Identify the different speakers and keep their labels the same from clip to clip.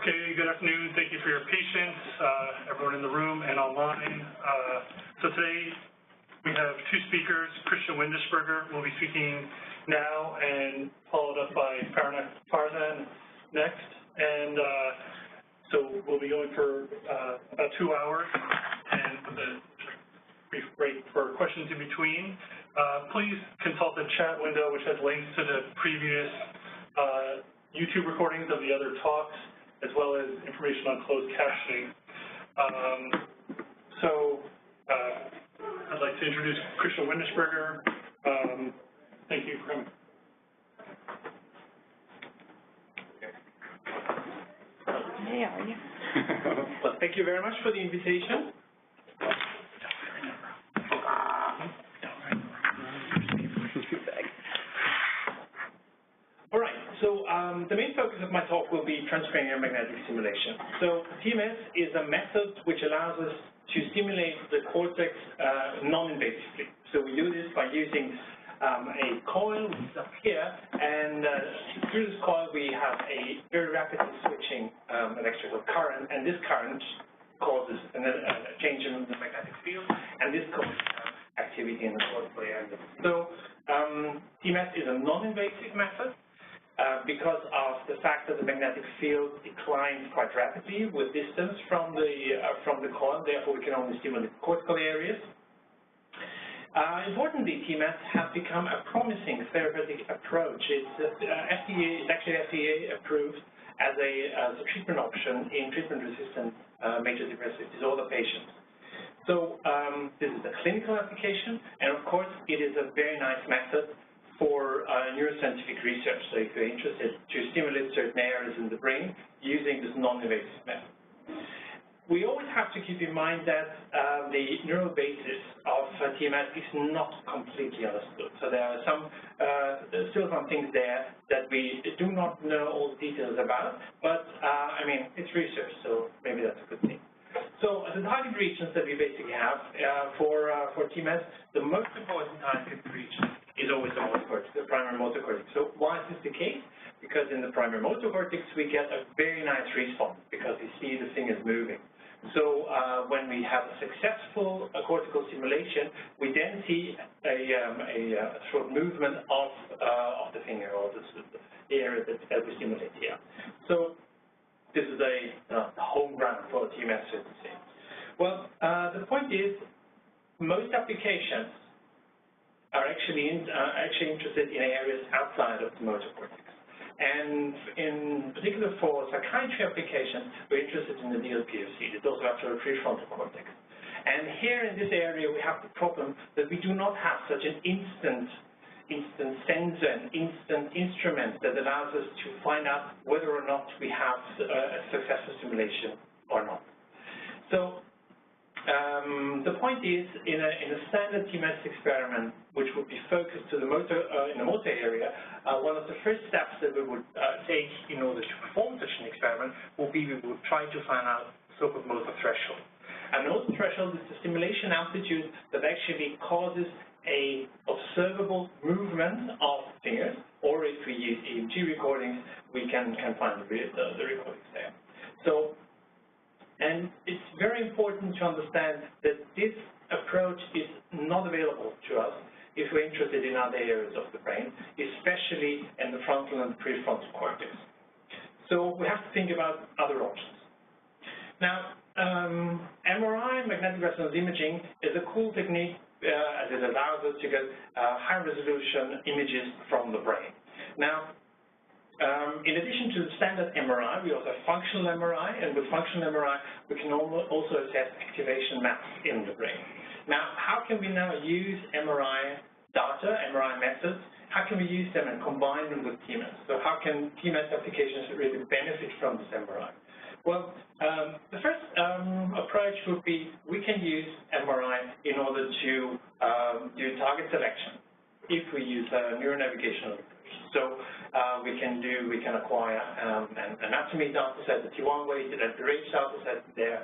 Speaker 1: Okay, good afternoon. Thank you for your patience, everyone in the room and online. So today we have two speakers. Christian Windischberger will be speaking now and followed up by Faranak, Farzan next. And so we'll be going for about 2 hours and with a brief break for questions in between. Please consult the chat window, which has links to the previous YouTube recordings of the other talks, as well as information on closed captioning. I'd like to introduce Christian Windischberger. Thank you for coming.
Speaker 2: Hey, how are you?
Speaker 3: Well, thank you very much for the invitation. All right, so the main focus of my talk will be transcranial magnetic stimulation. So TMS is a method which allows us to stimulate the cortex non-invasively. So we do this by using a coil, which is up here, and through this coil we have a very rapidly switching electrical current, and this current causes a change in the magnetic field, and this causes activity in the cortical area. So TMS is a non-invasive method. Because of the fact that the magnetic field declines quite rapidly with distance from the coil, therefore we can only stimulate cortical areas. Importantly, TMS has become a promising therapeutic approach. It's actually FDA-approved as a treatment option in treatment-resistant major depressive disorder patients. So this is a clinical application, and of course it is a very nice method for neuroscientific research. So if you're interested to stimulate certain areas in the brain using this non-invasive method. We always have to keep in mind that the neural basis of TMS is not completely understood. So there are there's still some things there that we do not know all the details about, but I mean, it's research, so maybe that's a good thing. So the target regions that we basically have for TMS, the most important target region is always the motor cortex, the primary motor cortex. So why is this the case? Because in the primary motor cortex, we get a very nice response because we see the fingers moving. So when we have a successful cortical stimulation, we then see a sort of movement of the finger or the area that we stimulate here. So this is a home ground for TMS, so to say. Well, the point is, most applications are actually interested in areas outside of the motor cortex. And in particular for psychiatry applications, we're interested in the DLPFC, the dorsolateral prefrontal cortex. And here in this area, we have the problem that we do not have such an instant sensor, an instant instrument that allows us to find out whether or not we have a successful stimulation or not. So the point is, in a standard TMS experiment, which would be focused to the motor in the motor area, one of the first steps that we would take in order to perform such an experiment would be we would try to find out the so-called motor threshold. And the motor threshold is the stimulation amplitude that actually causes a observable movement of fingers, or if we use EMG recordings, we can find the recordings there. So. And it's very important to understand that this approach is not available to us if we're interested in other areas of the brain, especially in the frontal and prefrontal cortex. So we have to think about other options. Now, MRI, magnetic resonance imaging, is a cool technique as it allows us to get high-resolution images from the brain. Now, in addition to the standard MRI, we also have functional MRI, and with functional MRI, we can also assess activation maps in the brain. Now, how can we now use MRI data, MRI methods? How can we use them and combine them with TMS? So how can TMS applications really benefit from this MRI? Well, the first approach would be we can use MRI in order to do target selection if we use neuronavigation. So we can acquire an anatomy data set, the T1 weighted and the range data set there,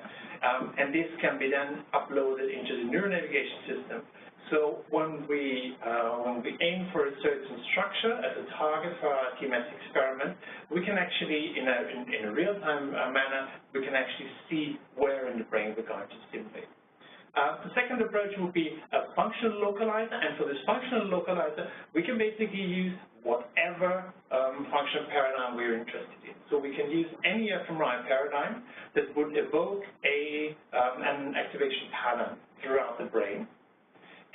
Speaker 3: and this can be then uploaded into the neuronavigation system So when we aim for a certain structure as a target for our TMS experiment, we can actually, in a real-time manner, we can actually see where in the brain we're going to stimulate. The second approach would be a functional localizer, and for this functional localizer, we can basically use whatever functional paradigm we're interested in. So we can use any fMRI paradigm that would evoke an activation pattern throughout the brain.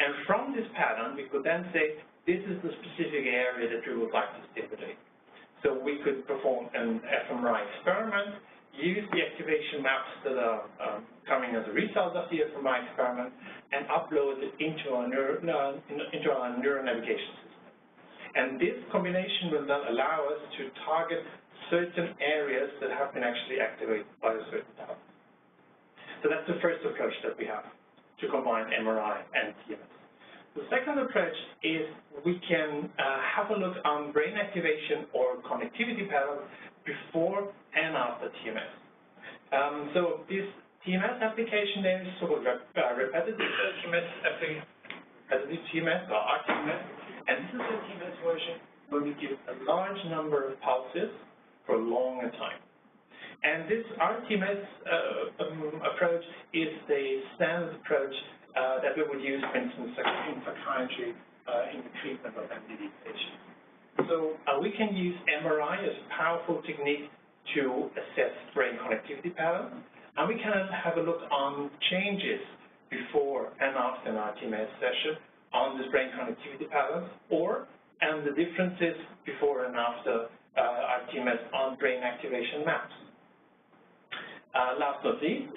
Speaker 3: And from this pattern, we could then say, this is the specific area that we would like to stimulate. So we could perform an fMRI experiment, use the activation maps that are coming as a result of the fMRI experiment, and upload it into our neuronavigation system. And this combination will then allow us to target certain areas that have been actually activated by a certain task. So that's the first approach that we have to combine MRI and TMS. The second approach is we can have a look on brain activation or connectivity patterns before and after TMS. So this TMS application name is so-called repetitive TMS or rTMS, and this is a TMS version where we give a large number of pulses for a longer time. And this rTMS approach is the standard approach that we would use, for instance, in psychiatry in the treatment of MDD patients. So we can use MRI as a powerful technique to assess brain connectivity patterns, and we can have a look on changes before and after an rTMS session on this brain connectivity patterns, and the differences before and after rTMS on brain activation maps. Last but not least,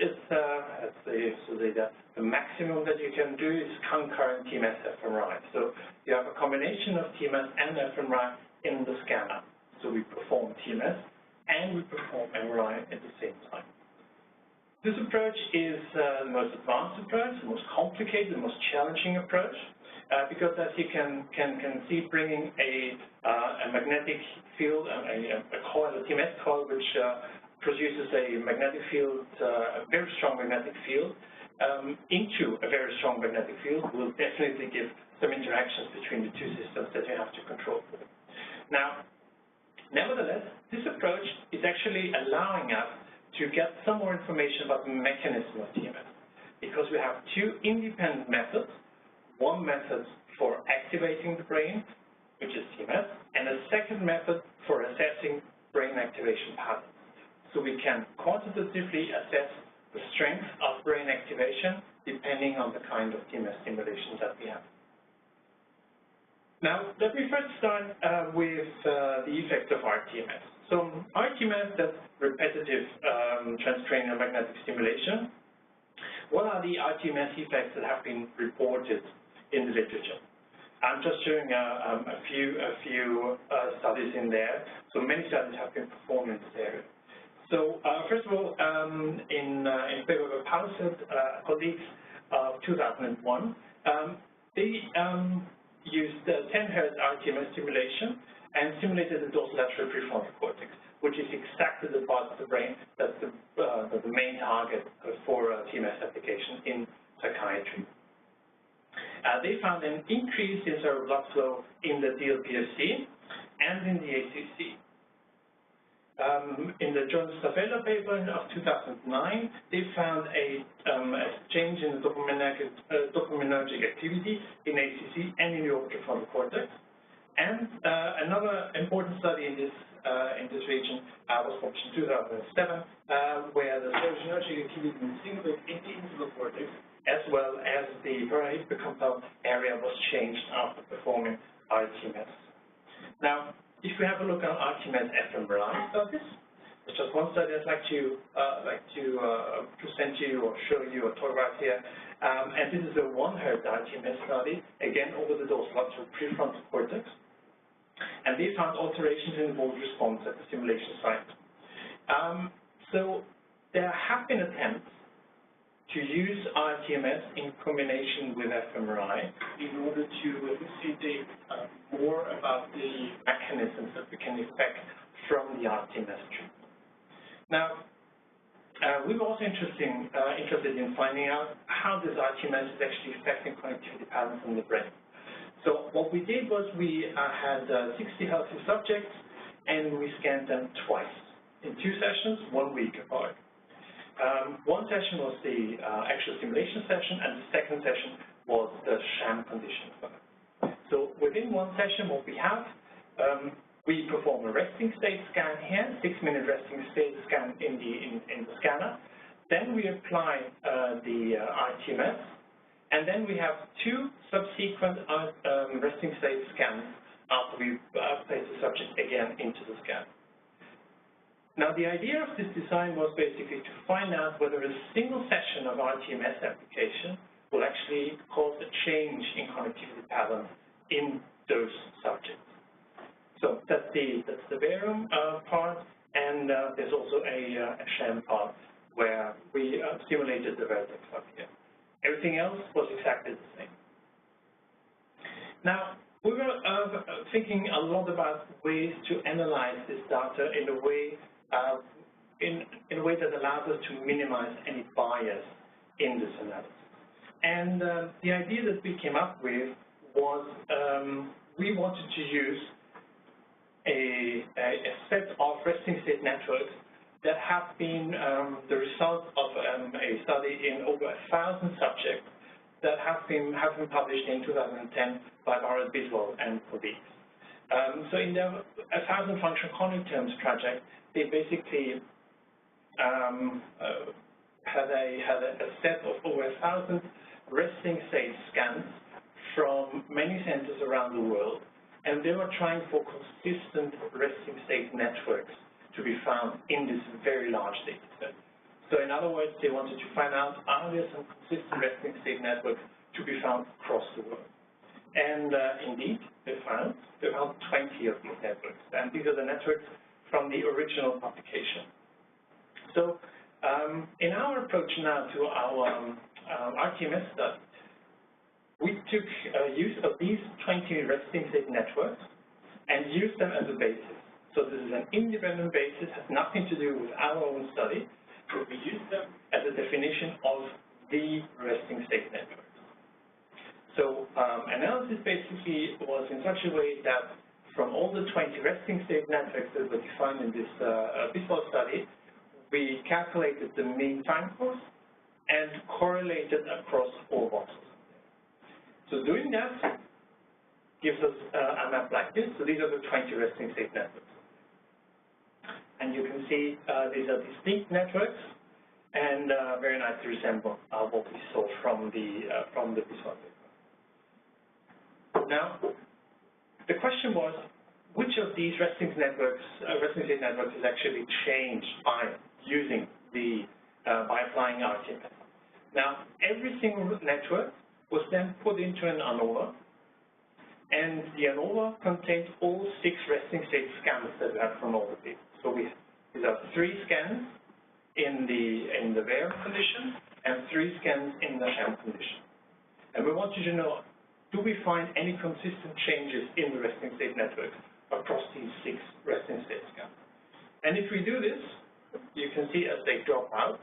Speaker 3: the maximum that you can do is concurrent TMS fMRI. So you have a combination of TMS and fMRI in the scanner. So we perform TMS and we perform MRI at the same time. This approach is the most advanced approach, the most complicated, the most challenging approach, because as you can see, bringing a magnetic field, a coil, a TMS coil, which produces a magnetic field, a very strong magnetic field, into a very strong magnetic field will definitely give some interactions between the two systems that you have to control. Now, nevertheless, this approach is actually allowing us to get some more information about the mechanism of TMS, because we have two independent methods, one method for activating the brain, which is TMS, and a second method for assessing brain activation patterns. So we can quantitatively assess the strength of brain activation depending on the kind of TMS stimulation that we have. Now, let me first start with the effect of rTMS. So rTMS, that's repetitive transcranial magnetic stimulation. What are the rTMS effects that have been reported in the literature? I'm just showing a few studies in there. So many studies have been performed in this area. So first of all, in favor of Palisade colleagues of 2001, they used 10 Hz rTMS stimulation and simulated the dorsolateral prefrontal cortex, which is exactly the part of the brain that's the main target for TMS application in psychiatry. They found an increase in cerebral blood flow in the DLPFC and in the ACC. In the Jones Stavella paper of 2009, they found a change in the dopaminergic activity in ACC and in the orbitofrontal cortex. And another important study in this region was published in 2007, where the serotonergic activity in the insular cortex, as well as the parahippocampal area, was changed after performing rTMS. Now, if we have a look at rTMS fMRI studies, it's just one study I'd like to present you or show you or talk about here. And this is a 1 Hz rTMS study, again over the dorsolateral prefrontal cortex. And they found alterations in the mood response at the stimulation site. So there have been attempts to use rTMS in combination with fMRI in order to elucidate more about the mechanisms that we can expect from the rTMS treatment. Now, We were also interested in finding out how this rTMS is actually affecting connectivity patterns in the brain. So what we did was we had 60 healthy subjects, and we scanned them twice in 2 sessions, 1 week apart. One session was the actual stimulation session, and the second session was the sham condition. So within one session, what we have, we perform a resting state scan here, 6-minute resting state scan in the scanner. Then we apply the rTMS, and then we have 2 subsequent resting state scans after we place the subject again into the scan. Now, the idea of this design was basically to find out whether a single session of rTMS application will actually cause a change in connectivity pattern in those subjects. So that's the barium part, and there's also a sham part where we stimulated the vertex up here. Everything else was exactly the same. Now, we were thinking a lot about ways to analyze this data in a way that allows us to minimize any bias in this analysis. And the idea that we came up with was we wanted to use a set of resting state networks that have been the result of a study in over 1,000 subjects that have been published in 2010 by Pitfalls and colleagues. So in their 1,000 functional cognitive terms project, they basically had a set of over 1,000 resting state scans from many centers around the world, and they were trying for consistent resting state networks to be found in this very large data set. So in other words, they wanted to find out, are there some consistent resting state networks to be found across the world? And indeed, they found 20 of these networks. And these are the networks from the original publication. So in our approach now to our rTMS study, we took use of these 20 resting state networks and used them as a basis. So this is an independent basis, has nothing to do with our own study. We used them as a definition of the resting state networks. So analysis basically was in such a way that from all the 20 resting state networks that were defined in this Pitfalls study, we calculated the mean time course and correlated across all boxes. So doing that gives us a map like this. So these are the 20 resting state networks. And you can see these are distinct networks and very nicely resemble what we saw from the Pitfalls paper. Now, the question was, which of these resting state networks is actually changed by using by applying rTMS? Now, every single network was then put into an ANOVA, and the ANOVA contains all 6 resting state scans that we have from all the people. So these are 3 scans in the barium condition and 3 scans in the sham condition. And we wanted to know, do we find any consistent changes in the resting state networks across these 6 resting state scans? And if we do this, you can see as they drop out,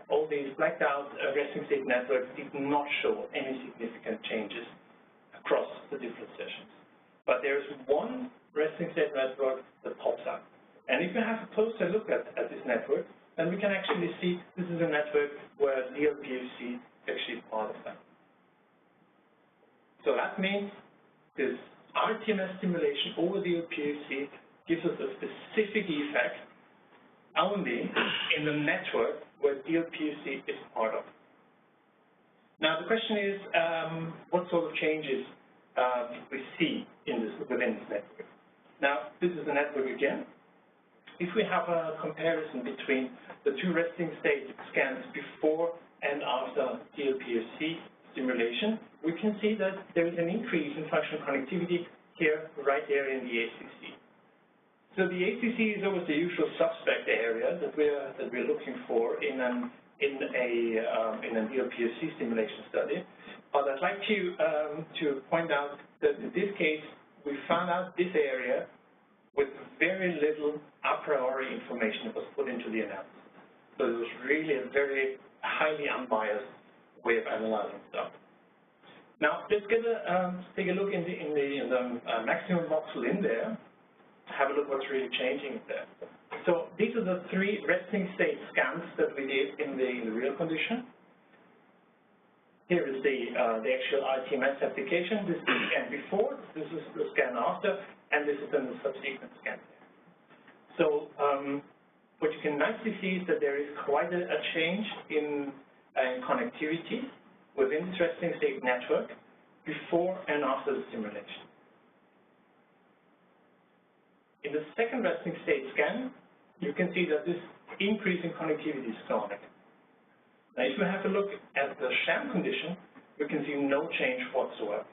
Speaker 3: all these blacked out resting state networks did not show any significant changes across the different sessions. But there's one resting state network that pops out. And if you have a closer look at this network, then we can actually see this is a network where DLPFC is actually part of that. So that means this rTMS stimulation over DLPFC gives us a specific effect only in the network where DLPFC is part of. Now the question is, what sort of changes we see within this network? Now this is the network again. If we have a comparison between the 2 resting state scans before and after DLPFC stimulation, we can see that there is an increase in functional connectivity here, right there in the ACC. So the ACC is always the usual suspect area that we're looking for in a DLPFC stimulation study. But I'd like to point out that in this case, we found out this area with very little a priori information that was put into the analysis. So it was really a very highly unbiased way of analyzing stuff. Now let's take a look in the maximum voxel in there. Have a look what's really changing there. So these are the 3 resting state scans that we did in the real condition. Here is the actual rTMS application. This is the scan before, this is the scan after, and this is then the subsequent scan. So what you can nicely see is that there is quite a change in connectivity within this resting state network before and after the stimulation. In the second resting state scan, you can see that this increase in connectivity is chronic. Now, if we have a look at the sham condition, we can see no change whatsoever.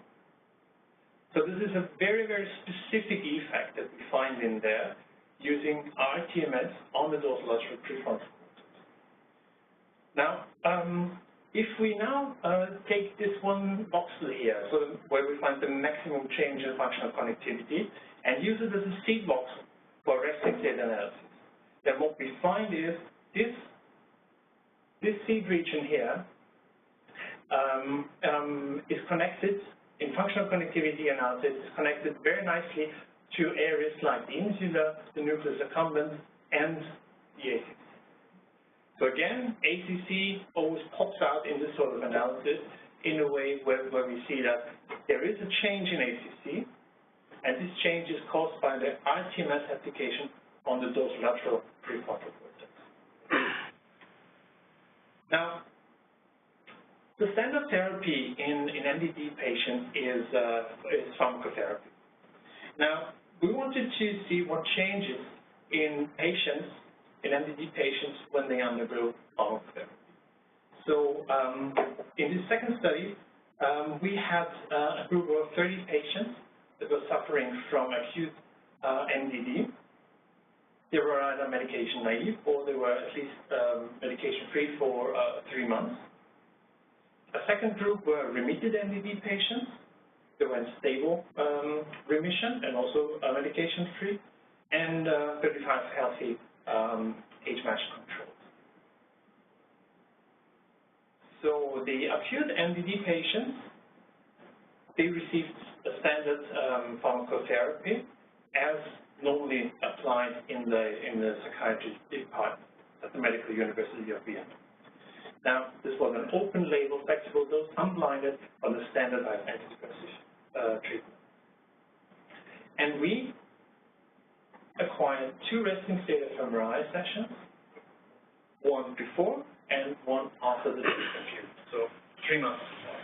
Speaker 3: So this is a very, very specific effect that we find in there using rTMS on the dorsolateral prefrontal cortex. Now, if we now take this one voxel here, so where we find the maximum change in functional connectivity, and use it as a seed voxel for resting state analysis, then what we find is this seed region here is connected, in functional connectivity analysis, is connected very nicely to areas like the insula, the nucleus accumbens, and the ACC. So again, ACC always pops out in this sort of analysis in a way where we see that there is a change in ACC, and this change is caused by the rTMS application on the dorsolateral prefrontal cortex. Now, the standard therapy in MDD patients is pharmacotherapy. Now, we wanted to see what changes in patients, in MDD patients, when they undergo pharmacotherapy. So, in this second study, we had a group of 30 patients that were suffering from acute MDD. They were either medication naive or they were at least medication free for 3 months. A second group were remitted MDD patients. They were in stable remission and also medication free, and 35 healthy age-matched controls. So the acute MDD patients, they received a standard pharmacotherapy as normally applied in the psychiatry department at the Medical University of Vienna. Now, this was an open-label, flexible dose, unblinded, on the standardized antidepressive treatment. And we acquired 2 resting state fMRI sessions, one before and one after the treatment period, so 3 months before.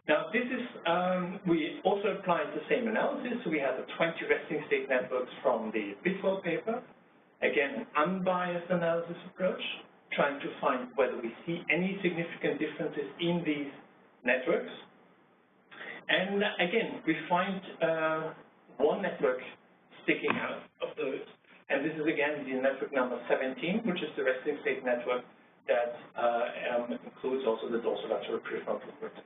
Speaker 3: Now, this is, we also applied the same analysis. So we had the 20 resting state networks from the Pitfalls paper. Again, an unbiased analysis approach, trying to find whether we see any significant differences in these networks. And again, we find one network sticking out of those. And this is again the network number 17, which is the resting state network that includes also the dorsolateral prefrontal cortex.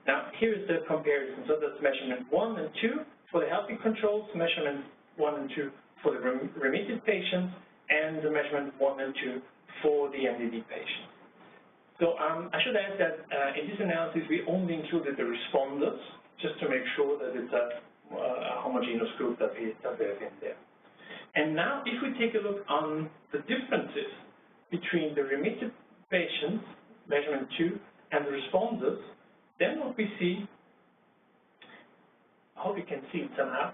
Speaker 3: Now, here is the comparison. So that's measurement 1 and 2 for the healthy controls, measurement 1 and 2 for the remitted patients, and the measurement 1 and 2 for the MDD patients. So I should add that in this analysis, we only included the responders, just to make sure that it's a homogeneous group that we have in there. And now, if we take a look on the differences between the remitted patients, measurement 2, and the responders, then what we see, I hope you can see it somehow,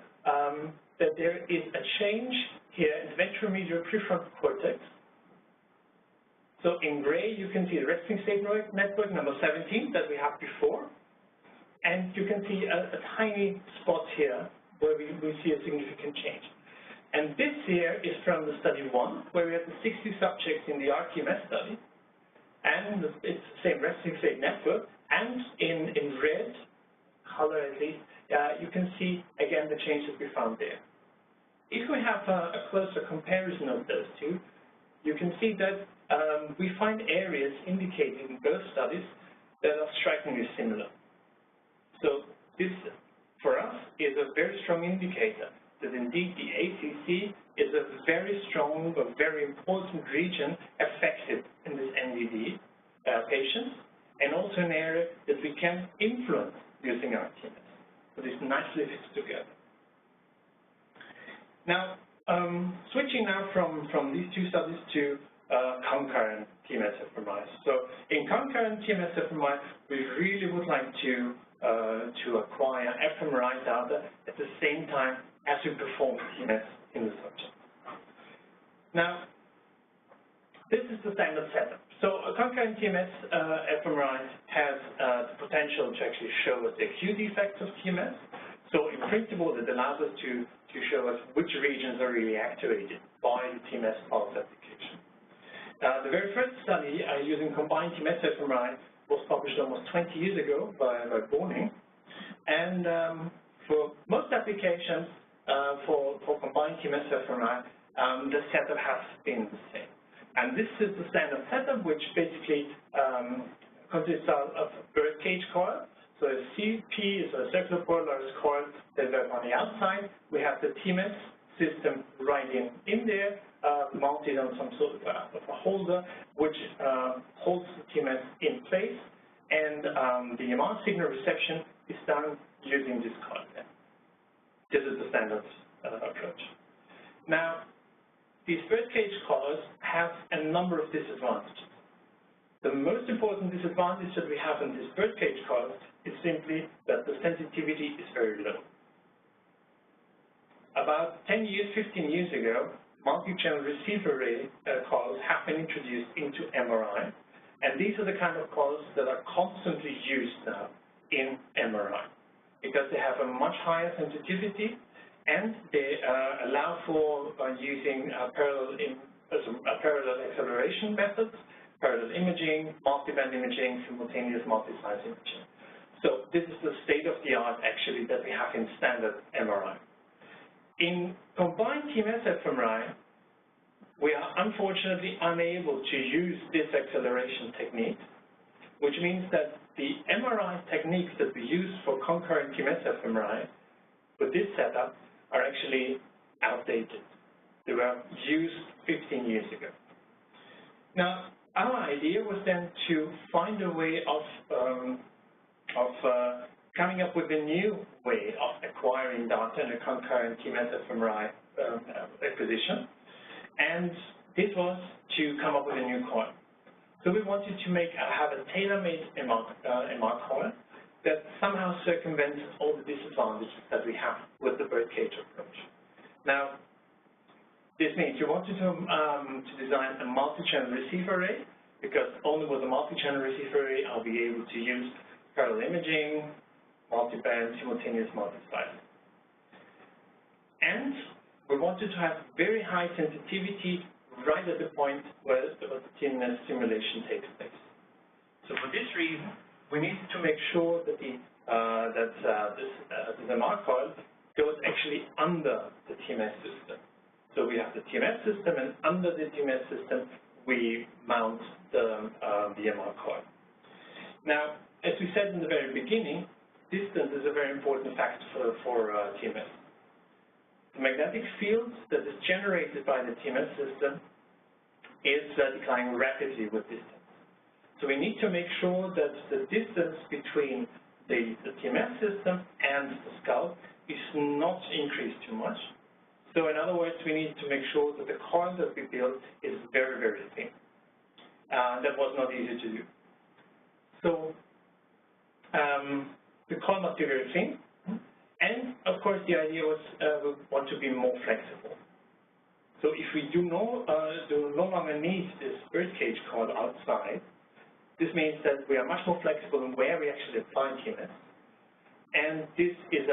Speaker 3: that there is a change here in the ventromedial prefrontal cortex. So in gray, you can see the resting state network number 17 that we had before, and you can see a tiny spot here where we see a significant change. And this here is from the study 1, where we had the 60 subjects in the rTMS study, and it's the same resting state network, and in red color at least, you can see again the change that we found there. If we have a closer comparison of those two, you can see that we find areas indicating in both studies that are strikingly similar. So this, for us, is a very strong indicator that indeed the ACC is a very strong but very important region affected in this MDD patients, and also an area that we can influence using our TMS. So this nicely fits together. Now, switching now from these two studies to concurrent TMS fMRI. So in concurrent TMS fMRI, we really would like to acquire fMRI data at the same time as we perform TMS in the subject. Now, this is the standard setup. So a concurrent TMS fMRI has the potential to actually show us the acute effects of TMS. So in principle, it allows us to show us which regions are really activated by the TMS pulse application. The very first study using combined TMS fMRI was published almost 20 years ago by Borning. And for most applications for combined TMS fMRI, the setup has been the same. And this is the standard setup, which basically consists of a birdcage coil. So a CP is a circular polarized coil that is on the outside. We have the TMS system right in there, mounted on some sort of a holder, which holds the TMS in place. And the MR signal reception is done using this coil. This is the standard approach. Now, these birdcage coils have a number of disadvantages. The most important disadvantage that we have in these birdcage coils is simply that the sensitivity is very low. About 10 years, 15 years ago, multi-channel receiver array coils have been introduced into MRI, and these are the kind of coils that are constantly used now in MRI because they have a much higher sensitivity and they allow for using parallel acceleration methods, parallel imaging, multiband imaging, simultaneous multi-site imaging. So this is the state-of-the-art, actually, that we have in standard MRI. In combined TMS fMRI, we are unfortunately unable to use this acceleration technique, which means that the MRI techniques that we use for concurrent TMS fMRI with this setup are actually outdated. They were used 15 years ago. Now, our idea was then to find a way of coming up with a new way of acquiring data in a concurrent TMS fMRI acquisition, and this was to come up with a new coil. So we wanted to have a tailor-made MR coil that somehow circumvents all the disadvantages that we have with the birdcage approach. Now, this means we wanted to design a multi-channel receiver array, because only with a multi-channel receiver array I'll be able to use parallel imaging, multiband, simultaneous multi-site. And we wanted to have very high sensitivity right at the point where the TMS stimulation takes place. So for this reason, we needed to make sure that this MR coil goes actually under the TMS system. So we have the TMS system, and under the TMS system, we mount the MR coil. Now, as we said in the very beginning, distance is a very important factor for TMS. The magnetic field that is generated by the TMS system is declining rapidly with distance. So we need to make sure that the distance between the TMS system and the skull is not increased too much. So in other words, we need to make sure that the coil that we build is very, very thin. That was not easy to do. So the coil must be very thin. And of course, the idea was we want to be more flexible. So if we do no longer need this birdcage coil outside, this means that we are much more flexible in where we actually apply TMS. And this is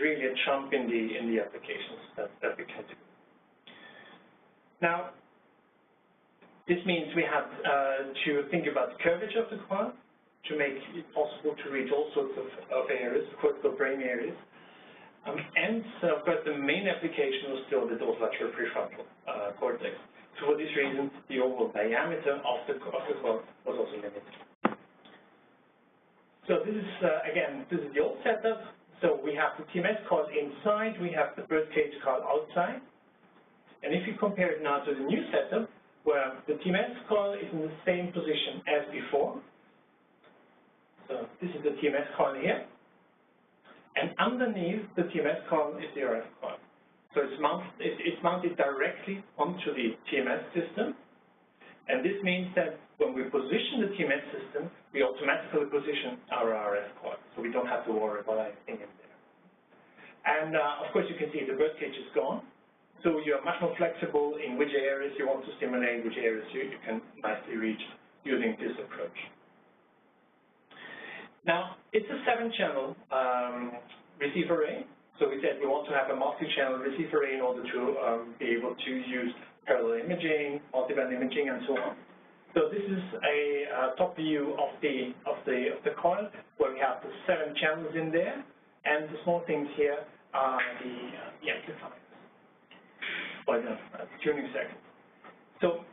Speaker 3: really a jump in the applications that we can do. Now, this means we have to think about the curvature of the coil to make it possible to reach all sorts of areas, cortical brain areas. And of course, the main application was still the dorsolateral prefrontal cortex. So for this reason, the overall diameter of the coil was also limited. So this is, again, this is the old setup. So we have the TMS coil inside, we have the birdcage coil outside. And if you compare it now to the new setup, where the TMS coil is in the same position as before, so this is the TMS coil here, and underneath the TMS coil is the RF coil. So it's mounted directly onto the TMS system, and this means that when we position the TMS system, we automatically position our RF coil, so we don't have to worry about anything in there. And of course, you can see the birdcage is gone, so you are much more flexible in which areas you want to stimulate, which areas you can nicely reach using this approach. Now, it's a 7-channel receiver array. So we said we want to have a multi-channel receiver array in order to be able to use parallel imaging, multiband imaging, and so on. So this is a top view of the coil, where we have the 7 channels in there, and the small things here are the amplifiers, or the tuning circuits. So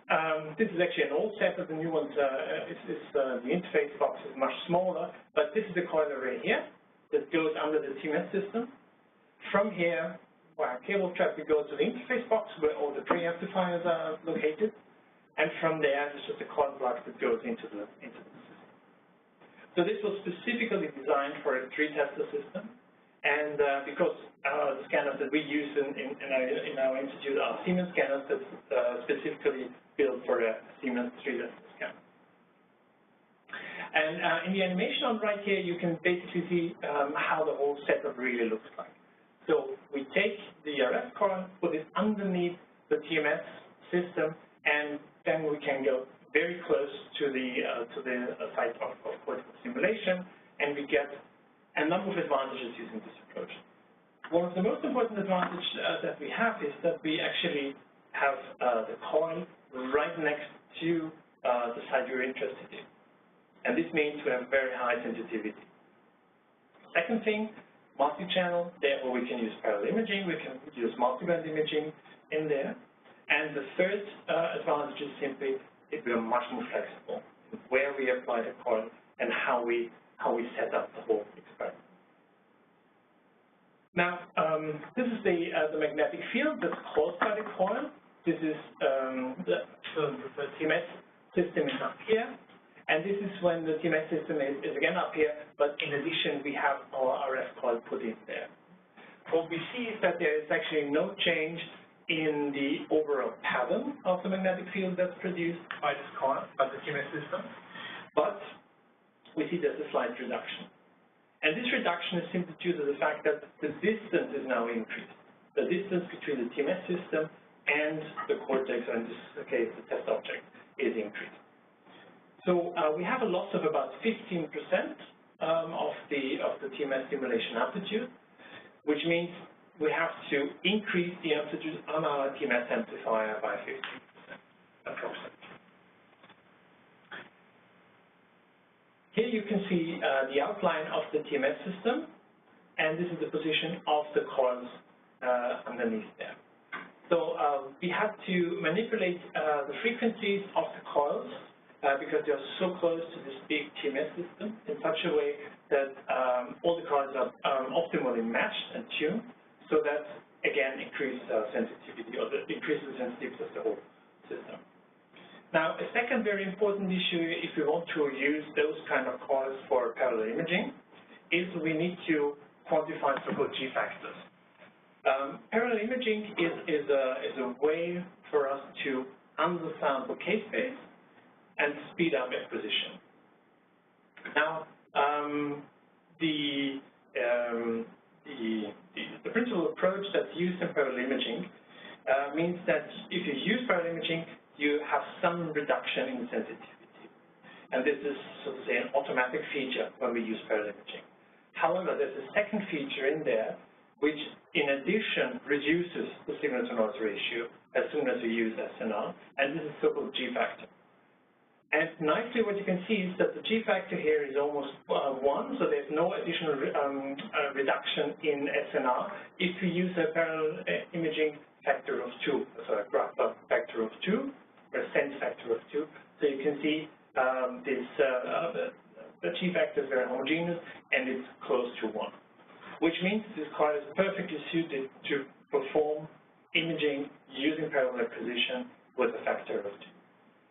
Speaker 3: this is actually an old set, but the new ones, the interface box is much smaller, but this is the coil array here that goes under the TMS system. From here, where cable traffic goes to the interface box where all the preamplifiers are located, and from there, there's just a coil block that goes into the system. So this was specifically designed for a 3-tester system, and because the scanners that we use in our institute are Siemens scanners that specifically built for a Siemens 3-tester scanner. And in the animation on right here, you can basically see how the whole setup really looks like. So we take the RF coil, put it underneath the TMS system, and then we can go very close to the site of cortical stimulation, and we get a number of advantages using this approach. One of the most important advantages that we have is that we actually have the coil right next to the site you're interested in. And this means we have very high sensitivity. Second thing, multi-channel, therefore we can use parallel imaging, we can use multiband imaging in there. And the third advantage is simply that we are much more flexible in where we apply the coil and how we set up the whole experiment. Now, this is the magnetic field that's caused by the coil. This is the TMS system is up here, and this is when the TMS system is again up here, but in addition, we have our RF coil put in there. What we see is that there is actually no change in the overall pattern of the magnetic field that's produced by this coil, by the TMS system, but we see there's a slight reduction. And this reduction is simply due to the fact that the distance is now increased. The distance between the TMS system and the cortex, or in this case, the test object, is increased. So we have a loss of about 15% of the TMS stimulation amplitude, which means we have to increase the amplitude on our TMS amplifier by 15%, approximately. Here you can see the outline of the TMS system, and this is the position of the coils underneath there. So we had to manipulate the frequencies of the coils because they are so close to this big TMS system in such a way that all the coils are optimally matched and tuned, so that, again, increases sensitivity, or increases the sensitivity of the whole system. Now, a second very important issue, if we want to use those kind of coils for parallel imaging, is we need to quantify so-called G factors. Parallel imaging is a way for us to undersample case space and speed up acquisition. Now, the principal approach that's used in parallel imaging means that if you use parallel imaging, you have some reduction in sensitivity. And this is, so to say, an automatic feature when we use parallel imaging. However, there's a second feature in there which, in addition, reduces the signal-to-noise ratio as soon as we use SNR, and this is so-called G factor. And nicely, what you can see is that the G factor here is almost 1, so there's no additional reduction in SNR if we use a parallel imaging factor of 2, so a graph factor of 2, or a sense factor of 2. So you can see the G factor is very homogeneous, and it's close to 1, which means this coil is perfectly suited to perform imaging using parallel acquisition with a factor of 2.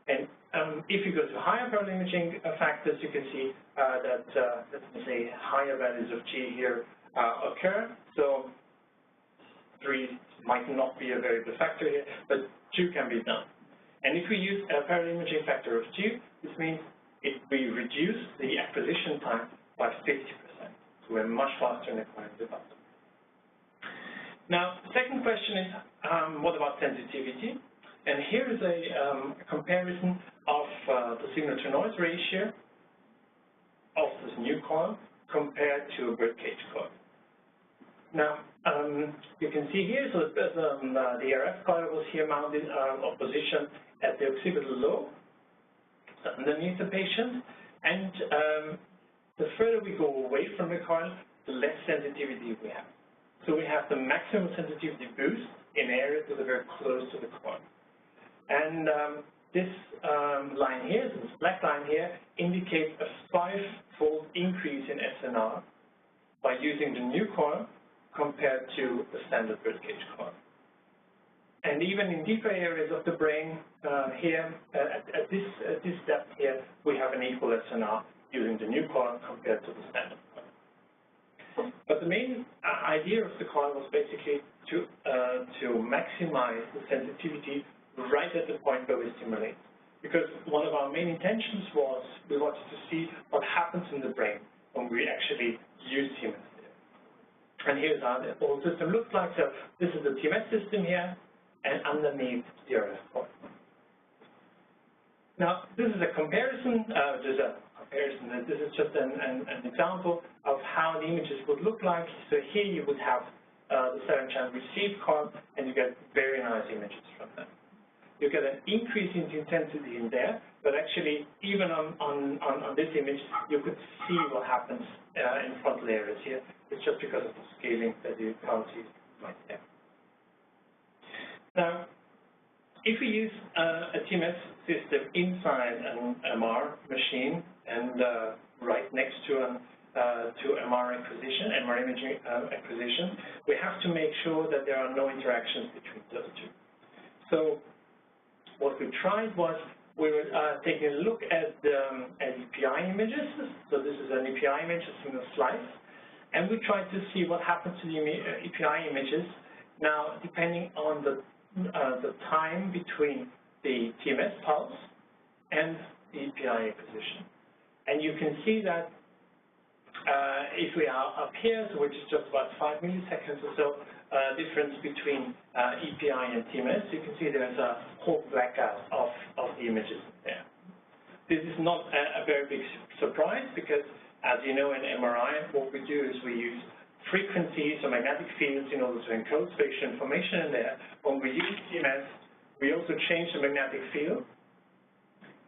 Speaker 3: And if you go to higher parallel imaging factors, you can see that, let me say, higher values of G here occur. So 3 might not be a very good factor here, but 2 can be done. And if we use a parallel imaging factor of 2, this means we reduce the acquisition time by 50%. So we're much faster in acquiring the data. Now, the second question is, what about sensitivity? And here is a comparison of the signal-to-noise ratio of this new coil compared to a birdcage coil. Now, you can see here, so the RF coil was here mounted or positioned at the occipital lobe, so underneath the patient, and the further we go away from the coil, the less sensitivity we have. So we have the maximum sensitivity boost in areas that are very close to the coil. And this line here, so this black line here, indicates a 5-fold increase in SNR by using the new coil compared to the standard birdcage coil. And even in deeper areas of the brain, here, at this depth here, we have an equal SNR using the new coil compared to the standard coil. But the main idea of the coil was basically to maximize the sensitivity right at the point where we stimulate. Because one of our main intentions was we wanted to see what happens in the brain when we actually use TMS there. And here's how the whole system looks like. So this is the TMS system here, and underneath the RF coil. Now, this is a comparison. This is just an example of how the images would look like. So here you would have the 7-channel receive coil, and you get very nice images from them. You get an increase in intensity in there, but actually, even on this image, you could see what happens in frontal areas here. It's just because of the scaling that you can't see right there. Now, if we use a TMS system inside an MR machine and right next to MR imaging acquisition, we have to make sure that there are no interactions between those two. So what we tried was we were taking a look at EPI images. So this is an EPI image, a single slice. And we tried to see what happens to the EPI images now, depending on the time between the TMS pulse and the EPI acquisition. And you can see that if we are up here, so which is just about 5 milliseconds or so, difference between EPI and TMS, you can see there's a whole blackout of the images there. This is not a very big surprise because, as you know, in MRI, what we do is we use frequencies or magnetic fields in order to encode spatial information in there. When we use TMS, we also change the magnetic field,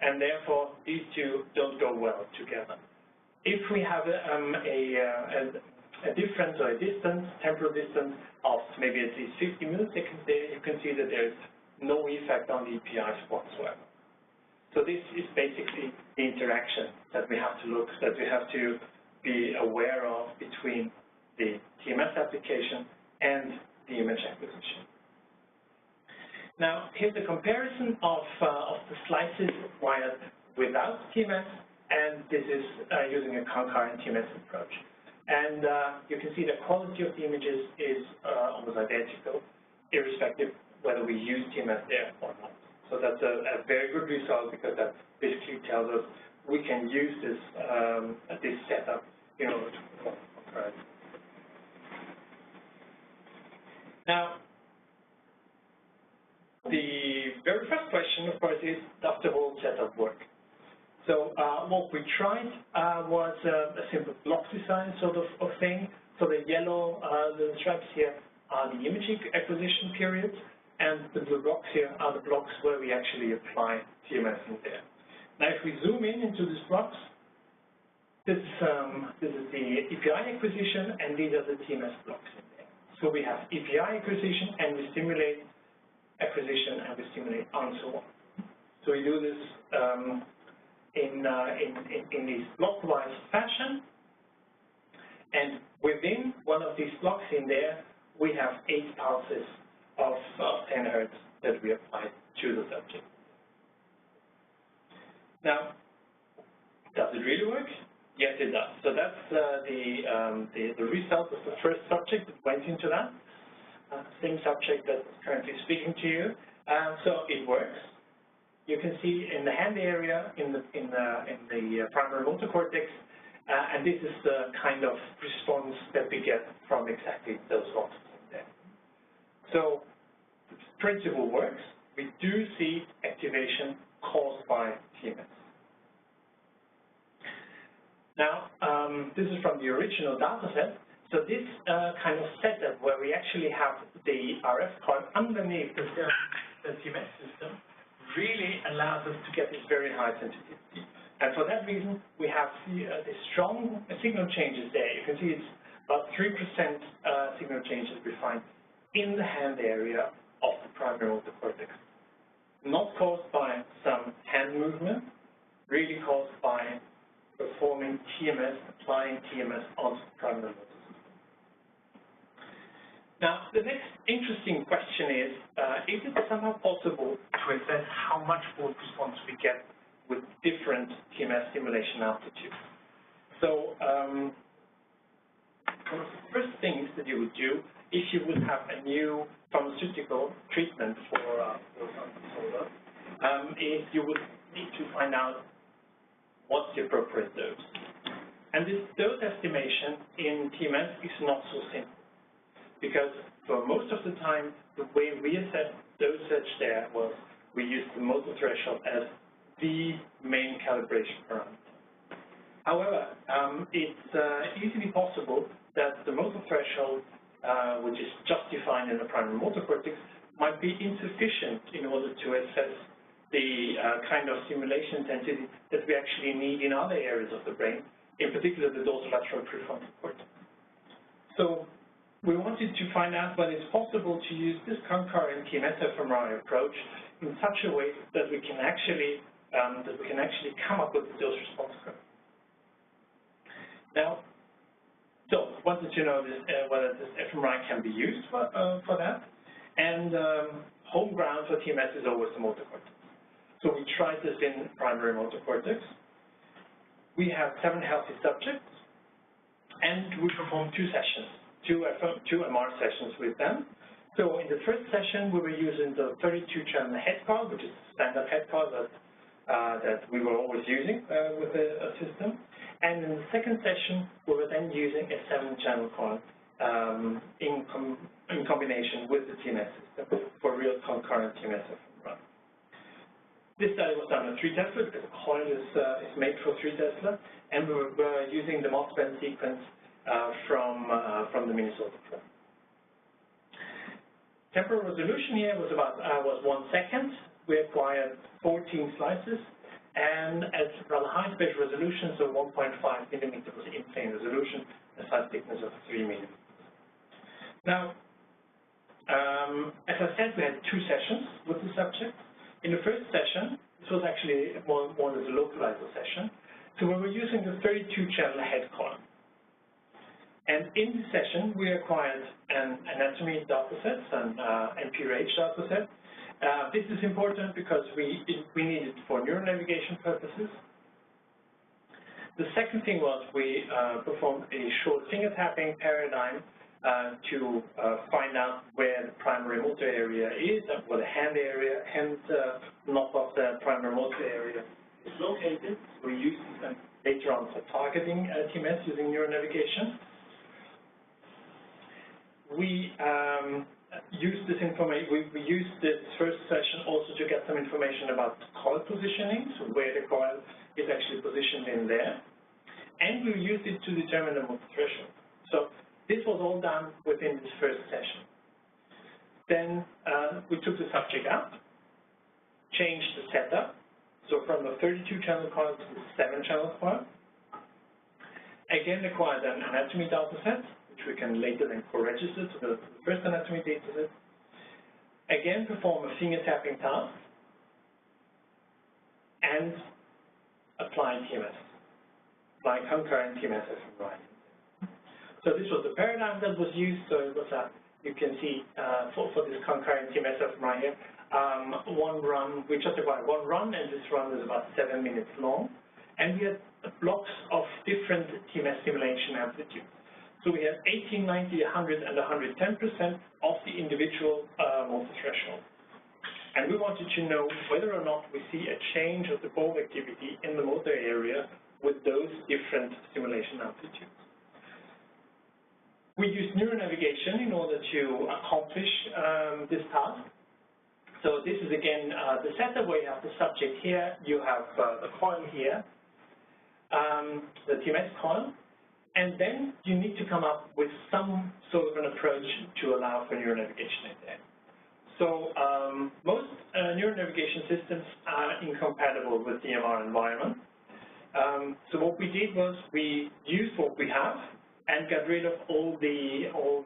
Speaker 3: and therefore these two don't go well together. If we have a difference or a distance, temporal distance of maybe at least 50 milliseconds there, you can see that there's no effect on the EPIs whatsoever. So this is basically the interaction that we have to be aware of between the TMS application and the image acquisition. Now, here's a comparison of the slices wired without TMS, and this is using a concurrent TMS approach. And you can see the quality of the images is almost identical, irrespective whether we use TMS there or not. So that's a very good result because that basically tells us we can use this setup in order to perform concurrent. Now, the very first question, of course, is, does the whole setup work? So what we tried was a simple block design sort of thing. So the yellow the stripes here are the imaging acquisition periods, and the blue blocks here are the blocks where we actually apply TMS in there. Now, if we zoom into these blocks, this is the EPI acquisition, and these are the TMS blocks in there. So we have EPI acquisition, and we stimulate acquisition, and we stimulate and so on. So we do this in this blockwise fashion, and within one of these blocks in there, we have 8 pulses of 10 Hertz that we applied to the subject. Now, does it really work? Yes, it does. So that's the result of the first subject that went into that. Same subject that's currently speaking to you. So it works. You can see in the hand area, in the primary motor cortex, and this is the kind of response that we get from exactly those losses there. So the principle works. We do see activation caused by TMS. Now, this is from the original data set. So this kind of setup where we actually have the RF-coil underneath the TMS system really allows us to get this very high sensitivity. And for that reason, we have the strong signal changes there. You can see it's about 3% signal changes we find in the hand area of the primary motor cortex. Not caused by some hand movement, really caused by performing TMS, applying TMS onto the primary motor. Now, the next interesting question is it somehow possible to assess how much pulse response we get with different TMS stimulation altitudes? So, one of the first things that you would do if you would have a new pharmaceutical treatment for something disorder is you would need to find out what's the appropriate dose. And this dose estimation in TMS is not so simple, because for most of the time, the way we assessed dosage there was we used the motor threshold as the main calibration parameter. However, it's easily possible that the motor threshold, which is just defined in the primary motor cortex, might be insufficient in order to assess the kind of stimulation intensity that we actually need in other areas of the brain, in particular the dorsolateral prefrontal cortex. So we wanted to find out whether it's possible to use this concurrent TMS-fMRI approach in such a way that we can actually come up with the dose-response curve. Now, so wanted to know whether this fMRI can be used for that, and home ground for TMS is always the motor cortex. So we tried this in primary motor cortex. We have 7 healthy subjects, and we performed 2 sessions. Two MR sessions with them. So in the first session, we were using the 32-channel head coil, which is the standard head coil that we were always using with a system. And in the second session, we were then using a 7-channel coil in combination with the TMS system for real concurrent TMS fMRI. This study was done at 3 Tesla because the coil is made for 3 Tesla, and we were using the multiband sequence from the Minnesota probe. Temporal resolution here was was 1 second. We acquired 14 slices, and at rather high spatial resolution, so 1.5 millimeters was in plane resolution, a slice thickness of 3 millimeters. Now, as I said, we had 2 sessions with the subject. In the first session, this was actually more or less a localized session. So we were using the 32-channel head coil. And in this session, we acquired an anatomy dataset, an NPRH dataset. This is important because we need it for neuronavigation purposes. The second thing was we performed a short finger tapping paradigm to find out where the primary motor area is, where the hand area, and knock off the primary motor area is located. We used this later on for targeting TMS using neuronavigation. We used this information. We used this first session also to get some information about coil positioning, so where the coil is actually positioned in there, and we used it to determine the motor threshold. So this was all done within this first session. Then we took the subject out, changed the setup, so from the 32-channel coil to the 7-channel coil. Again, acquired an anatomy dataset, which we can later then co-register to the first anatomy dataset. Again, perform a finger tapping task, and apply TMS, apply concurrent TMS fMRI. So this was the paradigm that was used. So it was a you can see for this concurrent TMS MRI here, one run, we just required one run, and this run is about 7 minutes long. And we had blocks of different TMS stimulation amplitudes. So we have 80, 90, 100, and 110% of the individual motor threshold. And we wanted to know whether or not we see a change of the bulb activity in the motor area with those different stimulation amplitudes. We used neuronavigation in order to accomplish this task. So this is again the setup where you have the subject here, you have the coil here, the TMS coil, and then you need to come up with some sort of an approach to allow for neuronavigation in there. So most neuronavigation systems are incompatible with the MR environment. So what we did was we used what we have and got rid of all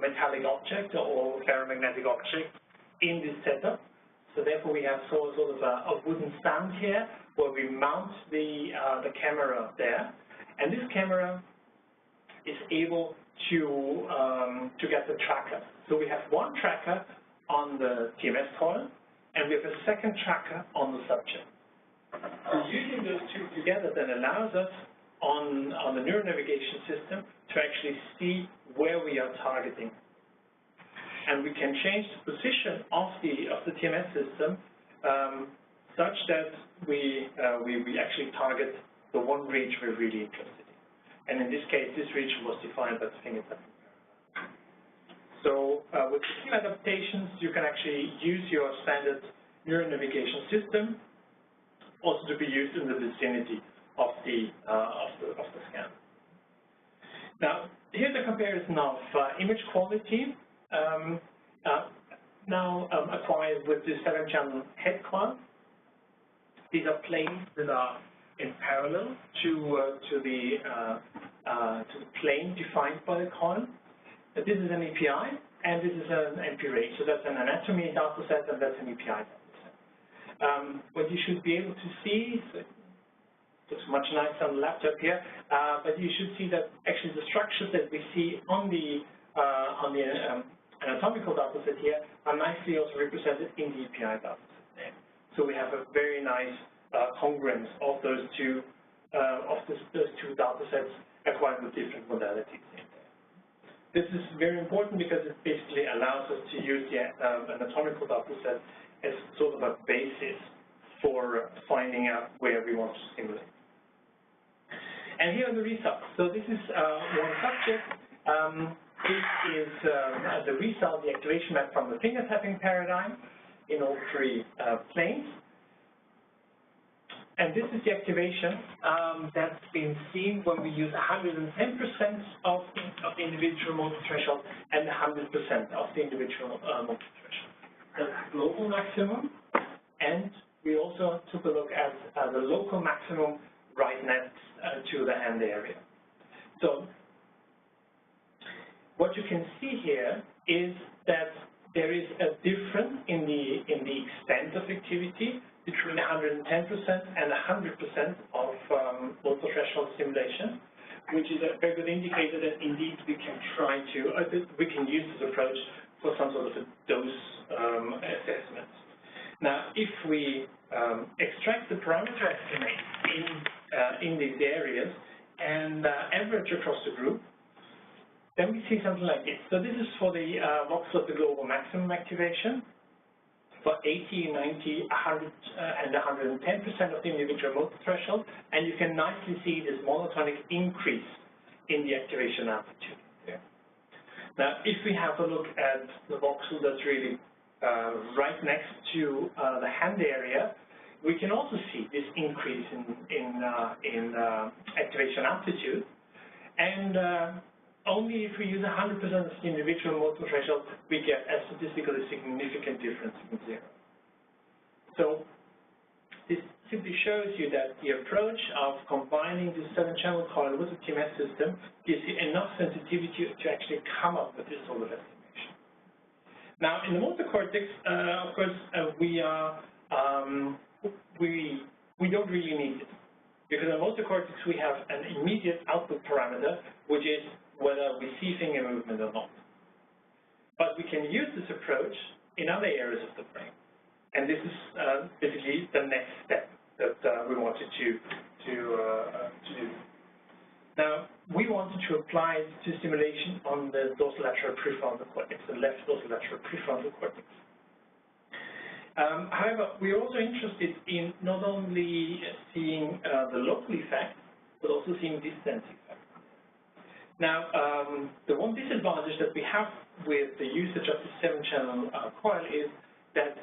Speaker 3: metallic objects or all ferromagnetic objects in this setup. So therefore we have sort of a wooden stand here where we mount the camera there. And this camera is able to get the tracker. So we have one tracker on the TMS coil, and we have a second tracker on the subject. So using those two together then allows us on the neuronavigation system to actually see where we are targeting. And we can change the position of the TMS system such that we actually target the one region we're really interested in. And in this case, this region was defined by the fingertip. So with the team adaptations, you can actually use your standard neuronavigation system also to be used in the vicinity of the scan. Now, here's a comparison of image quality now acquired with the 7-channel head coil. These are planes that are in parallel to the plane defined by the coil. This is an EPI, and this is an MP range. So that's an anatomy data set, and that's an EPI data set. What you should be able to see, so it looks much nicer on the laptop here, but you should see that actually the structures that we see on the anatomical data set here are nicely also represented in the EPI data set there. So we have a very nice congruence of those two data sets acquired with different modalities in there. This is very important because it basically allows us to use the anatomical data set as sort of a basis for finding out where we want to stimulate. And here are the results. So this is one subject. This is the result, the activation map from the finger tapping paradigm in all three planes. And this is the activation that's been seen when we use 110% of the individual motor threshold and 100% of the individual motor threshold. That's global maximum, and we also took a look at the local maximum right next to the hand area. So what you can see here is that there is a difference in the extent of activity between 110% and 100% of motor threshold stimulation, which is a very good indicator that indeed we can we can use this approach for some sort of a dose assessment. Now, if we extract the parameter estimates in these areas and average across the group, then we see something like this. So this is for the voxel of the global maximum activation for 80, 90, 100, and 110% of the individual motor threshold, and you can nicely see this monotonic increase in the activation amplitude there. Now, if we have a look at the voxel that's really right next to the hand area, we can also see this increase in activation amplitude, and only if we use 100% of the individual motor threshold, we get a statistically significant difference from zero. So this simply shows you that the approach of combining the 7-channel coil with the TMS system gives you enough sensitivity to actually come up with this sort of estimation. Now, in the motor cortex, of course, we don't really need it, because in the motor cortex we have an immediate output parameter, which is whether we see finger movement or not. but we can use this approach in other areas of the brain. And this is basically the next step that we wanted to do. Now, we wanted to apply it to stimulation on the dorsolateral prefrontal cortex, the left dorsolateral prefrontal cortex. However, we're also interested in not only seeing the local effect, but also seeing distance effect. Now, the one disadvantage that we have with the usage of the 7-channel coil is that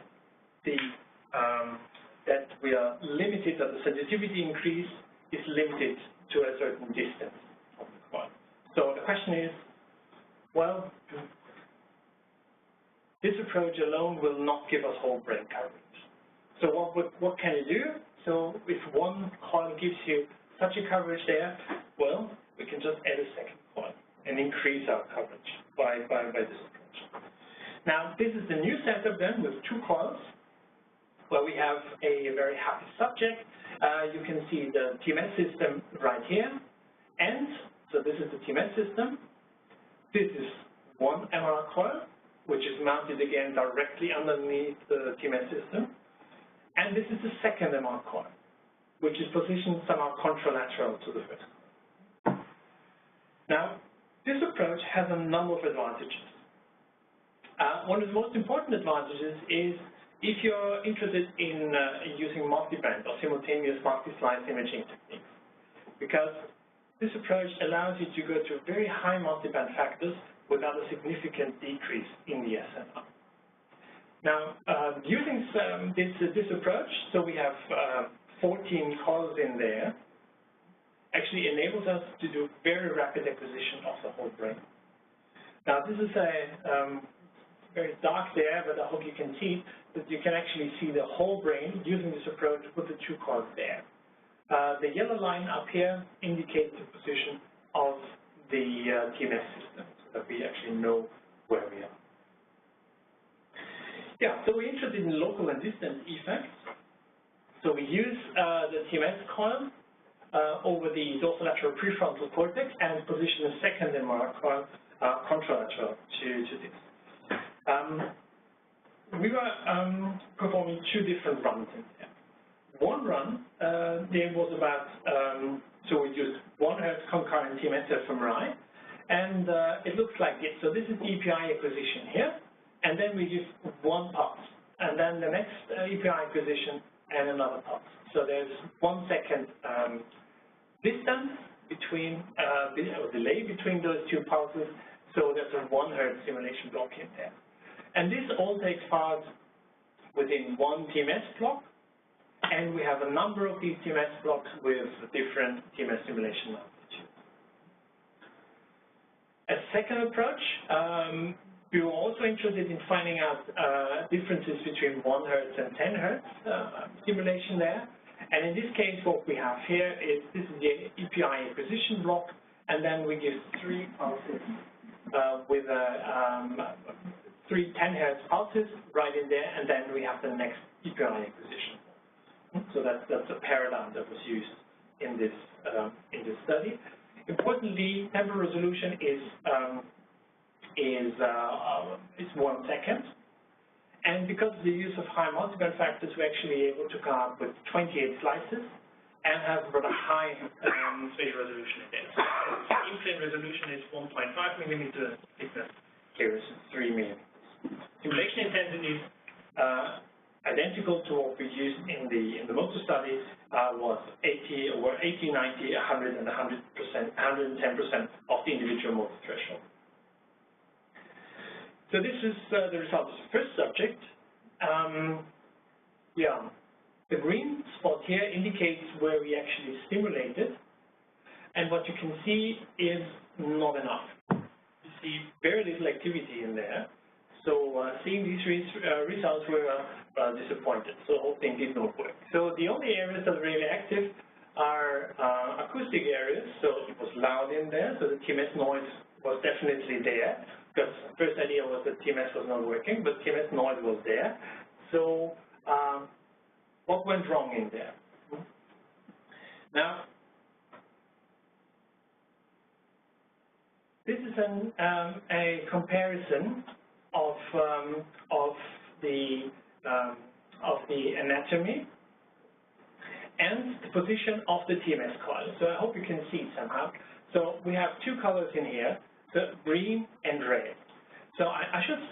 Speaker 3: that we are limited, that the sensitivity increase is limited to a certain distance of the coil. So the question is, well, this approach alone will not give us whole brain coverage. So what can you do? So if one coil gives you such a coverage there, well, we can just add a second coil and increase our coverage by this approach. Now, this is the new setup then with 2 coils, where we have a very happy subject. You can see the TMS system right here. And so this is the TMS system. This is one MR coil, which is mounted again directly underneath the TMS system. And this is the second MR coil, which is positioned somehow contralateral to the first coil. Now, this approach has a number of advantages. One of the most important advantages is if you're interested in using multiband or simultaneous multi-slice imaging techniques, because this approach allows you to go to very high multiband factors without a significant decrease in the SMR. Now, using this approach, so we have 14 coils in there, actually enables us to do very rapid acquisition of the whole brain. Now, this is a very dark there, but I hope you can see that you can actually see the whole brain using this approach with the 2 coils there. The yellow line up here indicates the position of the TMS system, so that we actually know where we are. Yeah, so we're interested in local and distant effects. So we use the TMS coil over the dorsolateral prefrontal cortex and position a second MR coil contralateral to this. We were performing 2 different runs in there. One run, there was about, so we used 1 Hz concurrent TMS fMRI, and it looks like this. So this is EPI acquisition here, and then we give 1 pulse, and then the next EPI acquisition and another pulse. So there's 1 second distance between, or delay between those 2 pulses, so there's a 1 Hz simulation block in there. And this all takes part within 1 TMS block, and we have a number of these TMS blocks with different TMS simulation amplitudes. A second approach, we were also interested in finding out differences between 1 Hz and 10 Hz simulation there. And in this case, what we have here is this is the EPI acquisition block, and then we give 3 pulses with 3 10 Hz pulses right in there, and then we have the next EPI acquisition. So that's a paradigm that was used in this study. Importantly, temporal resolution is 1 second, and because of the use of high multiband factors, we're actually able to come up with 28 slices and have a rather high spatial resolution in there. So in-plane resolution is 1.5 millimeter, thickness here is 3 millimeters. Stimulation intensity is identical to what we used in the motor study, was 80, 90, 100, and 110% of the individual motor threshold. So this is the result of the first subject. Yeah, the green spot here indicates where we actually stimulated, and what you can see is not enough. You see very little activity in there. So seeing these results, we were disappointed. So the whole thing did not work. So the only areas that are really active are acoustic areas. So it was loud in there. So the TMS noise was definitely there. Because the first idea was that TMS was not working, but TMS noise was there. So what went wrong in there? Now, this is a comparison the anatomy and the position of the TMS coil. So I hope you can see it somehow. So we have two colors in here, the green and red. So I should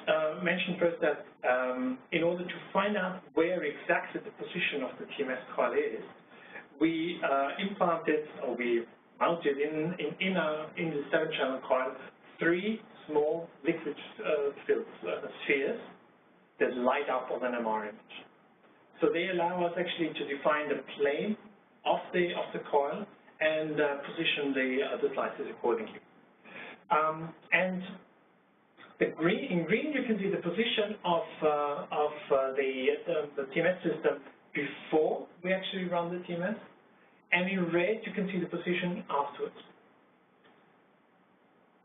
Speaker 3: mention first that in order to find out where exactly the position of the TMS coil is, we implanted, or we mounted in the 7-channel coil 3 small liquid-filled spheres that light up on an MR image. So they allow us actually to define the plane of the coil and position the slices accordingly. And in green you can see the position of the TMS system before we actually run the TMS, and in red you can see the position afterwards.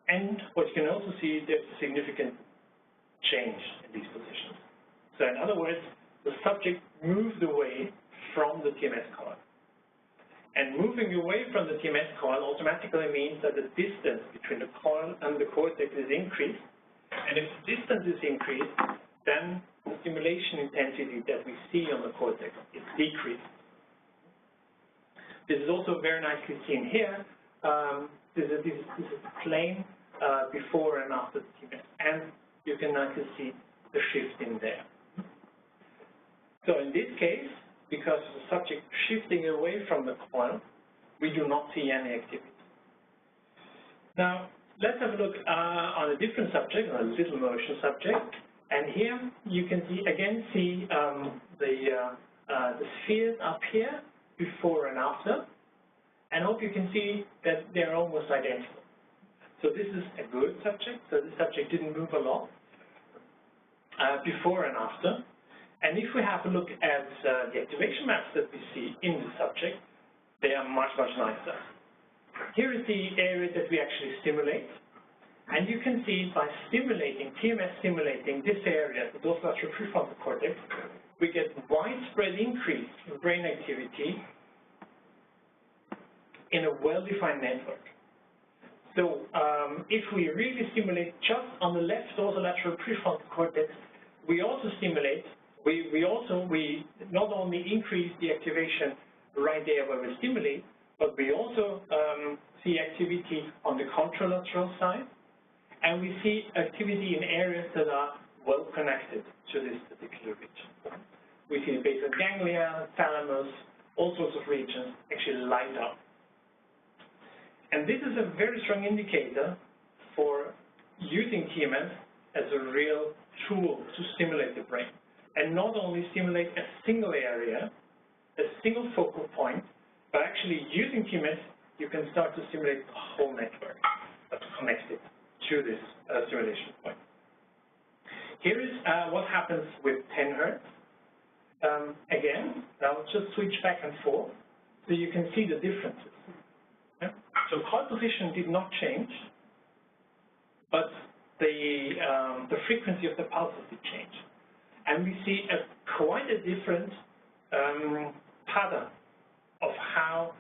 Speaker 3: And what you can also see, there's a significant change in these positions. So in other words, the subject moved away from the TMS coil. And moving away from the TMS coil automatically means that the distance between the coil and the cortex is increased. And if the distance is increased, then the stimulation intensity that we see on the cortex is decreased. This is also very nicely seen here. This is a plane before and after the TMS. And you can nicely see the shift in there. So in this case, because of the subject shifting away from the coil, we do not see any activity. Now, let's have a look on a different subject, on a little motion subject. And here you can see the spheres up here before and after. And I hope you can see that they're almost identical. So this is a good subject. So the subject didn't move a lot before and after. And if we have a look at the activation maps that we see in the subject, they are much, much nicer. Here is the area that we actually stimulate. And you can see by TMS stimulating this area, the dorsolateral prefrontal cortex, we get widespread increase in brain activity in a well-defined network. So if we really stimulate just on the left dorsolateral prefrontal cortex, we also stimulate, we not only increase the activation right there where we stimulate, but we also see activity on the contralateral side, and we see activity in areas that are well connected to this particular region. We see basal ganglia, thalamus, all sorts of regions actually light up. And this is a very strong indicator for using TMS as a real tool to stimulate the brain. And not only stimulate a single area, a single focal point, but actually using TMS, you can start to stimulate the whole network that's connected to this stimulation point. Here is what happens with 10 Hertz. Again, I'll just switch back and forth so you can see the differences. Yeah? So coil position did not change, but the frequency of the pulses did change. And we see quite a different pattern of how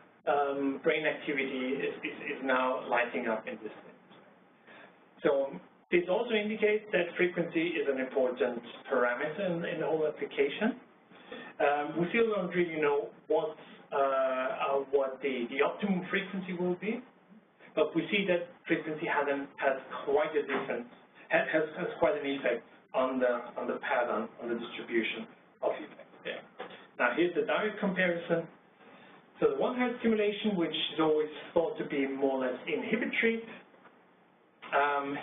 Speaker 3: brain activity is now lighting up in this thing. So this also indicates that frequency is an important parameter in the whole application. We still don't really know what the optimum frequency will be, but we see that frequency has quite a difference, has quite an effect on the pattern, on the distribution of effects there. Now here's the direct comparison. So the 1 Hertz stimulation, which is always thought to be more or less inhibitory,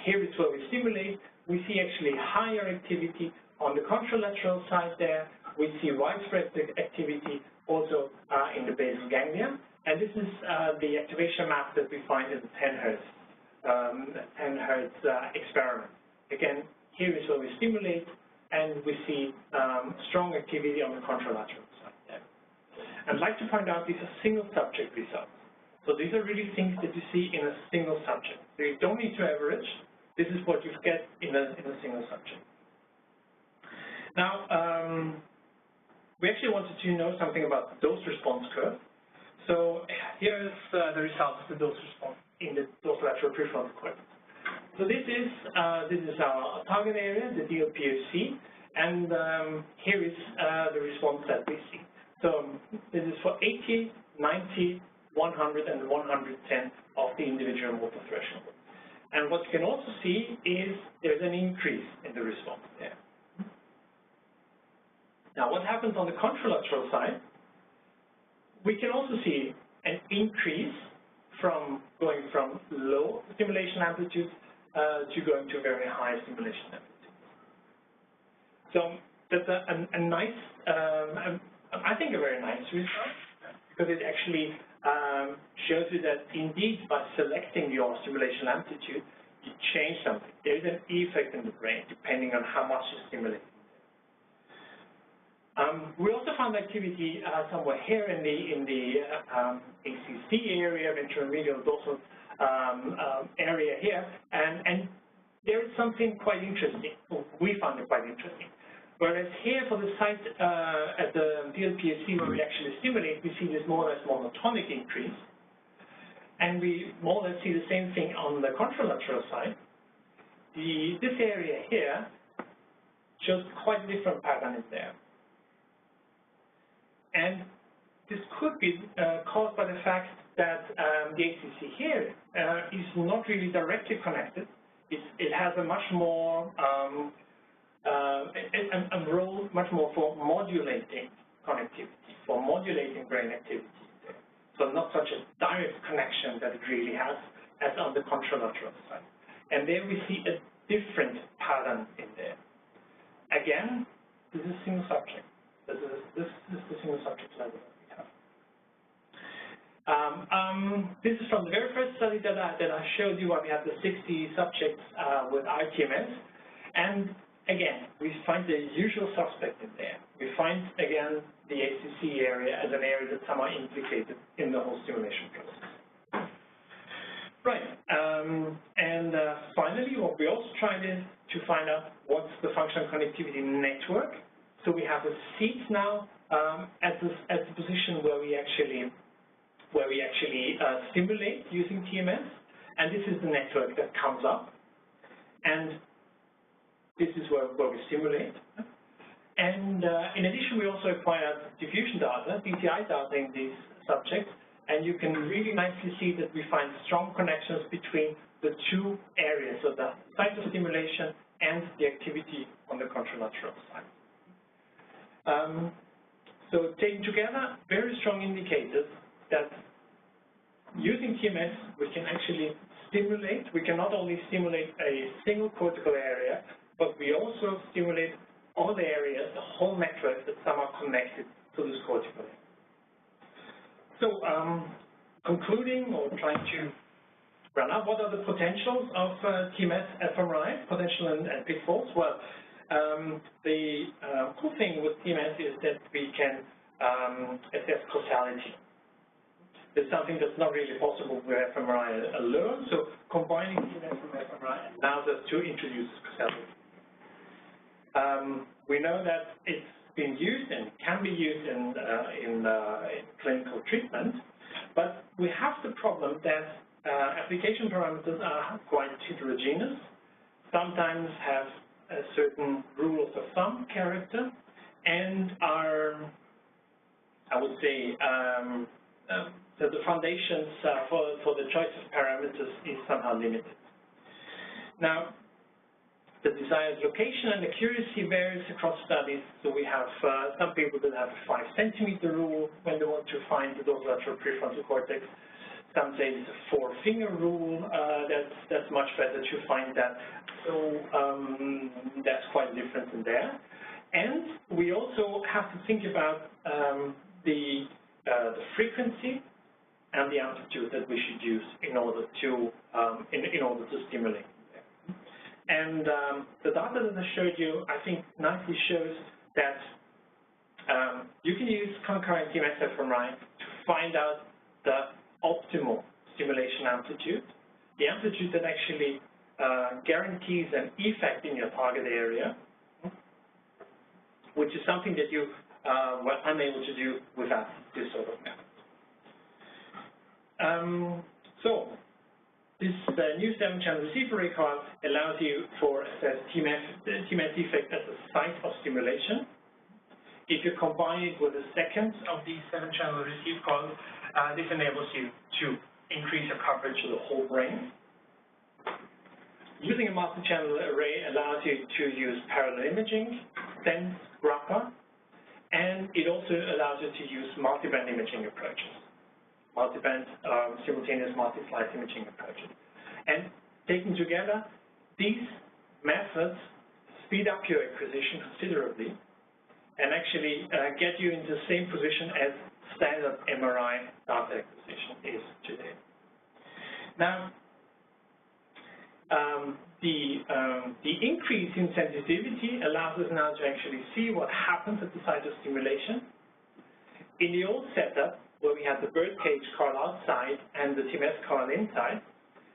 Speaker 3: here is where we stimulate. We see actually higher activity on the contralateral side there. We see widespread activity also in the basal ganglia. And this is the activation map that we find in the 10 Hertz experiment. Again, here is where we stimulate, and we see strong activity on the contralateral side there. I'd like to point out these are single subject results. So these are really things that you see in a single subject. So you don't need to average. This is what you get in a single subject. Now, we actually wanted to know something about the dose-response curve. So here is the result of the dose response in the dorsolateral prefrontal cortex. So this is our target area, the DLPFC, and here is the response that we see. So this is for 80, 90, 100, and 110 of the individual motor threshold. And what you can also see is there's an increase in the response there. Now, what happens on the contralateral side? We can also see an increase from going from low stimulation amplitude to going to very high stimulation amplitude. So that's a nice, I think a very nice result, because it actually shows you that indeed by selecting your stimulation amplitude, you change something. There is an effect in the brain depending on how much you stimulate. We also found activity somewhere here in the ACC area, ventromedial dorsal area here, and there is something quite interesting. We found it quite interesting. Whereas here for the site at the DLPFC where we actually stimulate, we see this more or less monotonic increase, and we more or less see the same thing on the contralateral side. This area here shows quite a different pattern in there. And this could be caused by the fact that the ACC here is not really directly connected. It has a much more a role much more for modulating connectivity, for modulating brain activity there. So not such a direct connection that it really has as on the contralateral side. And there we see a different pattern in there. Again, this is single subject. This is the single subject level that we have. This is from the very first study that I showed you, where we had the 60 subjects with rTMS, and again, we find the usual suspect in there. We find, again, the ACC area as an area that's somehow implicated in the whole stimulation process. Right, and finally, what we also tried is to find out what's the functional connectivity network. So we have a seat now at the position where we actually stimulate using TMS, and this is the network that comes up, and this is where we stimulate. And in addition, we also acquired diffusion data, DTI data in these subjects, and you can really nicely see that we find strong connections between the two areas, so the site of stimulation and the activity on the contralateral side. So taken together, very strong indicators that using TMS, we can actually stimulate. We can not only stimulate a single cortical area, but we also stimulate all the areas, the whole network that's somehow connected to this cortical area. So concluding or trying to run up, what are the potentials of TMS fMRI, potential and pitfalls? Well, the cool thing with TMS is that we can assess causality. It's something that's not really possible with fMRI alone, so combining TMS and fMRI allows us to introduce causality. We know that it's been used and can be used in clinical treatment, but we have the problem that application parameters are quite heterogeneous, sometimes have a certain rule of thumb character, and are, I would say, that the foundations for the choice of parameters is somehow limited. Now, the desired location and accuracy varies across studies. So we have some people that have a 5 centimeter rule when they want to find the dorsolateral prefrontal cortex. Some say it's a 4-finger rule. That's much better to find that. So that's quite different in there. And we also have to think about the frequency and the amplitude that we should use in order to stimulate. And the data that I showed you, I think, nicely shows that you can use concurrent TMS fMRI to find out the optimal stimulation amplitude, the amplitude that actually guarantees an effect in your target area, which is something that you were unable to do without this sort of method. So, This new 7-channel receiver array coil allows you for assess TMS defect at the site of stimulation. If you combine it with a second of these 7-channel receive coils, this enables you to increase your coverage of the whole brain. Using a multi-channel array allows you to use parallel imaging, sense, grappa, and it also allows you to use multiband imaging approaches. Multiband, simultaneous multi-slice imaging approaches. And taken together, these methods speed up your acquisition considerably and actually get you into the same position as standard MRI data acquisition is today. Now, the increase in sensitivity allows us now to actually see what happens at the site of stimulation. In the old setup, where we had the birdcage coil outside and the TMS coil inside,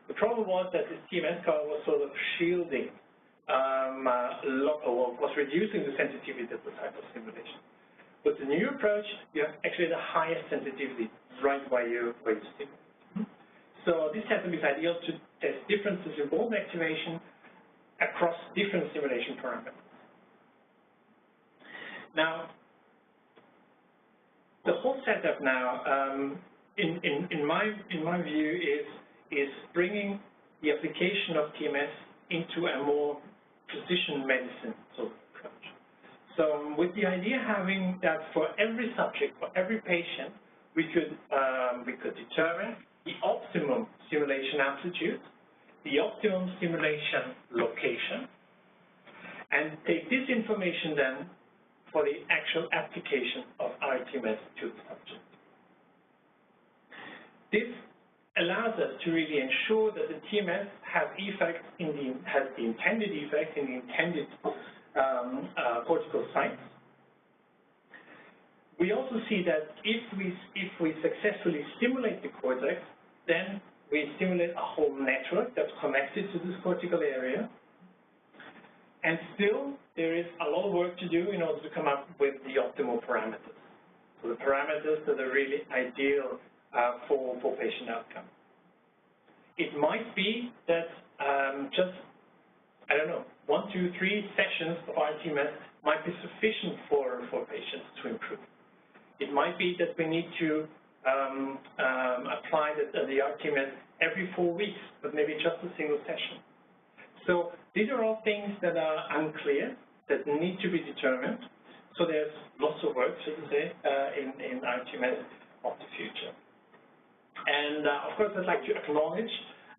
Speaker 3: the problem was that this TMS coil was sort of shielding, was reducing the sensitivity at the site of stimulation. With the new approach, you have actually the highest sensitivity right where you stimulate. So this setup is ideal to test differences in bone activation across different stimulation parameters. Now, the whole setup now, in my view, is bringing the application of TMS into a more precision medicine sort of approach. So with the idea having that for every subject, for every patient, we could determine the optimum stimulation amplitude, the optimum stimulation location, and take this information then for the actual application of rTMS to the subject. This allows us to really ensure that the TMS has the intended effect in the intended cortical sites. We also see that if we successfully stimulate the cortex, then we stimulate a whole network that's connected to this cortical area. And still, there is a lot of work to do in order to come up with the optimal parameters. So the parameters that are really ideal for patient outcome. It might be that just, I don't know, 1, 2, 3 sessions of rTMS might be sufficient for patients to improve. It might be that we need to apply the rTMS every 4 weeks, but maybe just a single session. So these are all things that are unclear, that need to be determined. So there's lots of work, so to say, in rTMS of the future. And of course, I'd like to acknowledge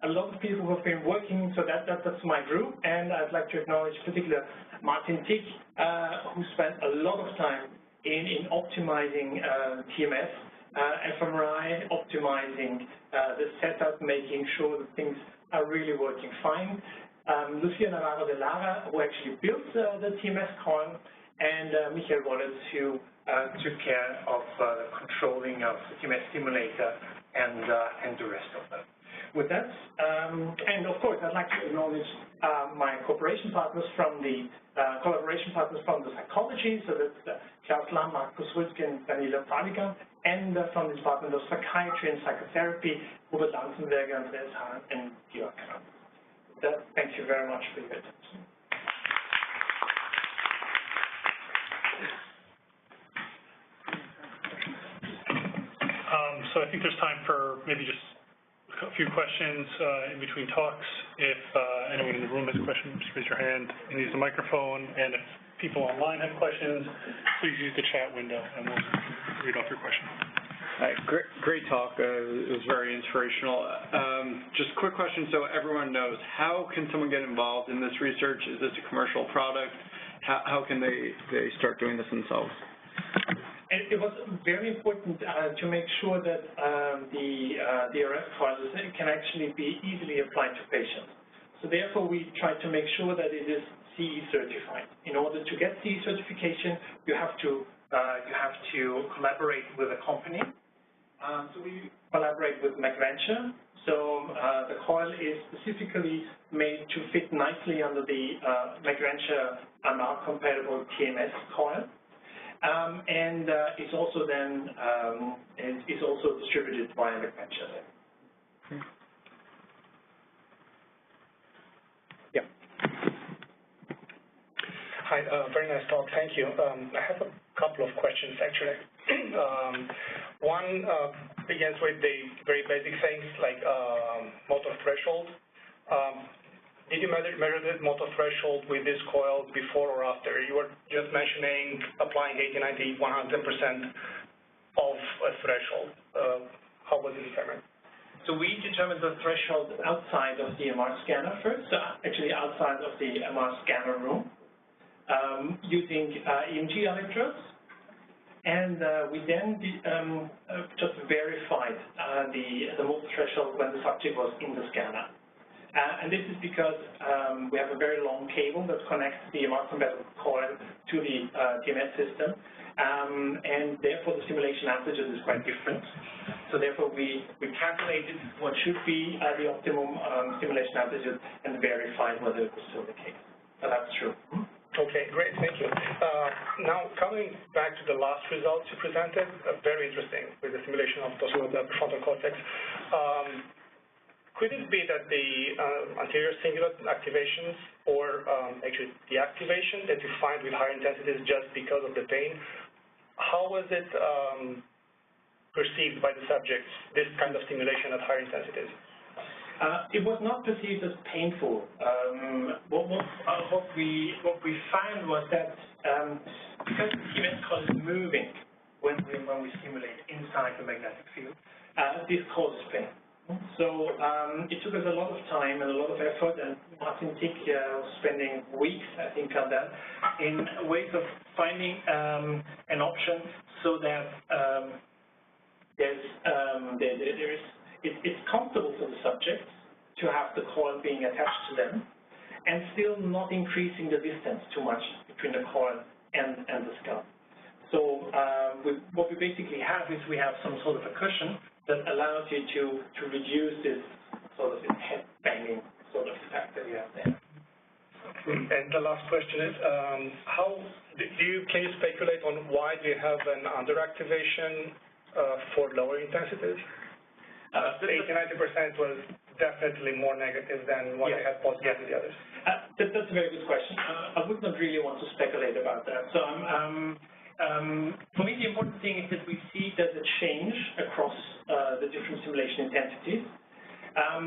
Speaker 3: a lot of people who have been working, so that's my group, and I'd like to acknowledge particularly Martin Tick, who spent a lot of time in optimizing TMS, fMRI, optimizing the setup, making sure that things are really working fine. Lucia Navarro de Lara, who actually built the TMS coil, and Michael Wallace, who took care of the controlling of the TMS stimulator and the rest of them. With that, and of course, I'd like to acknowledge my collaboration partners from the psychology, so that's Klaus Lamm, Markus Rüttgen, Daniela Paligan, and from the Department of Psychiatry and Psychotherapy, Hubert Lanzenberger, Andreas Hahn, and Georg Kranz. With that, thank you very much for your attention.
Speaker 1: So I think there's time for maybe just a few questions in between talks. If anyone in the room has a question, just raise your hand and use the microphone. And if people online have questions, please use the chat window and we'll read off your question.
Speaker 4: Great talk. It was very inspirational. Just a quick question so everyone knows, how can someone get involved in this research? Is this a commercial product? How can they start doing this themselves?
Speaker 3: And it was very important to make sure that the RF-coils can actually be easily applied to patients. So therefore, we tried to make sure that it is CE certified. In order to get CE certification, you have to collaborate with a company. So we collaborate with McVenture. So the coil is specifically made to fit nicely under the McVenture MR-compatible TMS coil. And it's also then it's also distributed via McVenture.
Speaker 5: Hi, very nice talk. Thank you. I have a couple of questions, actually. One begins with the very basic things like motor threshold. Did you measure the motor threshold with this coil before or after? You were just mentioning applying 80, 90, 100% of a threshold. How was it determined?
Speaker 3: So we determined the threshold outside of the MR scanner first, actually outside of the MR scanner room, using EMG electrodes. And we then just verified the motor threshold when the subject was in the scanner. And this is because we have a very long cable that connects the MR-compatible coil to the TMS system, and therefore the stimulation amplitude is quite different. So therefore we calculated what should be the optimum stimulation amplitude and verified whether it was still the case. So that's true.
Speaker 5: Okay, great, thank you. Now, coming back to the last results you presented, very interesting with the simulation of the prefrontal cortex. Could it be that the anterior cingulate activations or actually deactivation that you find with higher intensities just because of the pain, how was it perceived by the subjects, this kind of stimulation at higher intensities?
Speaker 3: It was not perceived as painful. What we found was that because the TMS coil is moving when we stimulate inside the magnetic field, this causes pain. So it took us a lot of time and a lot of effort, and Martin Tick was spending weeks, I think, on that, in ways of finding an option so that it's comfortable for the subjects to have the coil being attached to them and still not increasing the distance too much between the coil and the skull. So what we basically have is we have some sort of a cushion that allows you to reduce this sort of head banging sort of effect that you have there.
Speaker 5: And the last question is, can you speculate on why do you have an underactivation for lower intensities? 80-90% was definitely more negative than what you had positive with the others.
Speaker 3: That's a very good question. I would not really want to speculate about that. So for me, the important thing is that we see there's a change across the different stimulation intensities.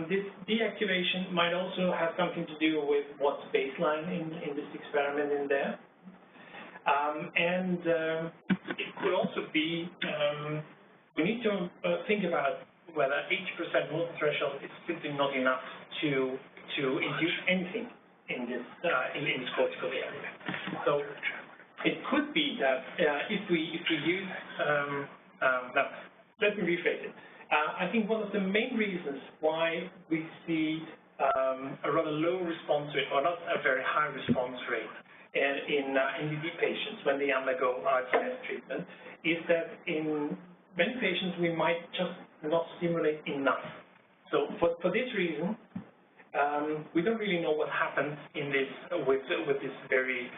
Speaker 3: This deactivation might also have something to do with what's baseline in this experiment in there. And it could also be, we need to think about whether 80% motor threshold is simply not enough to induce anything in this cortical area. So it could be that if we use, let me rephrase it. I think one of the main reasons why we see a rather low response rate, or not a very high response rate, in MDD patients when they undergo TMS treatment, is that in many patients we might just not stimulate enough. So for this reason, we don't really know what happens in this with this very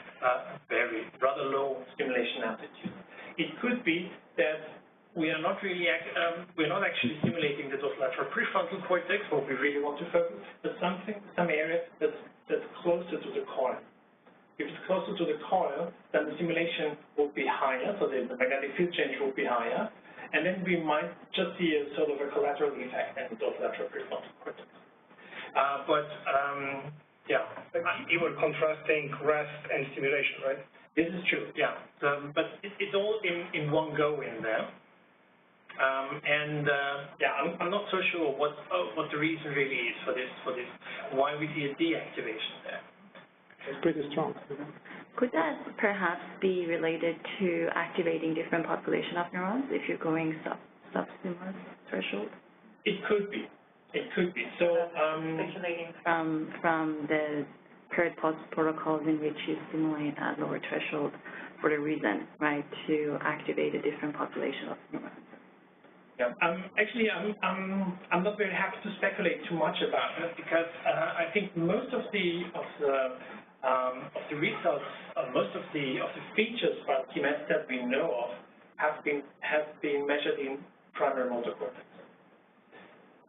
Speaker 3: rather low stimulation amplitude. It could be that we are not really we're not actually stimulating the dorsolateral prefrontal cortex, what we really want to focus, but some area that's closer to the coil. If it's closer to the coil, then the stimulation will be higher, so the magnetic field change will be higher, and then we might just see a sort of a collateral effect in the dorsolateral prefrontal cortex.
Speaker 5: You were contrasting rest and stimulation, right?
Speaker 3: This is true, yeah. But it's all in one go in there. I'm not so sure what the reason really is for this, why we see a deactivation there.
Speaker 5: It's pretty strong.
Speaker 2: Could that perhaps be related to activating different population of neurons if you're going sub-stimulus threshold?
Speaker 3: It could be. It could be. So
Speaker 2: speculating from the paired protocols in which you stimulate at lower threshold for the reason, right, to activate a different population of neurons.
Speaker 3: Yeah. Actually, I'm not very happy to speculate too much about it because I think most of the results, most of the features about TMS that we know of have been measured in primary motor cortex.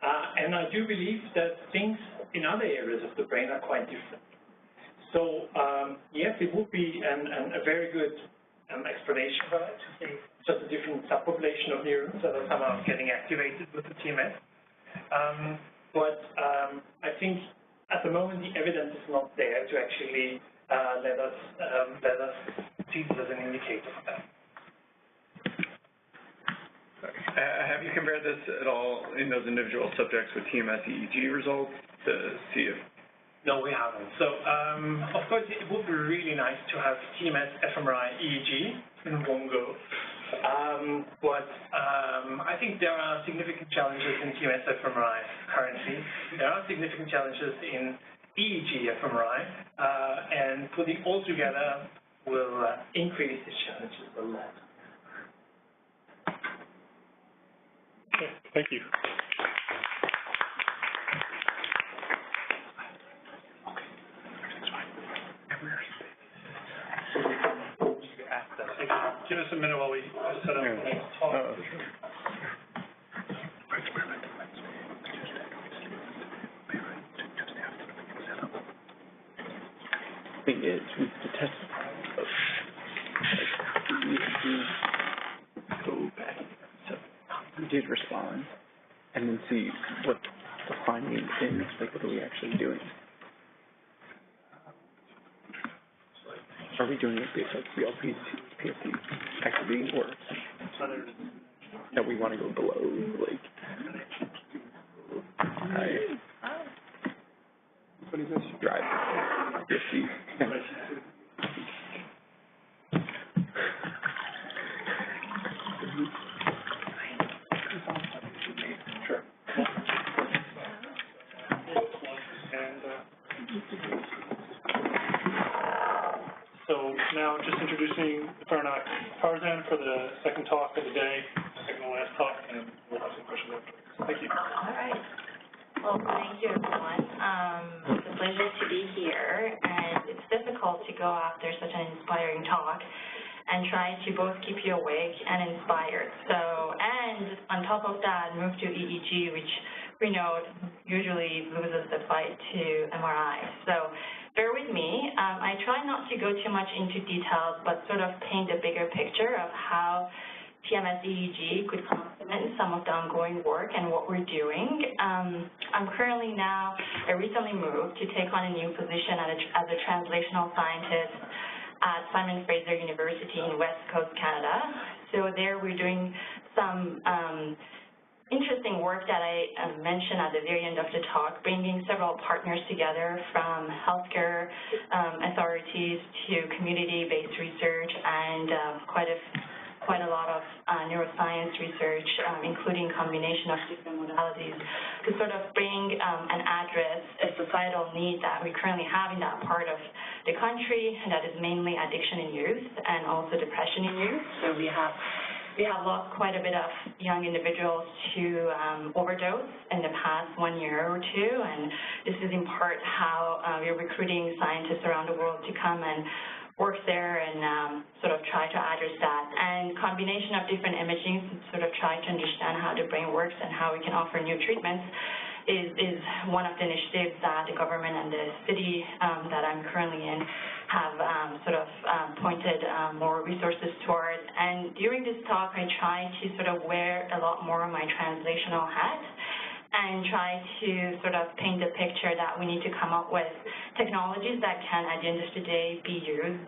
Speaker 3: And I do believe that things in other areas of the brain are quite different. So yes, it would be a very good explanation for that, to say just a different subpopulation of neurons that are somehow getting activated with the TMS. But I think at the moment the evidence is not there to actually let us see this as an indicator for that.
Speaker 4: Have you compared this at all in those individual subjects with TMS EEG results to see if?
Speaker 3: No, we haven't. So, of course, it would be really nice to have TMS fMRI EEG in one go. But I think there are significant challenges in TMS fMRI currently. There are significant challenges in EEG fMRI, and putting all together will increase the challenges a lot.
Speaker 1: Okay, thank you. Give us a minute while we set up the next talk.
Speaker 4: I think it's to test go back. So we did respond and then see what the finding is, like what are we actually doing? Are we doing it based on DLPFC activity or that we want to go below, like what is this? Drive DLPFC.
Speaker 1: Sure. So now just introducing Faranak Farzan for the second talk of the day, second to last talk, and we'll have some questions after. Thank you.
Speaker 6: All right. Well, thank you, everyone. It's a pleasure to be here, and it's difficult to go after such an inspiring talk and try to both keep you awake and inspired. So, and on top of that, move to EEG, which we know usually loses the fight to MRI. So bear with me. I try not to go too much into details, but sort of paint a bigger picture of how TMS EEG could complement some of the ongoing work and what we're doing. I'm currently now, I recently moved to take on a new position as a translational scientist at Simon Fraser University in West Coast, Canada. So there we're doing some interesting work that I mentioned at the very end of the talk, bringing several partners together from healthcare authorities to community-based research and quite a lot of neuroscience research, including combination of different modalities, to sort of bring and address a societal need that we currently have in that part of the country, and that is mainly addiction in youth and also depression in youth. So we have lost quite a bit of young individuals to overdose in the past 1 year or two, and this is in part how we're recruiting scientists around the world to come and work there and sort of try to address that. And combination of different imaging, sort of try to understand how the brain works and how we can offer new treatments is one of the initiatives that the government and the city that I'm currently in have sort of pointed more resources toward. And during this talk, I try to sort of wear a lot more of my translational hat and try to sort of paint the picture that we need to come up with technologies that can, at the end of the day, be used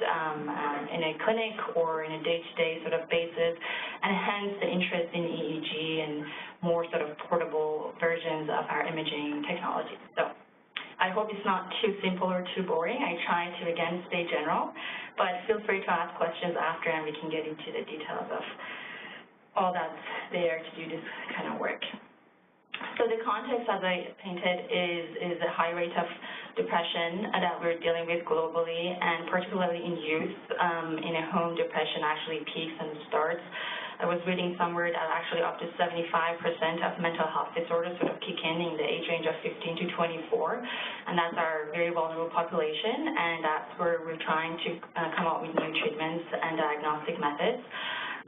Speaker 6: in a clinic or in a day-to-day sort of basis, and hence the interest in EEG and more sort of portable versions of our imaging technology. So I hope it's not too simple or too boring. I try to, again, stay general, but feel free to ask questions after, and we can get into the details of all that's there to do this kind of work. So the context, as I painted, is a high rate of depression that we're dealing with globally, and particularly in youth, in a home depression actually peaks and starts. I was reading somewhere that actually up to 75% of mental health disorders sort of kick in the age range of 15 to 24, and that's our very vulnerable population, and that's where we're trying to come up with new treatments and diagnostic methods.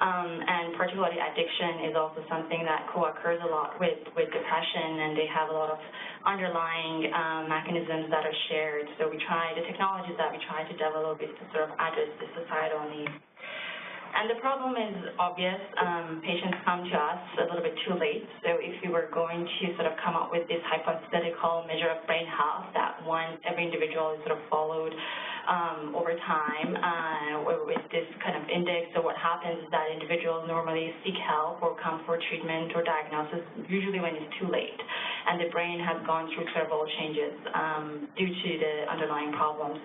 Speaker 6: And particularly addiction is also something that co-occurs a lot with depression, and they have a lot of underlying mechanisms that are shared. So the technologies that we try to develop is to sort of address the societal needs. And the problem is obvious. Patients come to us a little bit too late. So if we were going to sort of come up with this hypothetical measure of brain health that every individual is sort of followed over time with this kind of index, so what happens is that individuals normally seek help or come for treatment or diagnosis usually when it's too late, and the brain has gone through several changes due to the underlying problems.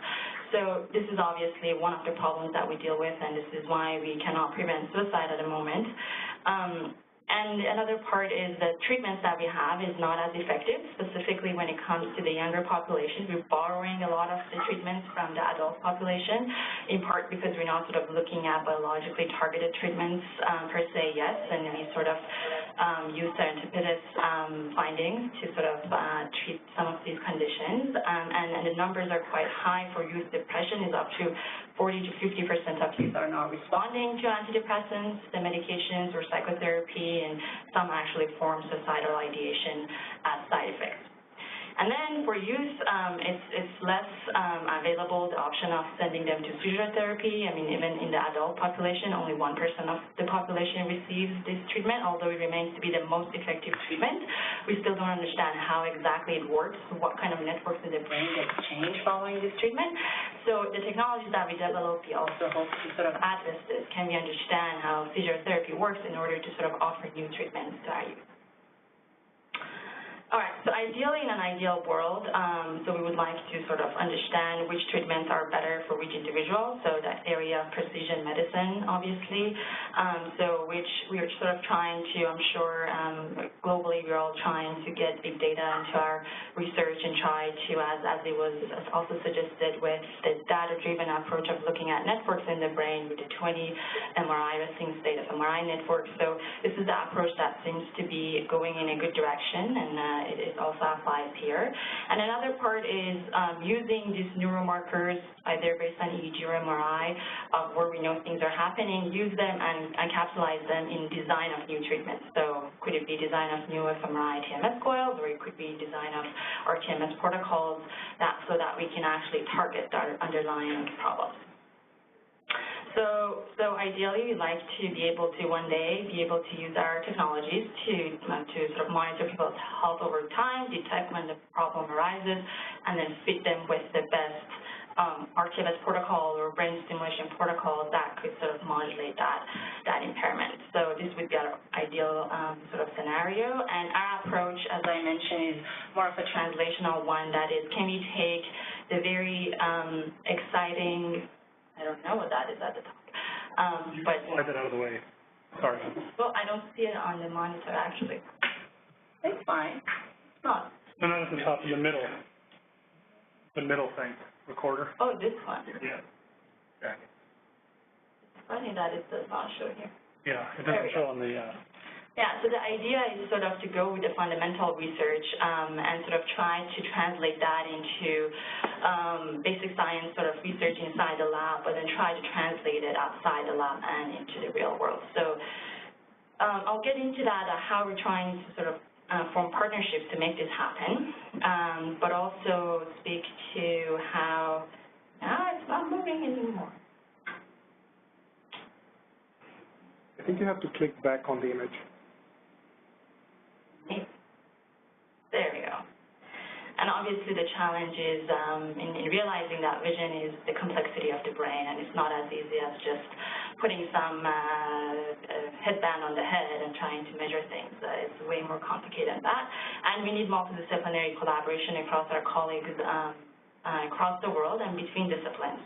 Speaker 6: So this is obviously one of the problems that we deal with, and this is why we cannot prevent suicide at the moment. And another part is the treatments that we have is not as effective, specifically when it comes to the younger population. We're borrowing a lot of the treatments from the adult population, in part because we're not sort of looking at biologically targeted treatments per se yet, and we sort of use serendipitous findings to sort of treat some of these conditions. And the numbers are quite high for youth depression, is up to 40 to 50% of youth are not responding to antidepressants, the medications, or psychotherapy, and some actually form suicidal ideation as side effects. And then for youth, it's less available, the option of sending them to seizure therapy. I mean, even in the adult population, only 1% of the population receives this treatment, although it remains to be the most effective treatment. We still don't understand how exactly it works, what kind of networks in the brain get changed following this treatment. So the technologies that we develop, we also hope to sort of address this. Can we understand how seizure therapy works in order to sort of offer new treatments to our youth? All right, so ideally in an ideal world, so we would like to sort of understand which treatments are better for which individual, so that area of precision medicine, obviously. So which we are sort of trying to, I'm sure globally we're all trying to get big data into our research and try to, as it was also suggested with the data-driven approach of looking at networks in the brain with the 20 MRI resting state of MRI networks. So this is the approach that seems to be going in a good direction, and it also applies here. And another part is using these neuromarkers, either based on EEG or MRI, where we know things are happening, use them and encapsulate them in design of new treatments. So could it be design of new fMRI TMS coils, or it could be design of rTMS protocols so that we can actually target our underlying problems. So ideally, we'd like to be able to one day be able to use our technologies to sort of monitor people's health over time, detect when the problem arises, and then fit them with the best rTMS protocol or brain stimulation protocol that could sort of modulate that impairment. So this would be our ideal sort of scenario. And our approach, as I mentioned, is more of a translational one. That is, can we take the very exciting, I don't know what that is at the top. But
Speaker 1: Slide that out of the way. Sorry.
Speaker 6: Well, I don't see it on the monitor, actually. It's fine. It's not.
Speaker 1: No, not at the top, in the middle. The middle thing. Recorder.
Speaker 6: Oh, this one.
Speaker 1: Yeah. Okay.
Speaker 6: It's funny that it does not show here.
Speaker 1: Yeah, it doesn't show on the...
Speaker 6: Yeah, so the idea is sort of to go with the fundamental research and sort of try to translate that into basic science sort of research inside the lab, but then try to translate it outside the lab and into the real world. So I'll get into that, how we're trying to sort of form partnerships to make this happen, but also speak to how, it's not moving anymore.
Speaker 7: I think you have to click back on the image.
Speaker 6: There we go. And obviously the challenge is in realizing that vision is the complexity of the brain, and it's not as easy as just putting some headband on the head and trying to measure things. It's way more complicated than that. And we need multidisciplinary collaboration across our colleagues across the world and between disciplines.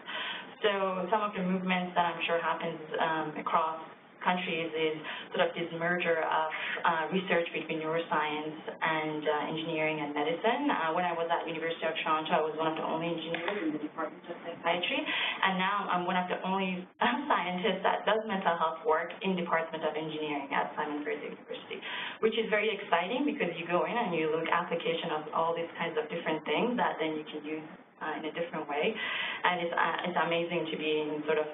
Speaker 6: So some of the movements that I'm sure happens across countries is sort of this merger of research between neuroscience and engineering and medicine. When I was at University of Toronto, I was one of the only engineers in the Department of Psychiatry, and now I'm one of the only scientists that does mental health work in Department of Engineering at Simon Fraser University, which is very exciting because you go in and you look application of all these kinds of different things that then you can use in a different way, and it's amazing to be in sort of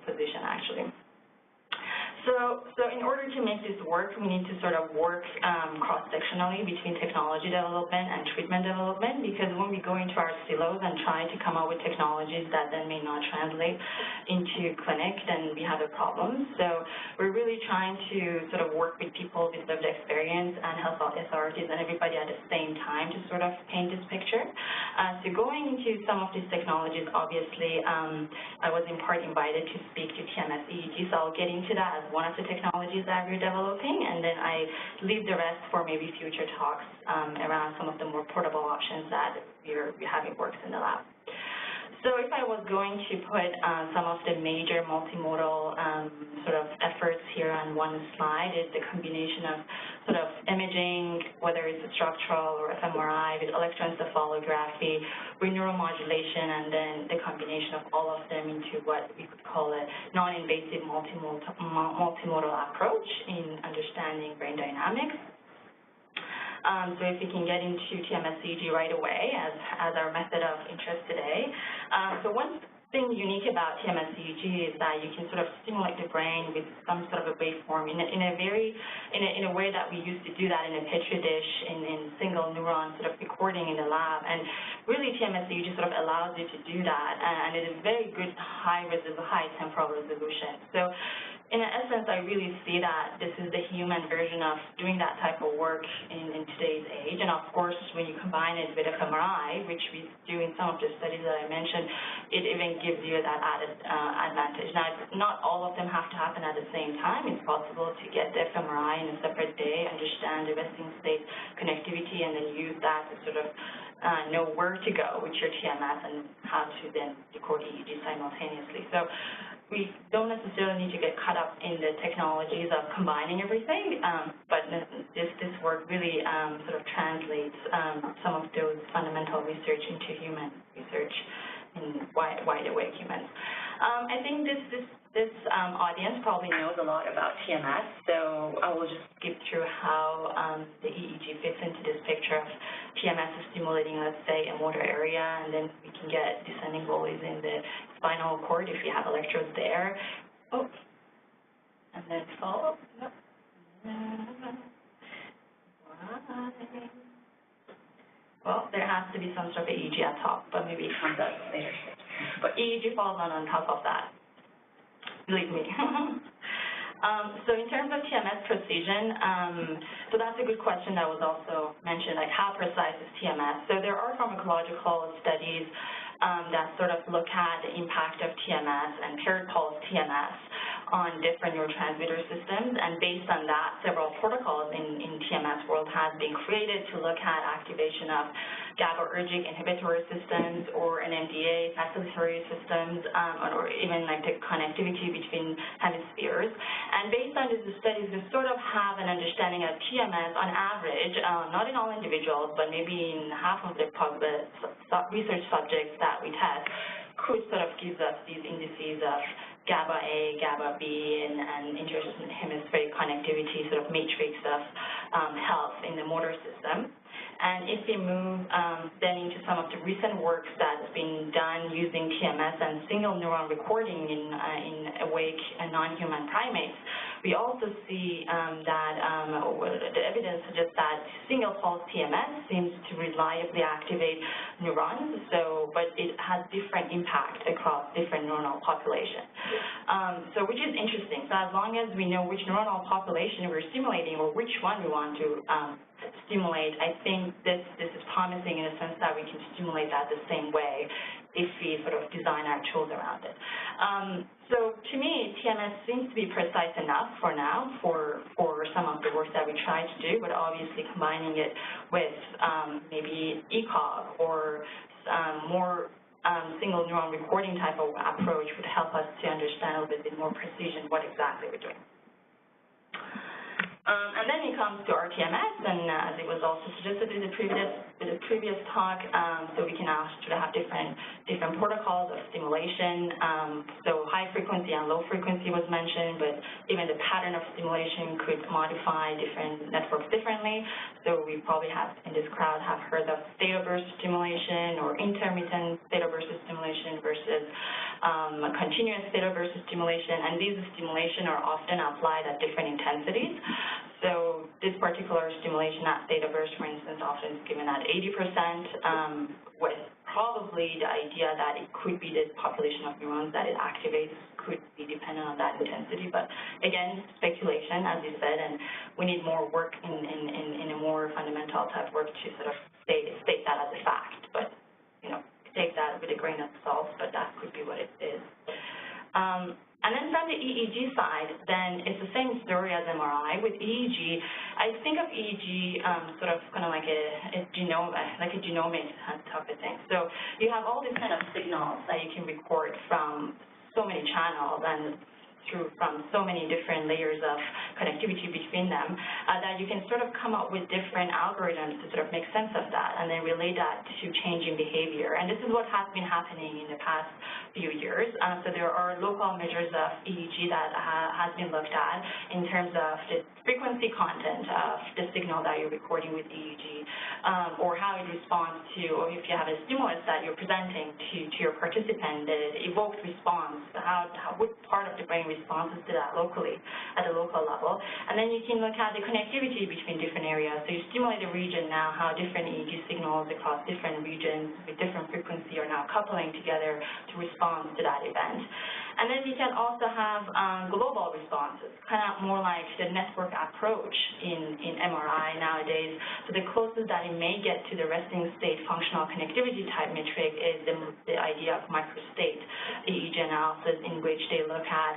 Speaker 6: position actually. So in order to make this work, we need to sort of work cross-sectionally between technology development and treatment development, because when we go into our silos and try to come up with technologies that then may not translate into clinic, then we have a problem. So we're really trying to sort of work with people with lived experience and health authorities and everybody at the same time to sort of paint this picture. So going into some of these technologies, obviously, I was in part invited to speak to TMS EEG, so I'll get into that as one of the technologies that we're developing, and then I leave the rest for maybe future talks around some of the more portable options that we're having works in the lab. So if I was going to put some of the major multimodal sort of efforts here on one slide, is the combination of sort of imaging, whether it's a structural or fMRI, with electroencephalography, with neuromodulation, and then the combination of all of them into what we could call a non-invasive multimodal approach in understanding brain dynamics. So if we can get into TMS EEG right away as our method of interest today. So one thing unique about TMS EEG is that you can sort of stimulate the brain with some sort of a waveform in a way that we used to do that in a petri dish in single neuron sort of recording in the lab. And really TMS EEG sort of allows you to do that, and it is very good high temporal resolution. So in essence, I really see that this is the human version of doing that type of work in today's age. And of course, when you combine it with fMRI, which we do in some of the studies that I mentioned, it even gives you that added advantage. Now, not all of them have to happen at the same time. It's possible to get the fMRI in a separate day, understand the resting state connectivity, and then use that to sort of know where to go with your TMS and how to then record EEG simultaneously. So we don't necessarily need to get caught up in the technologies of combining everything, but this work really sort of translates some of those fundamental research into human research in wide awake humans. I think this audience probably knows a lot about TMS, so I will just skip through how the EEG fits into this picture of TMS is stimulating, let's say, a motor area, and then we can get descending volleys in the spinal cord if you have electrodes there. Oh, and then follow. Nope. Well, there has to be some sort of EEG at top, but maybe it comes out later. But EEG falls on top of that. Believe me. So in terms of TMS precision, so that's a good question that was also mentioned, like how precise is TMS? So there are pharmacological studies that sort of look at the impact of TMS and paired pulse TMS on different neurotransmitter systems, and based on that, several protocols in TMS world have been created to look at activation of GABAergic inhibitory systems or NMDA facilitatory systems, or even like the connectivity between hemispheres. And based on these studies, we sort of have an understanding of TMS on average, not in all individuals, but maybe in half of the research subjects that we test, could sort of give us these indices of GABA A, GABA B, and interhemispheric connectivity, sort of matrix of health in the motor system. And if we move then into some of the recent works that's been done using TMS and single neuron recording in awake and non-human primates, we also see that the evidence suggests that single pulse TMS seems to reliably activate neurons, but it has different impact across different neuronal populations. So which is interesting. So as long as we know which neuronal population we're stimulating or which one we want to stimulate, I think this is promising in a sense that we can stimulate that the same way if we sort of design our tools around it. So to me, TMS seems to be precise enough for now for some of the work that we try to do, but obviously combining it with maybe ECOG or more single neuron recording type of approach would help us to understand a little bit more precision what exactly we're doing. And then it comes to rTMS, and as it was also suggested in the previous talk, so we can actually have different protocols of stimulation. So high frequency and low frequency was mentioned, but even the pattern of stimulation could modify different networks differently. So we probably have in this crowd have heard of theta burst stimulation or intermittent theta burst stimulation versus continuous theta versus stimulation, and these stimulation are often applied at different intensities. So this particular stimulation at theta burst, for instance, often is given at 80%, with probably the idea that it could be the population of neurons that it activates could be dependent on that intensity. But again, speculation, as you said, and we need more work in a more fundamental type work to sort of state that as a fact. But, you know, take that with a grain of salt, but that could be what it is. And then from the EEG side, then it's the same story as MRI. With EEG, I think of EEG sort of kind of like a genomic type of thing. So you have all these kind of signals that you can record from so many channels and from so many different layers of connectivity between them, that you can sort of come up with different algorithms to sort of make sense of that and then relate that to changing behavior. And this is what has been happening in the past few years. So there are local measures of EEG that has been looked at in terms of the frequency content of the signal that you're recording with EEG, or how it responds to, or if you have a stimulus that you're presenting to your participant, the evoked response, what part of the brain responses to that locally, at a local level. And then you can look at the connectivity between different areas. So you stimulate a region now, how different EEG signals across different regions with different frequency are now coupling together to respond to that event. And then you can also have global responses, kind of more like the network approach in MRI nowadays. So the closest that it may get to the resting state functional connectivity type metric is the idea of microstate EEG analysis, in which they look at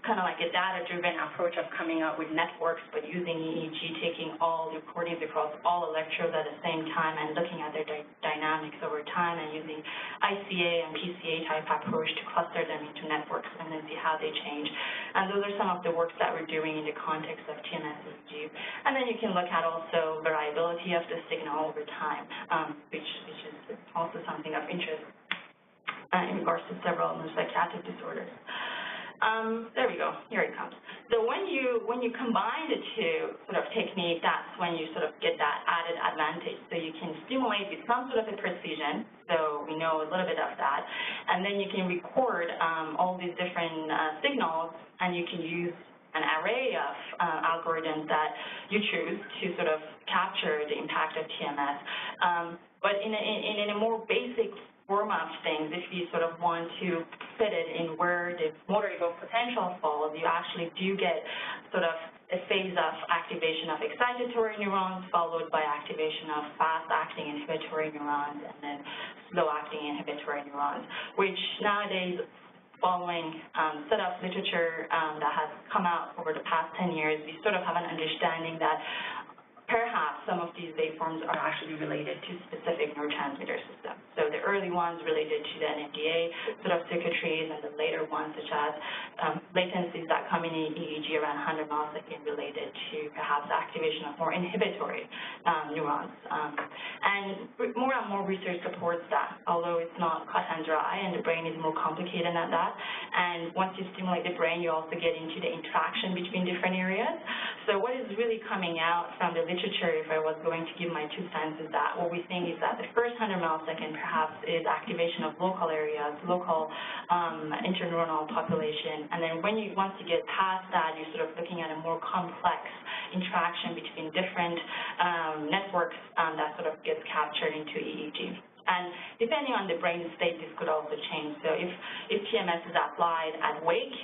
Speaker 6: kind of like a data-driven approach of coming out with networks, but using EEG, taking all the recordings across all electrodes at the same time and looking at their dynamics over time and using ICA and PCA type approach to cluster them into networks and then see how they change. And those are some of the works that we're doing in the context of TMS EEG. And then you can look at also variability of the signal over time, which is also something of interest in regards to several neuropsychiatric disorders. There we go. Here it comes. So when you combine the two sort of techniques, that's when you sort of get that added advantage. So you can stimulate with some sort of a precision, so we know a little bit of that, and then you can record all these different signals, and you can use an array of algorithms that you choose to sort of capture the impact of TMS. But in a more basic form of things, if you sort of want to fit it in where the motor evoked potential falls, you actually do get sort of a phase of activation of excitatory neurons followed by activation of fast-acting inhibitory neurons and then slow-acting inhibitory neurons, which nowadays, following set of literature that has come out over the past 10 years, we sort of have an understanding that perhaps some of these waveforms are actually related to specific neurotransmitter systems. So the early ones related to the NMDA sort of circuitries, and the later ones such as latencies that come in EEG around 100 milliseconds related to perhaps activation of more inhibitory neurons. And more and more research supports that, although it's not cut and dry, and the brain is more complicated than that. And once you stimulate the brain, you also get into the interaction between different areas. So what is really coming out from the literature, if I was going to give my 2 cents, is that what we think is that the first 100 milliseconds perhaps is activation of local areas, local interneuronal population, and then once you get past that, you're sort of looking at a more complex interaction between different networks that sort of gets captured into EEG. And depending on the brain state, this could also change. So if TMS is applied at wake,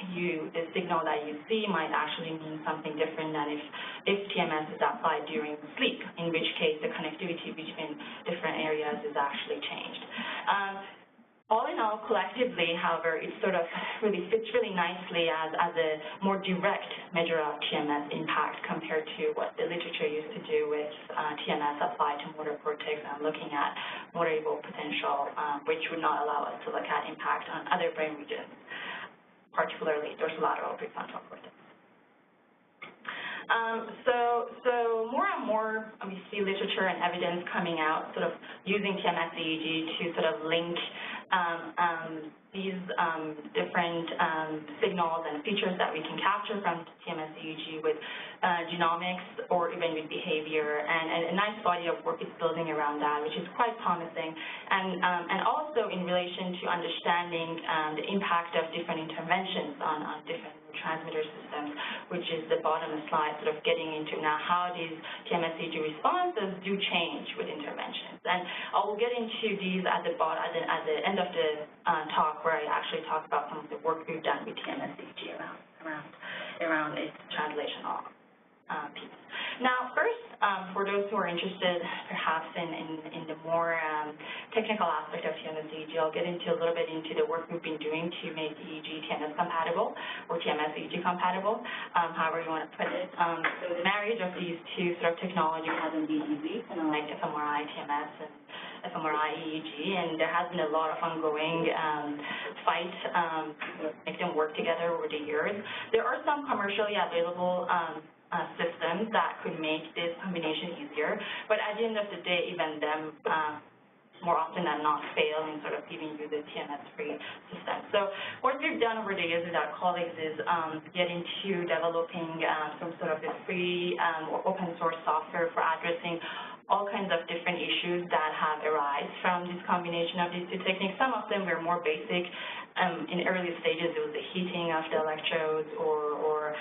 Speaker 6: the signal that you see might actually mean something different than if TMS is applied during sleep, in which case the connectivity between different areas is actually changed. All in all, collectively, however, it sort of really fits really nicely as a more direct measure of TMS impact compared to what the literature used to do with TMS applied to motor cortex and looking at motor evoked potential, which would not allow us to look at impact on other brain regions, particularly dorsolateral prefrontal cortex. So more and more we see literature and evidence coming out sort of using TMS EEG to sort of link these different signals and features that we can capture from TMS EEG with genomics or even with behavior, and a nice body of work is building around that, which is quite promising. And also in relation to understanding the impact of different interventions on different transmitter systems, which is the bottom of the slide, sort of getting into now how these TMS EEG responses do change with interventions. And I will get into these at the end of the talk, where I actually talk about some of the work we've done with TMS EEG around its translational piece. Now, first, for those who are interested, perhaps in the more technical aspect of TMS EEG, I'll get into a little bit into the work we've been doing to make EEG TMS compatible, or TMS EEG compatible, however you want to put it. So the marriage of these two sort of technologies hasn't been easy, like fMRI TMS and fMRI EEG, and there has been a lot of ongoing fight to make them work together over the years. There are some commercially available systems that could make this combination easier, but at the end of the day, even them more often than not fail in sort of giving you the TMS-free system. So what we've done over the years with our colleagues is get into developing some sort of a free or open source software for addressing all kinds of different issues that have arisen from this combination of these two techniques. Some of them were more basic. In early stages, it was the heating of the electrodes, or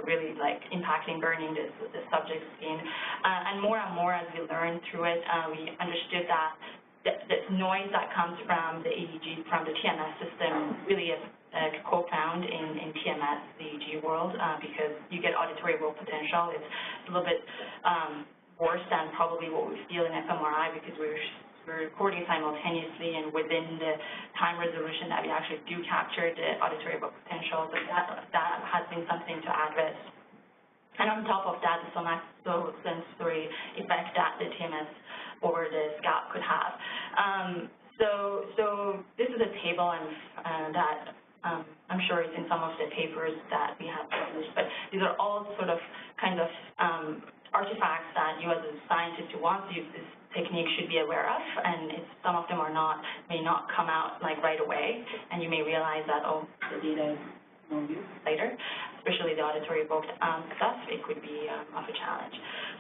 Speaker 6: really like impacting, burning the subject's skin. And more as we learned through it, we understood that the noise that comes from the EEG, from the TMS system, really is co-found in TMS, the EEG world, because you get auditory row potential. It's a little bit worse than probably what we feel in fMRI, because we're recording simultaneously and within the time resolution that we actually do capture the auditory row potential. So that has been something to address. And on top of that, the somatosensory effect that the TMS over the scalp could have. So this is a table that I'm sure it's in some of the papers that we have published, but these are all sort of kind of artifacts that you as a scientist who wants to use this technique should be aware of, and some of them may not come out like right away, and you may realize that, oh, the data is more used later, especially the auditory evoked stuff. It could be of a challenge.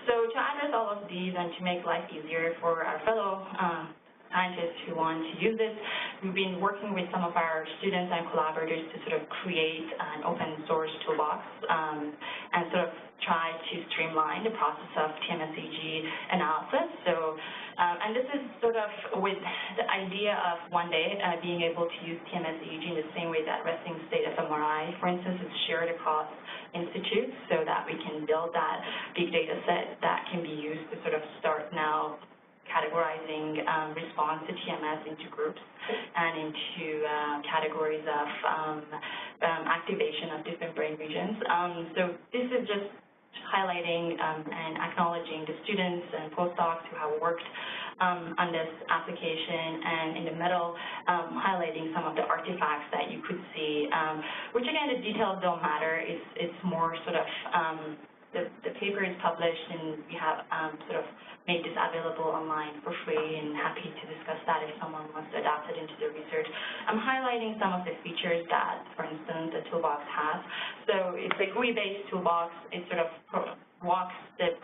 Speaker 6: So to address all of these and to make life easier for our fellow scientists who want to use this, we've been working with some of our students and collaborators to sort of create an open source toolbox and sort of try to streamline the process of TMS EEG analysis. So, and this is sort of with the idea of one day being able to use TMS EEG in the same way that resting state fMRI, for instance, is shared across institutes, so that we can build that big data set that can be used to sort of start now categorizing response to TMS into groups and into categories of activation of different brain regions. So this is just highlighting and acknowledging the students and postdocs who have worked on this application, and in the middle, highlighting some of the artifacts that you could see, which again, the details don't matter. It's more sort of the paper is published, and we have sort of made this available online for free, and happy to discuss that if someone wants to adapt it into their research. I'm highlighting some of the features that, for instance, the toolbox has. So it's a GUI-based toolbox. It sort of walks the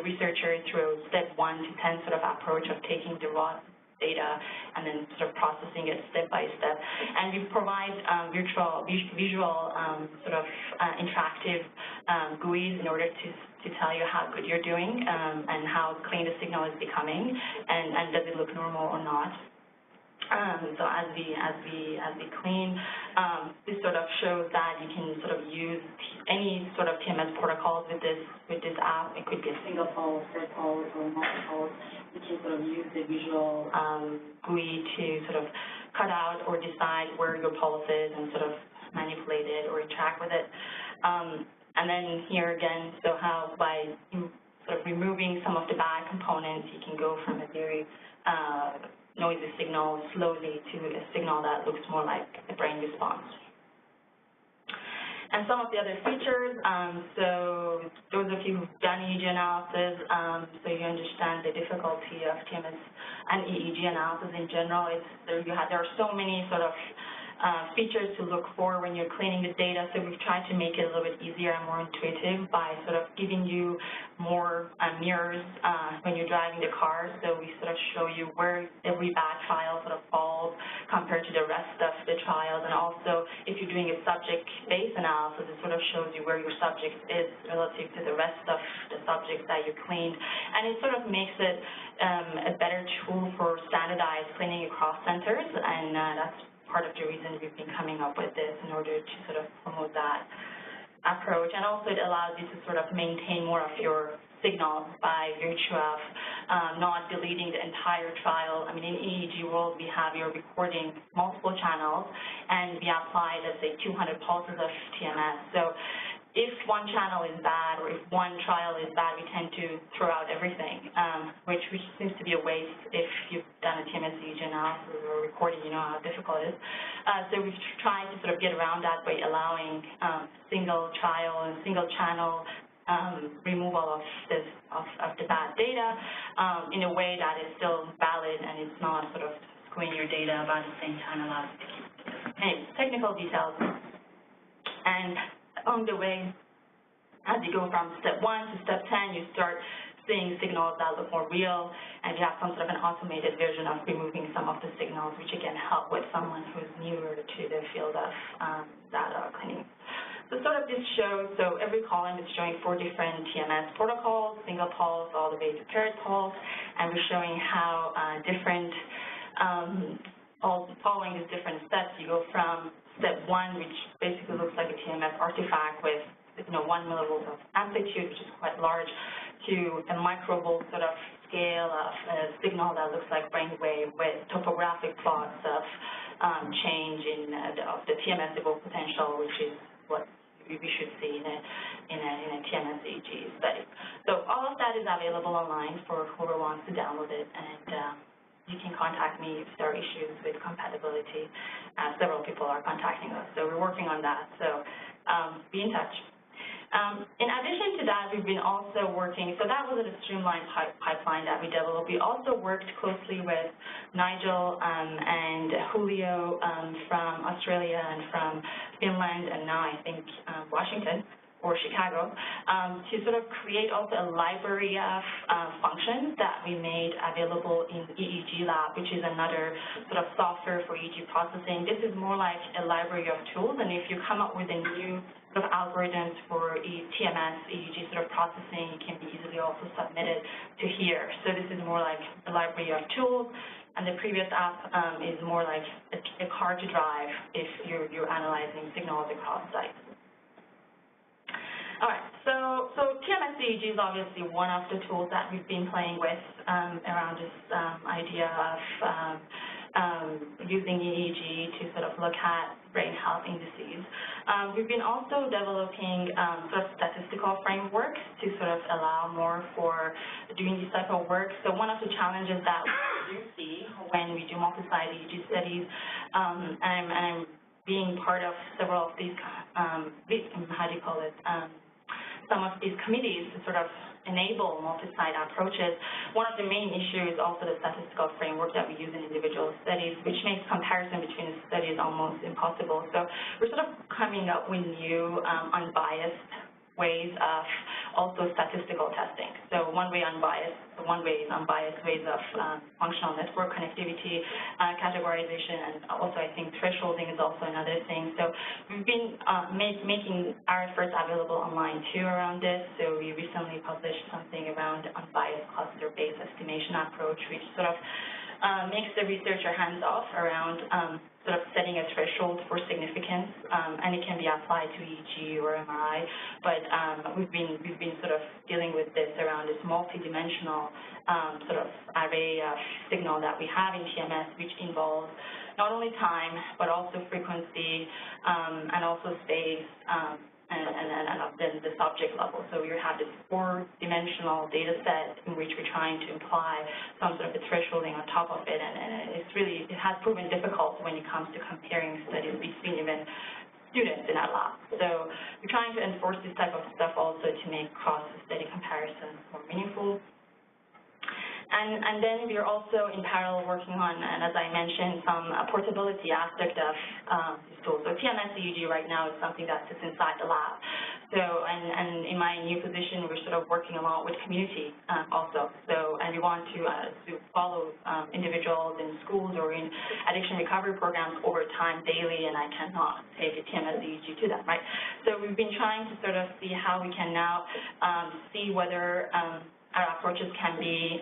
Speaker 6: researcher through step 1 to 10 sort of approach of taking the raw data and then sort of processing it step by step. And we provide visual sort of interactive GUIs in order to tell you how good you're doing and how clean the signal is becoming, and does it look normal or not. So as we clean, this sort of shows that you can sort of use any sort of TMS protocols with this app. It could be a single pulse, third pulse, or multi-pulse. You can sort of use the visual GUI to sort of cut out or decide where your pulse is and sort of manipulate it or interact with it. And then here again, so how by sort of removing some of the bad components, you can go from a very noisy signal slowly to a signal that looks more like a brain response. And some of the other features, so those of you who've done EEG analysis, so you understand the difficulty of TMS and EEG analysis in general. There are so many sort of features to look for when you're cleaning the data, so we've tried to make it a little bit easier and more intuitive by sort of giving you more mirrors when you're driving the car. So we sort of show you where every bad trial sort of falls compared to the rest of the trials, and also if you're doing a subject-based analysis, it sort of shows you where your subject is relative to the rest of the subjects that you cleaned, and it sort of makes it a better tool for standardized cleaning across centers, and that's part of the reason we've been coming up with this in order to sort of promote that approach. And also it allows you to sort of maintain more of your signals by virtue of not deleting the entire trial. I mean, in EEG world, we have you're recording multiple channels, and we apply, let's say, 200 pulses of TMS. So if one channel is bad or if one trial is bad, we tend to throw out everything, which seems to be a waste if you've done a TMS EEG analysis or recording, you know how difficult it is. So we've tried to sort of get around that by allowing single trial and single channel removal of the bad data in a way that is still valid and it's not sort of screwing your data about the same time allows you to keep. Anyway, technical details. And along the way, as you go from step 1 to step 10, you start seeing signals that look more real, and you have some sort of an automated version of removing some of the signals, which again help with someone who's newer to the field of data cleaning. So sort of this shows, so every column is showing 4 different TMS protocols, single pulse all the way to paired pulse, and we're showing how different, following these different steps, you go from step 1, which basically looks like a TMS artifact with 1 millivolt of amplitude, which is quite large, to a microvolt sort of scale of a signal that looks like brainwave with topographic plots of change of the TMS evoked potential, which is what we should see in a TMS EEG study. So all of that is available online for whoever wants to download it, and you can contact me if there are issues with compatibility. Several people are contacting us, so we're working on that. So be in touch. In addition to that, we've been also working, so that was a streamlined pipeline that we developed. We also worked closely with Nigel and Julio from Australia and from Finland, and now I think Washington or Chicago, to sort of create also a library of functions that we made available in EEG Lab, which is another sort of software for EEG processing. This is more like a library of tools, and if you come up with a new sort of algorithms for TMS, EEG sort of processing, it can be easily also submitted to here. So this is more like a library of tools, and the previous app is more like a car to drive if you're analyzing signals across sites. All right, so TMS EEG is obviously one of the tools that we've been playing with around this idea of using EEG to sort of look at brain health indices. We've been also developing sort of statistical frameworks to sort of allow more for doing this type of work. So one of the challenges that we do see when we do multi-site EEG studies, and I'm being part of several of these, some of these committees to sort of enable multi-site approaches. One of the main issues is also the statistical framework that we use in individual studies, which makes comparison between studies almost impossible. So we're sort of coming up with new unbiased ways of also statistical testing. So one way is unbiased ways of functional network connectivity, categorization, and also I think thresholding is also another thing. So we've been making our efforts available online too around this. So we recently published something around unbiased cluster-based estimation approach, which sort of makes the researcher hands-off around sort of setting a threshold for significance, and it can be applied to EEG or MRI. But we've been sort of dealing with this around this multidimensional sort of array of signal that we have in TMS, which involves not only time but also frequency and also space. And then the subject level. So we have this 4-dimensional data set in which we're trying to imply some sort of a thresholding on top of it, and it has proven difficult when it comes to comparing studies between even students in our lab. So we're trying to enforce this type of stuff also to make cross-study comparisons more meaningful. And then we're also in parallel working on, and as I mentioned, some portability aspect of these tools. So TMS EEG right now is something that sits inside the lab. So, and in my new position, we're sort of working a lot with community also. So, and we want to follow individuals in schools or in addiction recovery programs over time daily, and I cannot take a TMS EEG to them, right? So we've been trying to sort of see how we can now see whether our approaches can be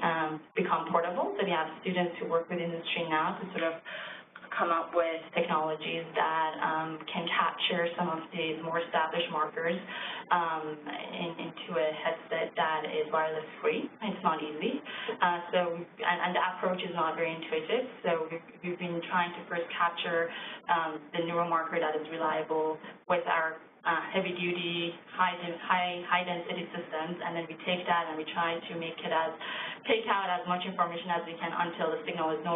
Speaker 6: become portable. So we have students who work with industry now to sort of come up with technologies that can capture some of these more established markers into a headset that is wireless free. It's not easy. And the approach is not very intuitive. So we've been trying to first capture the neuromarker that is reliable with our heavy-duty, high-density systems, and then we take that and we try to take out as much information as we can until the signal is no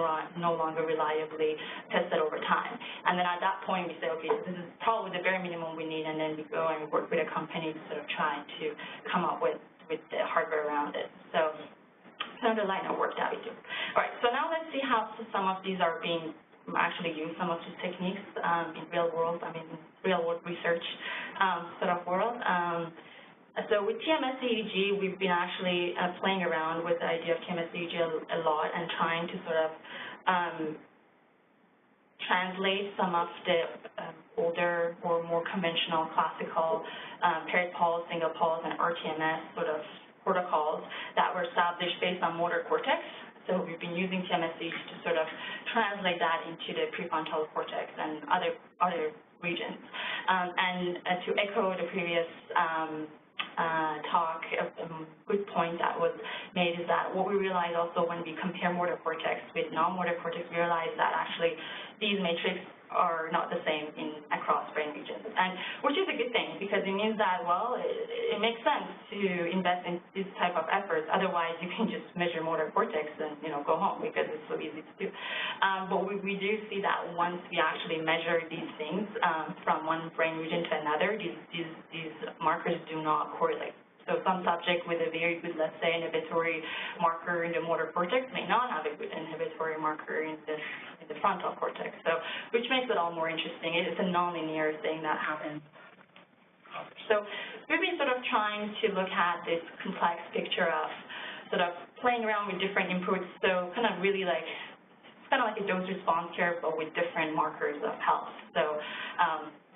Speaker 6: longer reliably tested over time. And then at that point, we say, okay, this is probably the bare minimum we need, and then we go and work with a company to sort of try to come up with the hardware around it. So kind of the line of work that we do. All right, so now let's see how some of these are being actually use some of these techniques in real world research sort of world. So with TMS EEG, we've been actually playing around with the idea of TMS EEG a lot and trying to sort of translate some of the older or more conventional classical paired pulse, single pulse, and rTMS sort of protocols that were established based on motor cortex. So we've been using TMS EEG to sort of translate that into the prefrontal cortex and other regions. And to echo the previous talk, a good point that was made is that what we realize also when we compare motor cortex with non-motor cortex, we realize that actually these metrics are not the same across brain regions, and which is a good thing because it means that, well, it makes sense to invest in this type of efforts. Otherwise, you can just measure motor cortex and go home because it's so easy to do. But we do see that once we actually measure these things from one brain region to another, these markers do not correlate. So some subject with a very good, let's say, inhibitory marker in the motor cortex may not have a good inhibitory marker in the frontal cortex, so which makes it all more interesting. It's a nonlinear thing that happens. So we've been sort of trying to look at this complex picture of sort of playing around with different inputs, so kind of really like, it's kind of like a dose-response curve, but with different markers of health. So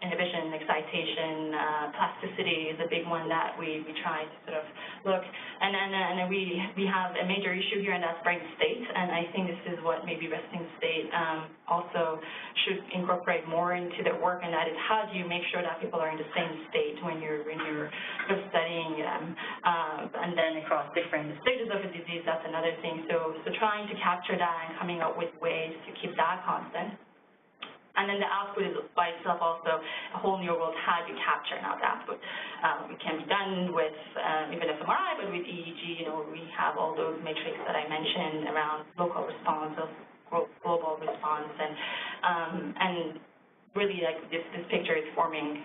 Speaker 6: inhibition, excitation, plasticity is a big one that we try to sort of look. And then we have a major issue here, and that's brain state. And I think this is what maybe resting state also should incorporate more into their work, and that is how do you make sure that people are in the same state when you're sort of studying them. And then across different stages of a disease, that's another thing. So trying to capture that and coming up with ways to keep that constant. And then the output is by itself also a whole new world. How do you capture now the output? It can be done with even fMRI, but with EEG, we have all those metrics that I mentioned around local response, global response, and really like this picture is forming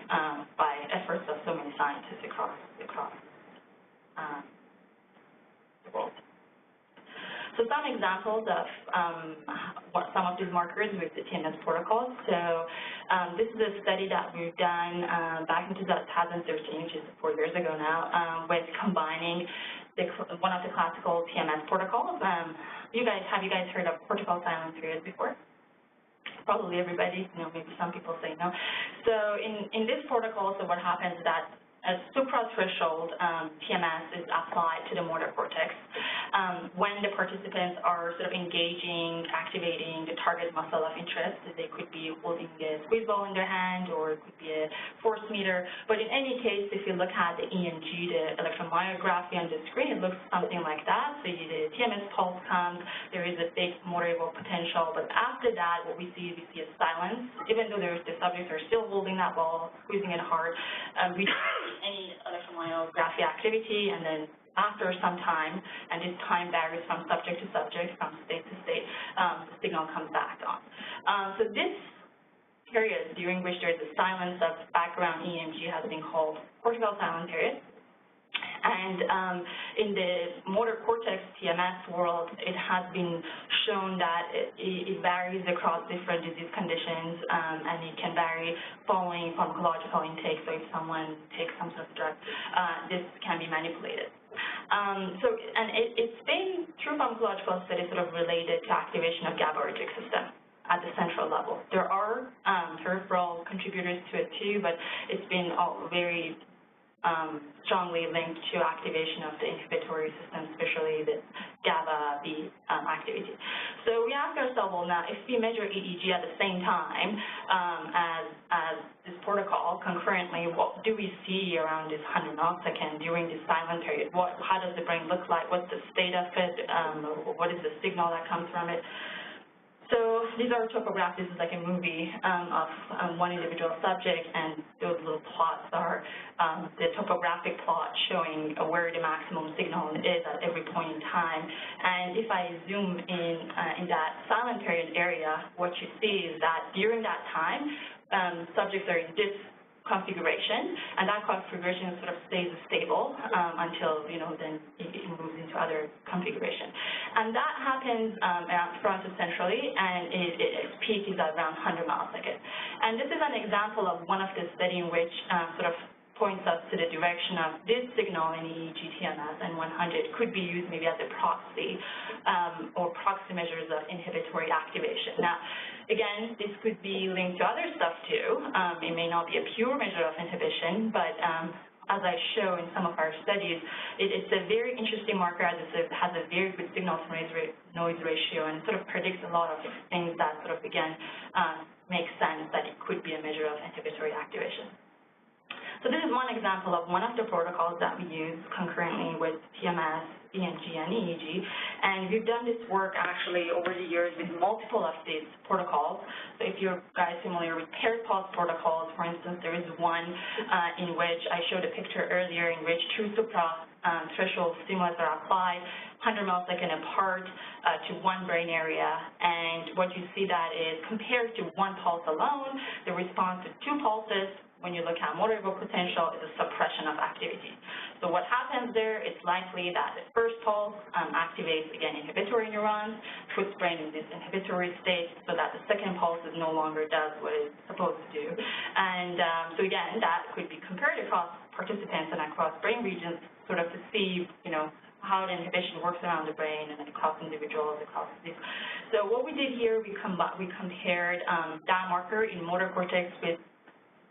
Speaker 6: by efforts of so many scientists across the world. So some examples of some of these markers with the TMS protocols. So this is a study that we've done back in 2013, which is 4 years ago now, with combining one of the classical TMS protocols. Have you guys heard of cortical silent periods before? Probably everybody, maybe some people say no. So in this protocol, so what happens is that a suprathreshold TMS is applied to the motor cortex when the participants are sort of engaging, activating the target muscle of interest. They could be holding a squeeze ball in their hand, or it could be a force meter. But in any case, if you look at the EMG, the electromyography on the screen, it looks something like that. So the TMS pulse comes, there is a big motor evoked potential, but after that, what we see a silence. Even though the subjects are still holding that ball, squeezing it hard, we don't see any electromyography activity, and then after some time, and this time varies from subject to subject, from state to state, the signal comes back on. So this periods during which there is a silence of background EMG has been called cortical silent period. And in the motor cortex TMS world, it has been shown that it varies across different disease conditions, and it can vary following pharmacological intake. So if someone takes some sort of drug, this can be manipulated. It's been, through pharmacological studies, sort of related to activation of GABAergic system at the central level. There are peripheral contributors to it too, but it's been very strongly linked to activation of the inhibitory system, especially the GABA-B activity. So we ask ourselves, well, now, if we measure EEG at the same time as this protocol concurrently, what do we see around this 100 milliseconds during this silent period? How does the brain look like? What's the state of it? What is the signal that comes from it? So these are topographs. This is like a movie of one individual subject, and those little plots are the topographic plot showing where the maximum signal is at every point in time. And if I zoom in that silent period area, what you see is that during that time, subjects are in this configuration, and that configuration sort of stays stable until, then it moves into other configuration. And that happens around frontocentrally, and its peak is around 100 milliseconds. And this is an example of one of the studies in which sort of points us to the direction of this signal in EEG TMS, and 100 could be used maybe as a proxy or proxy measures of inhibitory activation. Now, again, this could be linked to other stuff too. It may not be a pure measure of inhibition, but as I show in some of our studies, it's a very interesting marker as it has a very good signal-to-noise ratio, and sort of predicts a lot of things that sort of, again, make sense that it could be a measure of inhibitory activation. So this is one example of one of the protocols that we use concurrently with TMS, EMG, and EEG, and we've done this work actually over the years with multiple of these protocols. So if you're guys familiar with paired pulse protocols, for instance, there is one in which I showed a picture earlier in which true supra-threshold stimulus are applied 100 milliseconds apart to one brain area, and what you see that is compared to one pulse alone, the response to two pulses when you look at motor evoked potential is a suppression of activity. So what happens there, it's likely that the first pulse activates, again, inhibitory neurons, puts brain in this inhibitory state so that the second pulse no longer does what it's supposed to do. And so again, that could be compared across participants and across brain regions sort of to see, how the inhibition works around the brain and across individuals, across these. So what we did here, we compared that marker in motor cortex with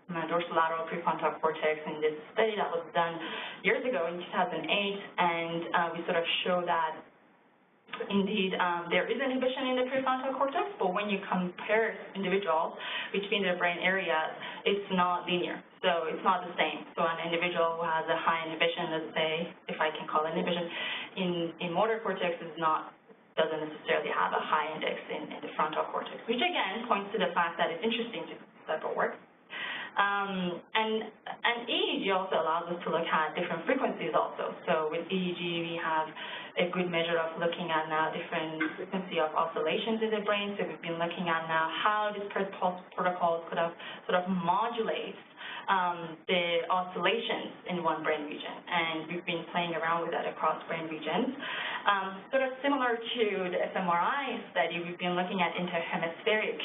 Speaker 6: dorsolateral prefrontal cortex in this study that was done years ago in 2008, and we sort of show that indeed there is inhibition in the prefrontal cortex, but when you compare individuals between their brain areas, it's not linear. So it's not the same. So an individual who has a high inhibition, let's say, if I can call it inhibition, in motor cortex doesn't necessarily have a high index in the frontal cortex, which again points to the fact that it's interesting to do this type of work. And EEG also allows us to look at different frequencies also. So with EEG, we have a good measure of looking at now different frequency of oscillations in the brain. So we've been looking at now how these pulse protocols could have sort of modulate the oscillations in one brain region. And we've been playing around with that across brain regions. Sort of similar to the fMRI study, we've been looking at interhemispheric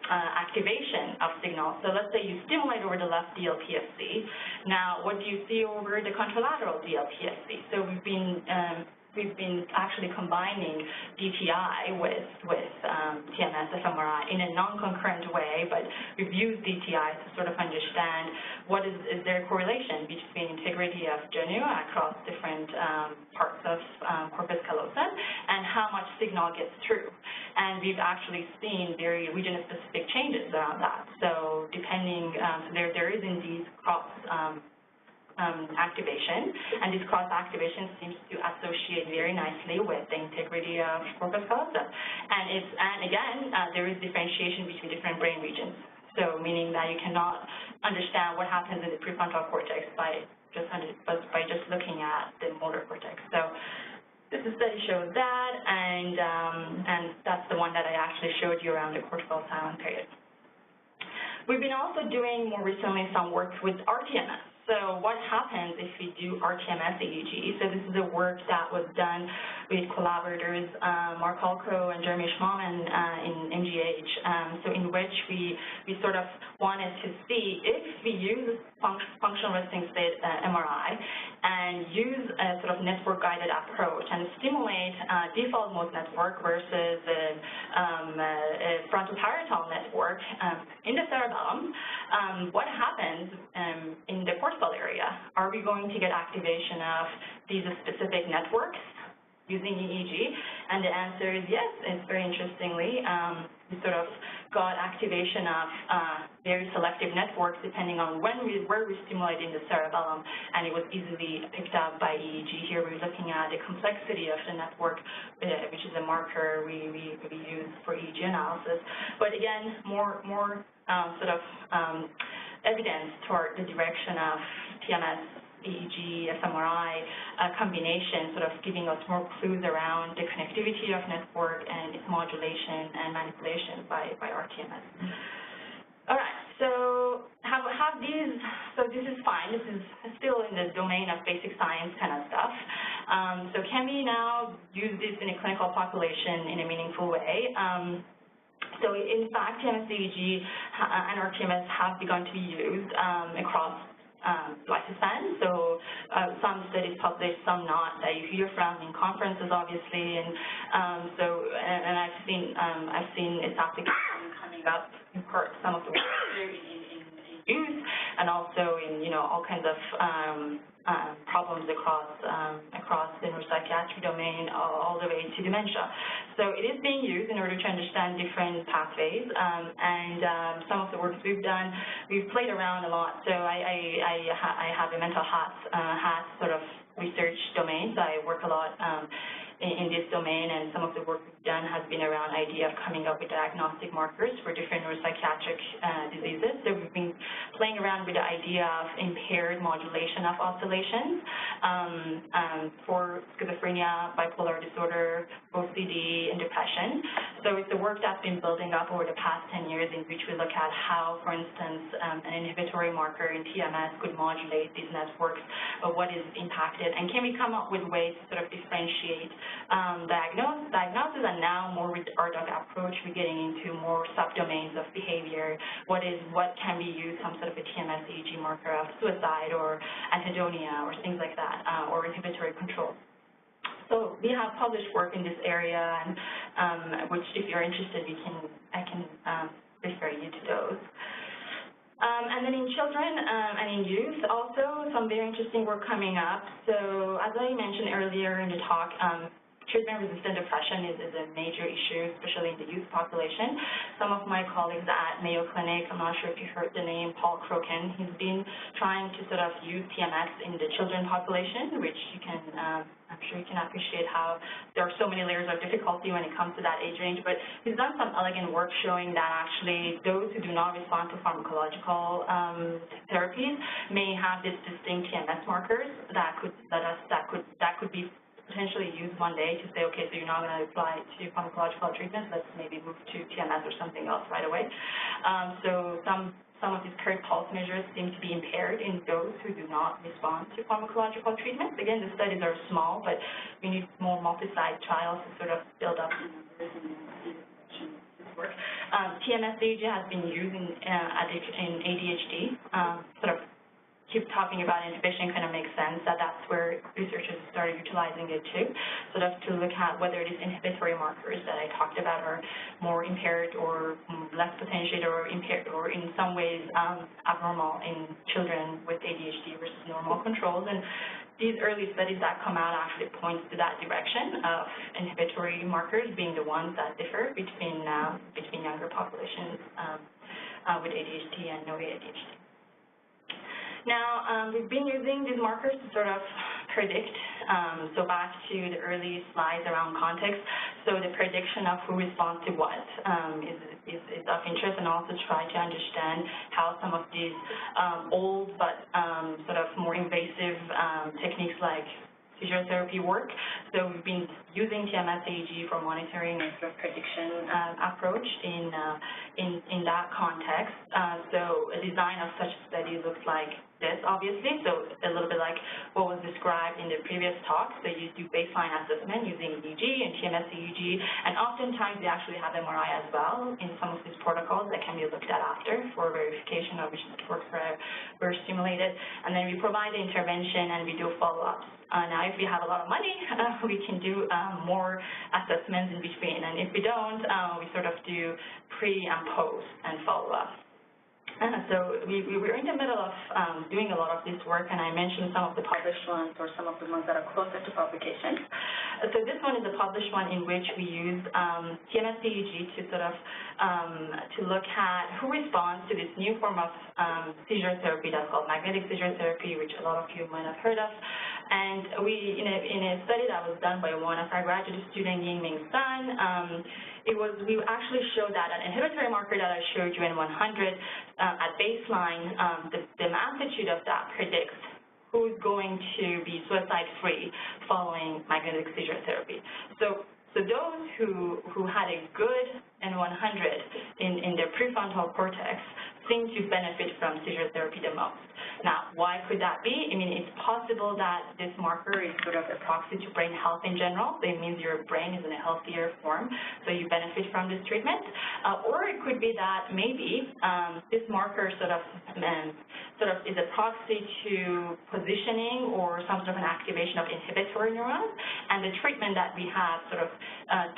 Speaker 6: activation of signal. So let's say you stimulate over the left DLPFC. Now, what do you see over the contralateral DLPFC? So we've been actually combining DTI with TMS fMRI in a non-concurrent way, but we've used DTI to sort of understand what is there a correlation between integrity of GNU across different parts of corpus callosum and how much signal gets through. And we've actually seen very region-specific changes around that. So depending, there is indeed cross activation, and this cross activation seems to associate very nicely with the integrity of corpus callosum. And again, there is differentiation between different brain regions. So meaning that you cannot understand what happens in the prefrontal cortex by just looking at the motor cortex. So this study shows that, and and that's the one that I actually showed you around the cortical silent period. We've been also doing more recently some work with rTMS. So what happens if we do rTMS EEG? So this is the work that was done with collaborators Mark Halko and Jeremy Schmaumann in MGH, so in which we sort of wanted to see if we use functional resting state MRI and use a sort of network-guided approach and stimulate default mode network versus a frontoparietal network in the cerebellum, what happens in the cortical area? Are we going to get activation of these specific networks using EEG? And the answer is yes. It's very interestingly, we sort of got activation of very selective networks depending on where we stimulate in the cerebellum, and it was easily picked up by EEG. Here we're looking at the complexity of the network, which is a marker we use for EEG analysis. But again, more sort of evidence toward the direction of TMS, EEG, fMRI combination, sort of giving us more clues around the connectivity of network and its modulation and manipulation by rTMS. All right, so this is fine. This is still in the domain of basic science kind of stuff. So can we now use this in a clinical population in a meaningful way? So in fact, TMS EEG and rTMS have begun to be used across lifespan. So some studies published, some not, that you hear from in conferences, obviously, and I've seen its application coming up in some of the work in use, and also in all kinds of problems across the neuropsychiatric domain, all the way to dementia. So it is being used in order to understand different pathways, and some of the work we've done, we've played around a lot. So I have a mental health sort of research domain, so I work a lot in this domain, and some of the work we've done has been around the idea of coming up with diagnostic markers for different neuropsychiatric diseases. So we've been playing around with the idea of impaired modulation of oscillations for schizophrenia, bipolar disorder, OCD, and depression. So it's the work that's been building up over the past 10 years, in which we look at how, for instance, an inhibitory marker in TMS could modulate these networks, what is impacted, and can we come up with ways to sort of differentiate diagnosis, and now more with the RDoC approach, we're getting into more subdomains of behavior. What can be used, some sort of a TMS EEG marker of suicide or anhedonia or things like that, or inhibitory control. So we have published work in this area, and which, if you're interested, I can refer you to those. And then in children and in youth, also some very interesting work coming up. So as I mentioned earlier in the talk, treatment-resistant depression is a major issue, especially in the youth population. Some of my colleagues at Mayo Clinic, I'm not sure if you heard the name, Paul Crokin, he's been trying to sort of use TMS in the children population, which you can, I'm sure you can appreciate how there are so many layers of difficulty when it comes to that age range. But he's done some elegant work showing that actually those who do not respond to pharmacological therapies may have these distinct TMS markers that could be potentially used one day to say, okay, so you're not going to apply to pharmacological treatments, let's maybe move to TMS or something else right away. So some of these current pulse measures seem to be impaired in those who do not respond to pharmacological treatments. Again, the studies are small, but we need more multi-site trials to sort of build up the numbers and see the direction of this work. TMS EEG has been used in ADHD, sort of keep talking about inhibition kind of makes sense, that's where researchers started utilizing it too, sort of to look at whether these inhibitory markers that I talked about are more impaired or less potentiated or impaired or in some ways abnormal in children with ADHD versus normal controls. And these early studies that come out actually point to that direction of inhibitory markers being the ones that differ between younger populations with ADHD and no ADHD. Now, we've been using these markers to sort of predict, so back to the early slides around context, so the prediction of who responds to what is of interest, and also try to understand how some of these old but sort of more invasive techniques like physiotherapy work. So we've been using TMS EEG for monitoring and sort of prediction approach in that context. So a design of such a study looks like this, obviously, so a little bit like what was described in the previous talk. So you do baseline assessment using EEG and TMS EEG, and oftentimes we actually have MRI as well in some of these protocols that can be looked at after for verification of which networks were stimulated. And then we provide the intervention and we do follow-ups. Now, if we have a lot of money, we can do more assessments in between, and if we don't, we sort of do pre and post and follow-up. So we're in the middle of doing a lot of this work, and I mentioned some of the published ones or some of the ones that are closer to publication. So this one is a published one in which we use TMS EEG to sort of to look at who responds to this new form of seizure therapy that's called magnetic seizure therapy, which a lot of you might have heard of. And we, in a study that was done by one of our graduate student, Yingming Sun, we actually showed that an inhibitory marker that I showed you in 100 at baseline, the magnitude of that predicts who's going to be suicide-free following magnetic seizure therapy. So those who had a good N100 in their prefrontal cortex seem to benefit from seizure therapy the most. Now, why could that be? I mean, it's possible that this marker is sort of a proxy to brain health in general. So it means your brain is in a healthier form, so you benefit from this treatment. Or it could be that maybe this marker sort of is a proxy to positioning or some sort of an activation of inhibitory neurons, and the treatment that we have sort of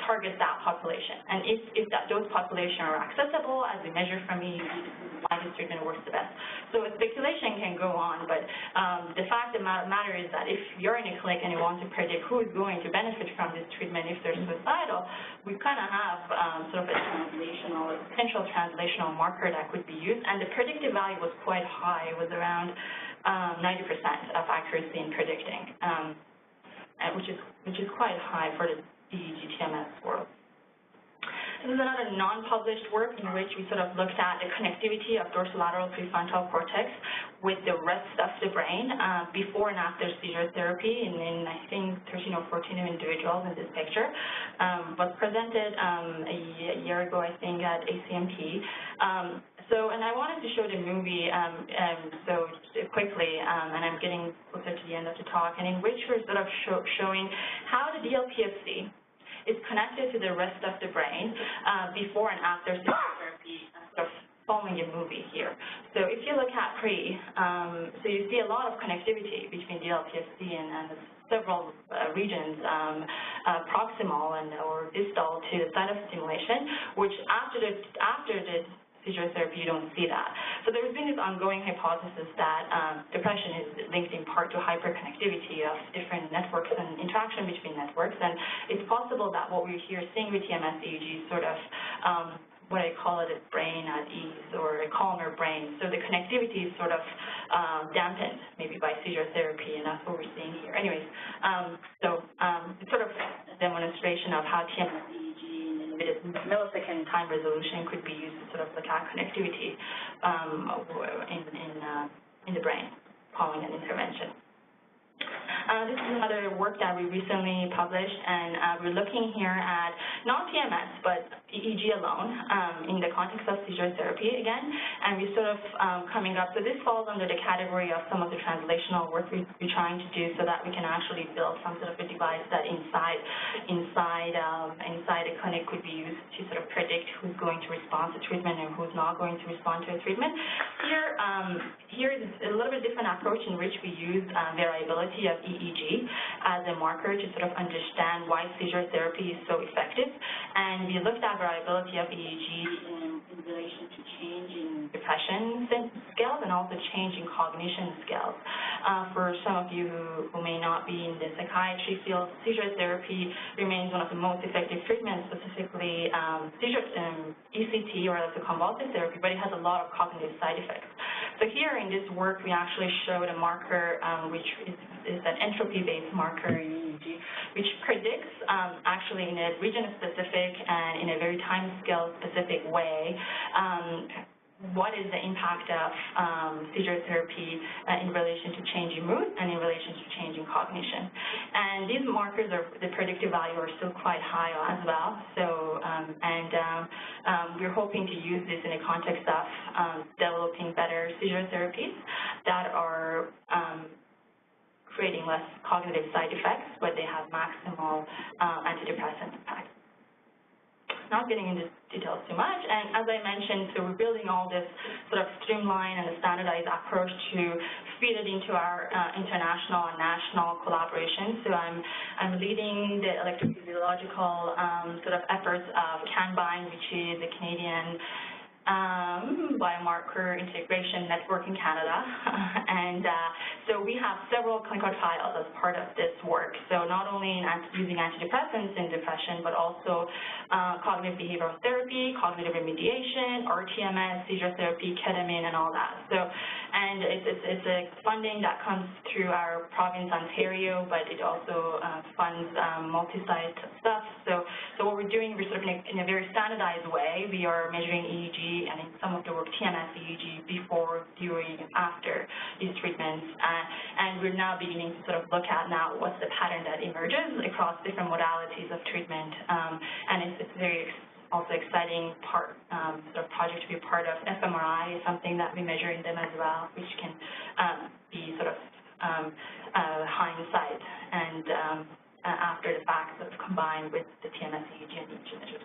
Speaker 6: targets that population. And if those populations are accessible, as we measure from EEG, why this treatment works the best. So speculation can go on, but the fact of the matter is that if you're in a clinic and you want to predict who is going to benefit from this treatment if they're suicidal, we kind of have sort of a potential translational marker that could be used, and the predictive value was quite high. It was around 90% of accuracy in predicting, which is quite high for the EEG TMS world. This is another non-published work in which we sort of looked at the connectivity of dorsolateral prefrontal cortex with the rest of the brain before and after seizure therapy in I think 13 or 14 individuals in this picture. Was presented a year ago, I think, at ACMP. And I wanted to show the movie so quickly, and I'm getting closer to the end of the talk, and in which we're sort of showing how the DLPFC is connected to the rest of the brain before and after seizure therapy, sort of following a movie here. So if you look at so you see a lot of connectivity between DLPFC and several regions, proximal or distal to the site of stimulation, which after the seizure therapy, you don't see that. So there's been this ongoing hypothesis that depression is linked in part to hyperconnectivity of different networks and interaction between networks, and it's possible that what we're here seeing with TMS EEG is sort of what I call it a brain at ease or a calmer brain. So the connectivity is sort of dampened maybe by seizure therapy, and that's what we're seeing here. Anyways, it's sort of a demonstration of how TMS EEG millisecond time resolution could be used to sort of look at connectivity in the brain following an intervention. This is another work that we recently published, and we're looking here at not TMS, but EEG alone in the context of seizure therapy again, and we're sort of coming up. So this falls under the category of some of the translational work we're trying to do so that we can actually build some sort of a device that inside a clinic could be used to sort of predict who's going to respond to treatment and who's not going to respond to a treatment. Here is a little bit different approach in which we use variability of EEG as a marker to sort of understand why seizure therapy is so effective. And we looked at variability of EEG in relation to change in depression scales and also change in cognition scales. For some of you who may not be in the psychiatry field, seizure therapy remains one of the most effective treatments, specifically ECT or electroconvulsive therapy, but it has a lot of cognitive side effects. So here in this work, we actually showed a marker which is an entropy-based marker in EEG, which predicts actually in a region-specific and in a very time-scale-specific way what is the impact of seizure therapy in relation to change in mood and in relation to change in cognition. And these markers, the predictive value, are still quite high as well. So, we're hoping to use this in a context of developing better seizure therapies that are creating less cognitive side effects, but they have maximal antidepressant impact. Not getting into details too much, and as I mentioned, so we're building all this sort of streamlined and standardized approach to feed it into our international and national collaboration. So I'm leading the electrophysiological sort of efforts of Can MRI, which is a Canadian biomarker integration network in Canada, and so we have several clinical trials as part of this work. So not only in using antidepressants in depression, but also cognitive behavioral therapy, cognitive remediation, rTMS, seizure therapy, ketamine, and all that. So, and it's a funding that comes through our province, Ontario, but it also funds multi-site stuff. So what we're doing, we're sort of in a very standardized way. We are measuring EEG and in some of the work TMS EEG before, during, and after these treatments. And we're now beginning to sort of look at now what's the pattern that emerges across different modalities of treatment. And it's very also exciting sort of project to be part of. fMRI is something that we measure in them as well, which can be sort of hindsight and after the fact sort of combined with the TMS EEG and EEG measures.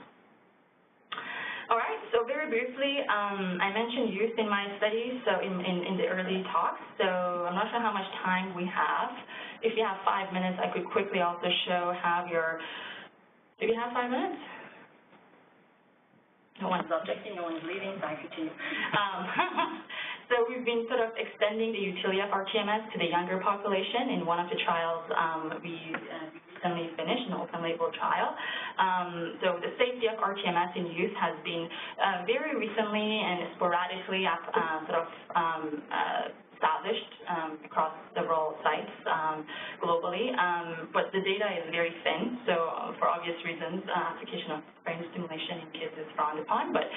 Speaker 6: All right, so very briefly, I mentioned youth in my study, so in the early talks, so I'm not sure how much time we have. If you have 5 minutes, I could quickly also show how do you have 5 minutes? No one's objecting, no one's leaving, so I continue. So we've been sort of extending the utility of rTMS to the younger population. In one of the trials we recently finished, an open-label trial. So the safety of rTMS in youth has been very recently and sporadically established across several sites globally, but the data is very thin, so for obvious reasons, application of brain stimulation in kids is frowned upon, but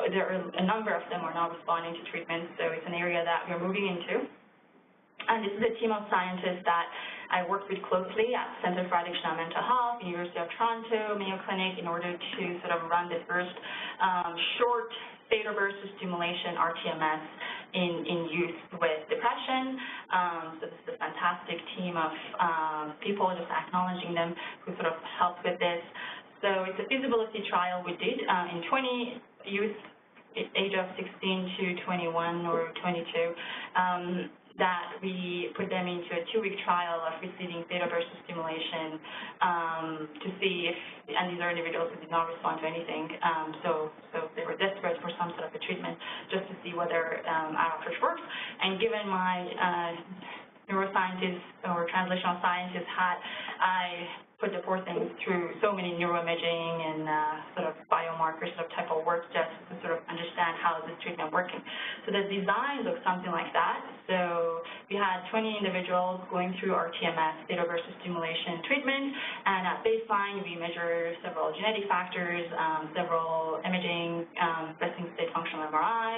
Speaker 6: there are a number of them are not responding to treatment, so it's an area that we're moving into. And this is a team of scientists that I worked with closely at Center for Addiction and Mental Health, University of Toronto, Mayo Clinic, in order to sort of run the first short theta burst stimulation rTMS in youth with depression. So this is a fantastic team of people, just acknowledging them, who sort of helped with this. So it's a feasibility trial we did in 20 youth, age of 16 to 21 or 22, that we put them into a 2-week trial of receiving theta burst stimulation to see if, and these are individuals who did not respond to anything, so they were desperate for some sort of a treatment just to see whether our approach works. And given my neuroscientist or translational scientist hat, I put the poor things through so many neuroimaging and sort of biomarker sort of type of work just to sort of understand how is this treatment working. So the design looks something like that. So we had 20 individuals going through rTMS, theta burst stimulation treatment, and at baseline we measure several genetic factors, several imaging, resting state functional MRI,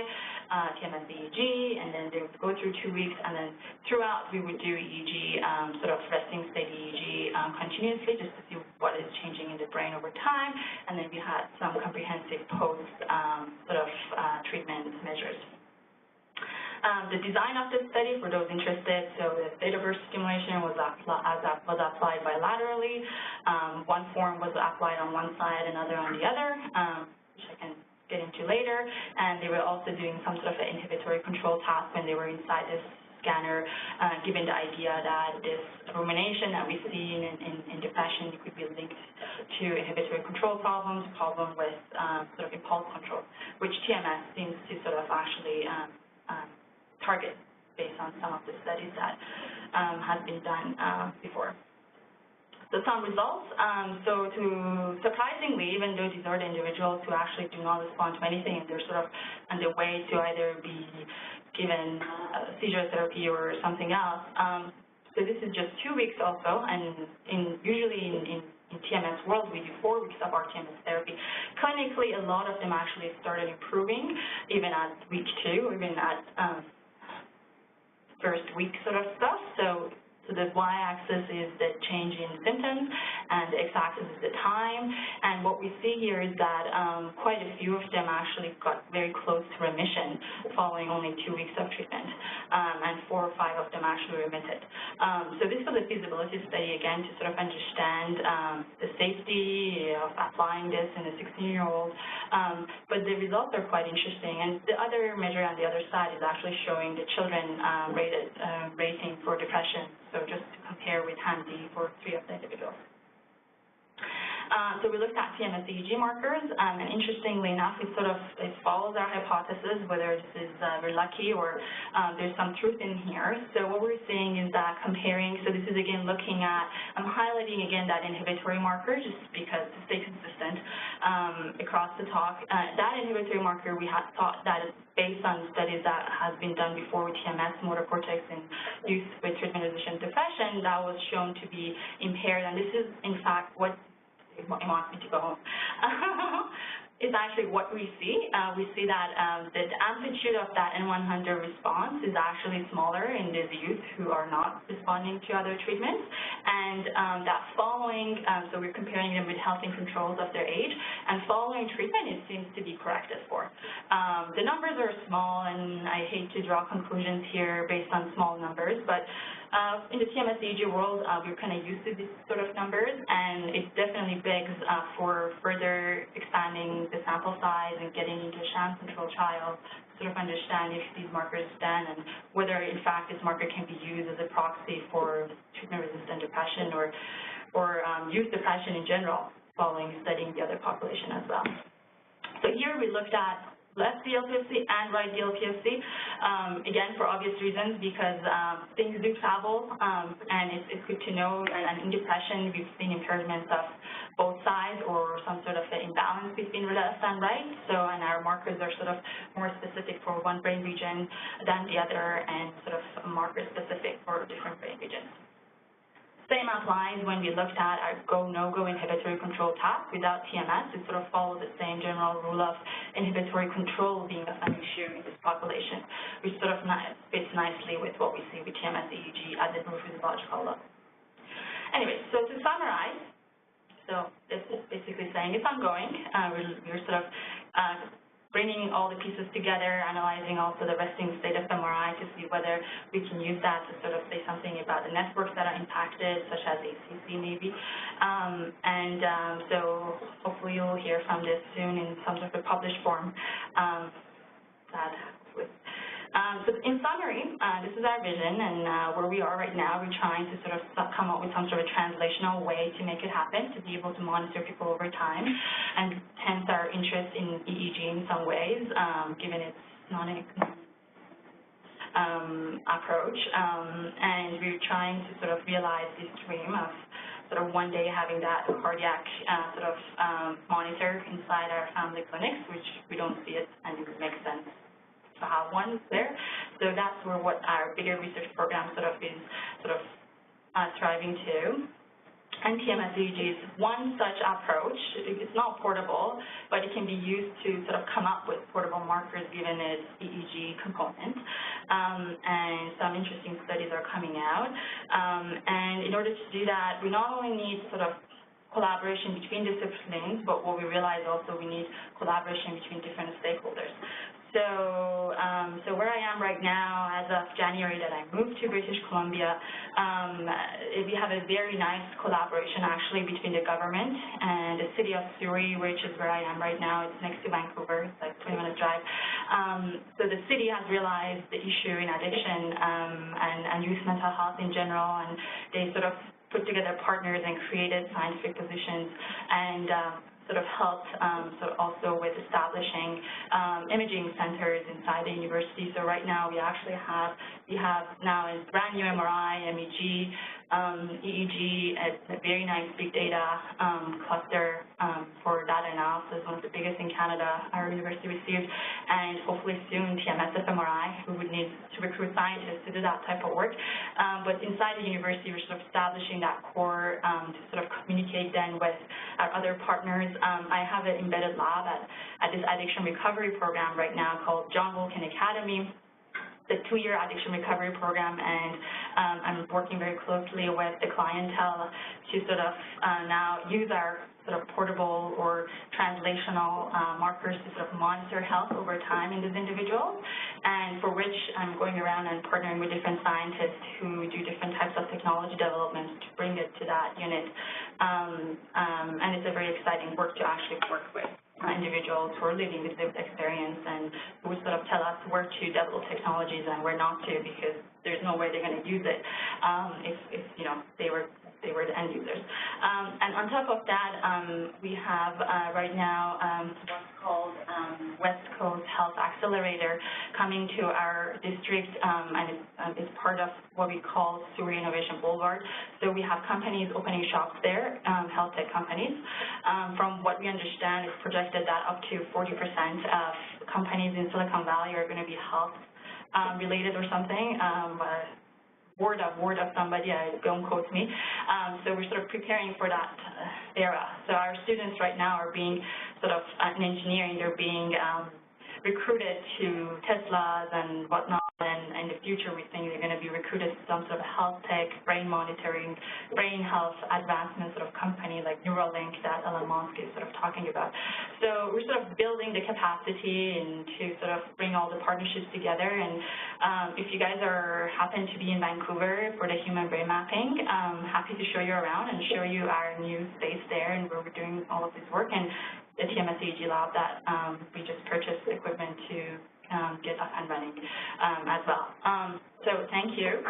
Speaker 6: TMS EEG, and then they would go through 2 weeks, and then throughout we would do EEG, sort of resting state EEG continuously, just to see what is changing in the brain over time, and then we had some comprehensive post treatment measures. The design of this study, for those interested, so the theta burst stimulation was applied bilaterally. One form was applied on one side, another on the other, which I can get into later, and they were also doing some sort of an inhibitory control task when they were inside this scanner, given the idea that this rumination that we see in depression could be linked to inhibitory control problems, problem with sort of impulse control, which TMS seems to sort of actually target based on some of the studies that have been done before. So some results. So surprisingly, even though these are the individuals who actually do not respond to anything, and they're sort of on their way to either be given seizure therapy or something else. So this is just 2 weeks also, and usually in TMS world, we do 4 weeks of rTMS therapy. clinically, a lot of them actually started improving, even at week 2, even at first week sort of stuff. So the y-axis is the change in symptoms, and the x-axis is the time. And what we see here is that quite a few of them actually got very close to remission following only 2 weeks of treatment, and 4 or 5 of them actually remitted. So this was a feasibility study, again, to sort of understand the safety of applying this in a 16-year-old. But the results are quite interesting. And the other measure on the other side is actually showing the children rating for depression. So just to compare with HAM-D for 3 of the individuals. So we looked at TMS EEG markers, and interestingly enough, it follows our hypothesis, whether this is we're lucky or there's some truth in here. So what we're seeing is that comparing, so this is again looking at, I'm highlighting again that inhibitory marker just because to stay consistent across the talk. That inhibitory marker, we had thought that is based on studies that has been done before with TMS, motor cortex, in youth with treatment-resistant depression, that was shown to be impaired. And this is, in fact, what it wants me to go home. Is actually what we see. We see that the amplitude of that N100 response is actually smaller in these youth who are not responding to other treatments, and that following, so we're comparing them with healthy controls of their age, and following treatment, it seems to be corrected for. The numbers are small, and I hate to draw conclusions here based on small numbers, but in the TMS EEG world, we're kind of used to these sort of numbers, and it definitely begs for further expanding the sample size and getting into a sham control trial to sort of understand if these markers stand and whether, in fact, this marker can be used as a proxy for treatment-resistant depression or youth depression in general, following studying the other population as well. So here we looked at left DLPFC and right DLPFC, again, for obvious reasons, because things do travel, and it's good to know. And in depression, we've seen impairments of both sides or some sort of an imbalance between left and right. So, and our markers are sort of more specific for one brain region than the other, and sort of marker specific for different brain regions. Same applies when we looked at our go-no-go inhibitory control task without TMS. It sort of follows the same general rule of inhibitory control being a an issue in this population, which sort of fits nicely with what we see with TMS EEG at the neurophysiological level. Anyway, so to summarize, so this is basically saying it's ongoing. We're sort of bringing all the pieces together, analyzing also the resting state of MRI to see whether we can use that to sort of say something about the networks that are impacted, such as ACC maybe. So hopefully you'll hear from this soon in some sort of published form. So in summary, this is our vision, and where we are right now, we're trying to sort of come up with some sort of translational way to make it happen, to be able to monitor people over time, and hence our interest in EEG in some ways, given its approach. And we're trying to sort of realize this dream of sort of one day having that cardiac sort of monitor inside our family clinics, which we don't see it, and it makes sense to have one there. So that's where what our bigger research program sort of is striving to. And TMS EEG is one such approach. It's not portable, but it can be used to sort of come up with portable markers given its EEG component. And some interesting studies are coming out. And in order to do that, we not only need sort of collaboration between disciplines, but what we realize also we need collaboration between different stakeholders. So where I am right now, as of January that I moved to British Columbia, we have a very nice collaboration actually between the government and the city of Surrey, which is where I am right now. It's next to Vancouver. It's like a 20-minute drive. So the city has realized the issue in addiction and youth mental health in general, and they sort of put together partners and created scientific positions and sort of helped also with establishing imaging centers inside the university. So right now we actually have now a brand new MRI, MEG EEG, it's a very nice big data cluster for data analysis, one of the biggest in Canada, our university received, and hopefully soon TMS-fMRI. We would need to recruit scientists to do that type of work. But inside the university, we're sort of establishing that core to sort of communicate then with our other partners. I have an embedded lab at this addiction recovery program right now called John Wilkin Academy. The 2-year addiction recovery program, and I'm working very closely with the clientele to sort of now use our sort of portable or translational markers to sort of monitor health over time in these individuals, and for which I'm going around and partnering with different scientists who do different types of technology development to bring it to that unit. And it's a very exciting work to actually work with individuals who are living with lived experience and who would sort of tell us where to develop technologies and where not to, because there's no way they're going to use it if you know, they were the end users. And on top of that, we have right now what's called West Coast Health Accelerator coming to our district, and it's part of what we call Surrey Innovation Boulevard. So we have companies opening shops there, health tech companies. From what we understand, it's projected that up to 40% of companies in Silicon Valley are going to be health related or something. Word of somebody, don't quote me. So we're sort of preparing for that era. So our students right now are being sort of in engineering, they're being recruited to Teslas and whatnot, and in the future we think they're going to be recruited to some sort of health tech, brain monitoring, brain health advancement sort of company like Neuralink that Elon Musk is sort of talking about. So we're sort of building the capacity and to sort of bring all the partnerships together, and if you guys happen to be in Vancouver for the human brain mapping, I'm happy to show you around and show you our new space there and where we're doing all of this work, and the TMS EEG lab that we just purchased equipment to get up and running as well. So thank you.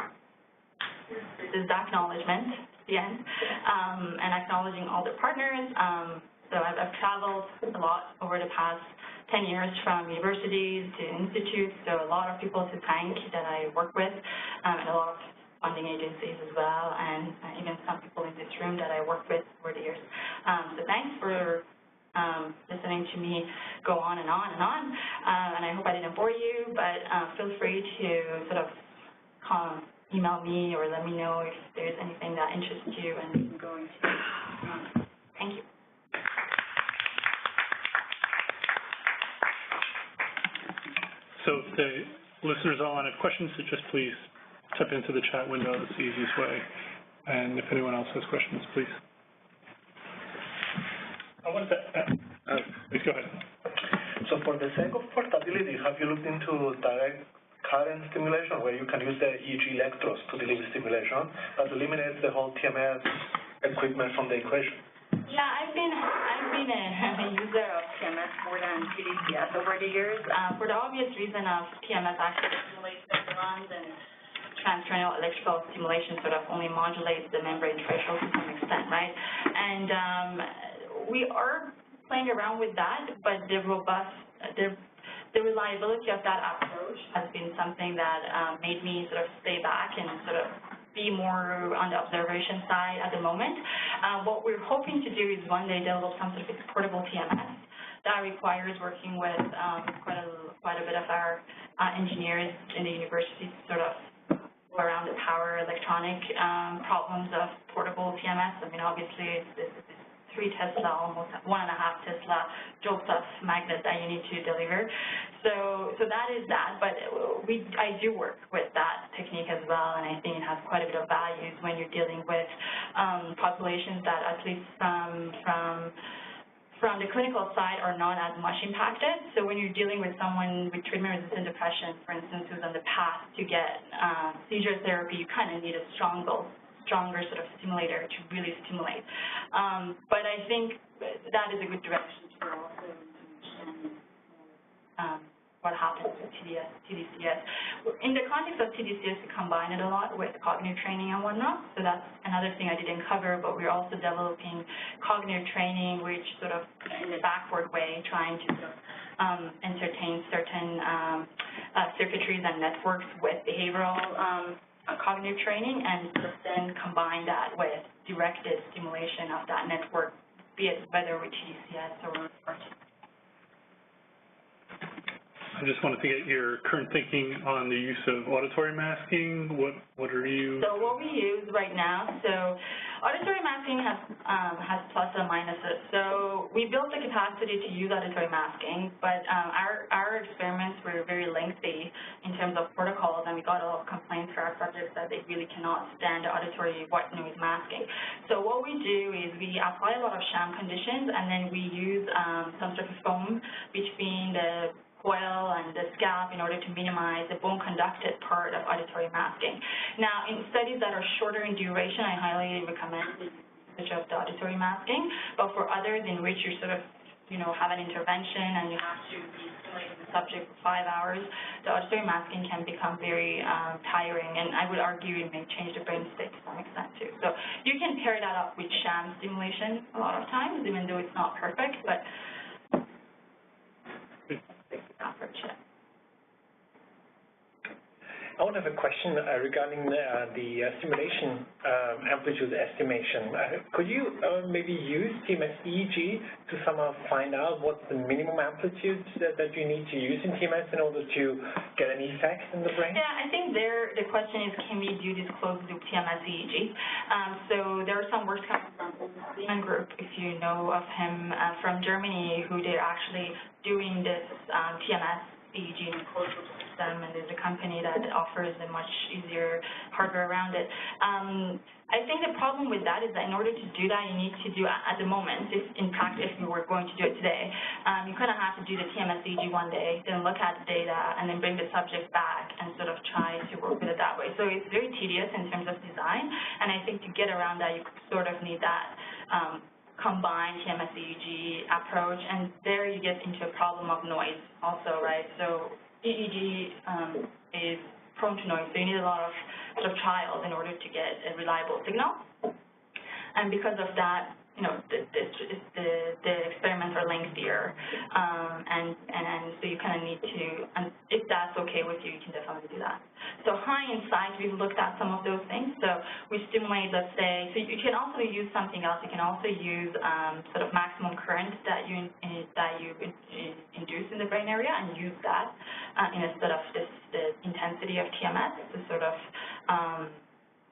Speaker 6: This is the acknowledgement, the end, and acknowledging all the partners. So I've traveled a lot over the past 10 years from universities to institutes, so a lot of people to thank that I work with, and a lot of funding agencies as well, and even some people in this room that I work with over the years. So thanks for listening to me go on and on and on, and I hope I didn't bore you, but feel free to sort of email me or let me know if there's anything that interests you, and we can go into thank you.
Speaker 1: So if the listeners all have questions, so just please type into the chat window. That's the easiest way. And if anyone else has questions, please. Please go ahead.
Speaker 8: So for the sake of portability, have you looked into direct current stimulation where you can use the EEG electrodes to deliver stimulation, but eliminates the whole TMS equipment from the equation?
Speaker 6: Yeah, I've been a user of TMS more than TDCS over the years for the obvious reason of TMS actually stimulates the neurons, and transcranial electrical stimulation sort of only modulates the membrane threshold to some extent, right? And we are playing around with that, but the reliability of that approach has been something that made me sort of stay back and sort of be more on the observation side at the moment. What we're hoping to do is one day develop some sort of portable TMS that requires working with quite a bit of our engineers in the university to sort of go around the power electronic problems of portable TMS. I mean, obviously, it's 3 Tesla, almost 1.5 Tesla jolts of magnet that you need to deliver. So that is that, but I do work with that technique as well, and I think it has quite a bit of values when you're dealing with populations that, at least from the clinical side, are not as much impacted. So when you're dealing with someone with treatment-resistant depression, for instance, who's on the path to get seizure therapy, you kind of need a stronger sort of stimulator to really stimulate. But I think that is a good direction to also understand what happens with TDCS. In the context of TDCS, we combine it a lot with cognitive training and whatnot, so that's another thing I didn't cover, but we're also developing cognitive training, which sort of in the backward way, trying to sort of entertain certain circuitries and networks with behavioral cognitive training and then combine that with directed stimulation of that network, be it whether with TDCS or
Speaker 1: I just wanted to get your current thinking on the use of auditory masking. What are you?
Speaker 6: So what we use right now, so auditory masking has plus and minuses. So we built the capacity to use auditory masking, but our experiments were very lengthy in terms of protocols, and we got a lot of complaints for our subjects that they really cannot stand auditory white noise masking. So what we do is we apply a lot of sham conditions, and then we use some sort of foam between the coil and the scalp in order to minimize the bone-conducted part of auditory masking. Now, in studies that are shorter in duration, I highly recommend the usage of the auditory masking, but for others in which you sort of, have an intervention and you have to be stimulating the subject for 5 hours, the auditory masking can become very tiring, and I would argue it may change the brain state to some extent too. So you can pair that up with sham stimulation a lot of times, even though it's not perfect, but
Speaker 3: I would have a question regarding the simulation amplitude estimation. Could you maybe use TMS EEG to somehow find out what's the minimum amplitude that you need to use in TMS in order to get an effect in the brain?
Speaker 6: Yeah, I think the question is, can we do this closed-loop TMS EEG? So there are some works coming from the group, if you know of him, from Germany, who they're actually doing this TMS EEG in a closed-loop system, and there's a company that offers a much easier hardware around it. I think the problem with that is that in order to do that, you need to do, at the moment, in practice, if we were going to do it today, you kind of have to do the TMS EEG one day, then look at the data, and then bring the subject back and sort of try to work with it that way. So it's very tedious in terms of design, and I think to get around that, you sort of need that combined TMS EEG approach, and there you get into a problem of noise also, right? So EEG is prone to noise, so you need a lot of sort of trials in order to get a reliable signal, and because of that, the experiments are lengthier, and so you kind of need to, and if that's okay with you, you can definitely do that. So high insight, we've looked at some of those things. So we stimulate, let's say, so you can also use something else. You can also use sort of maximum current that you induce in the brain area, and use that instead of the intensity of TMS to sort of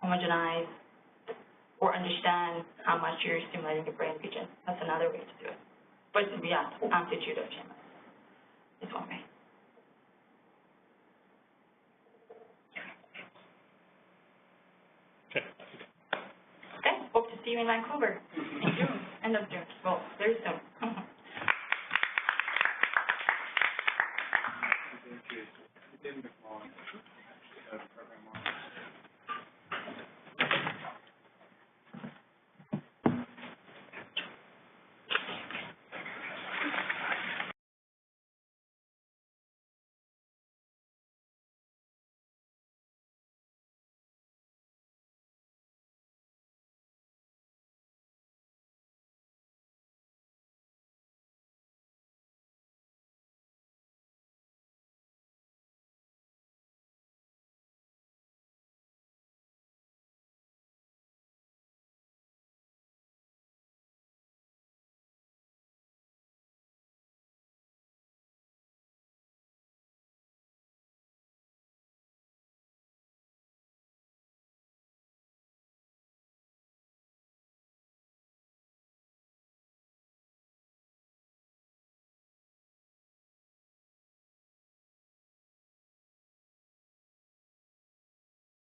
Speaker 6: homogenize or understand how much you're stimulating the brain region. That's another way to do it. But yeah, amplitude of TMS is one way. Okay, hope to see you in Vancouver in June, end of June. Well,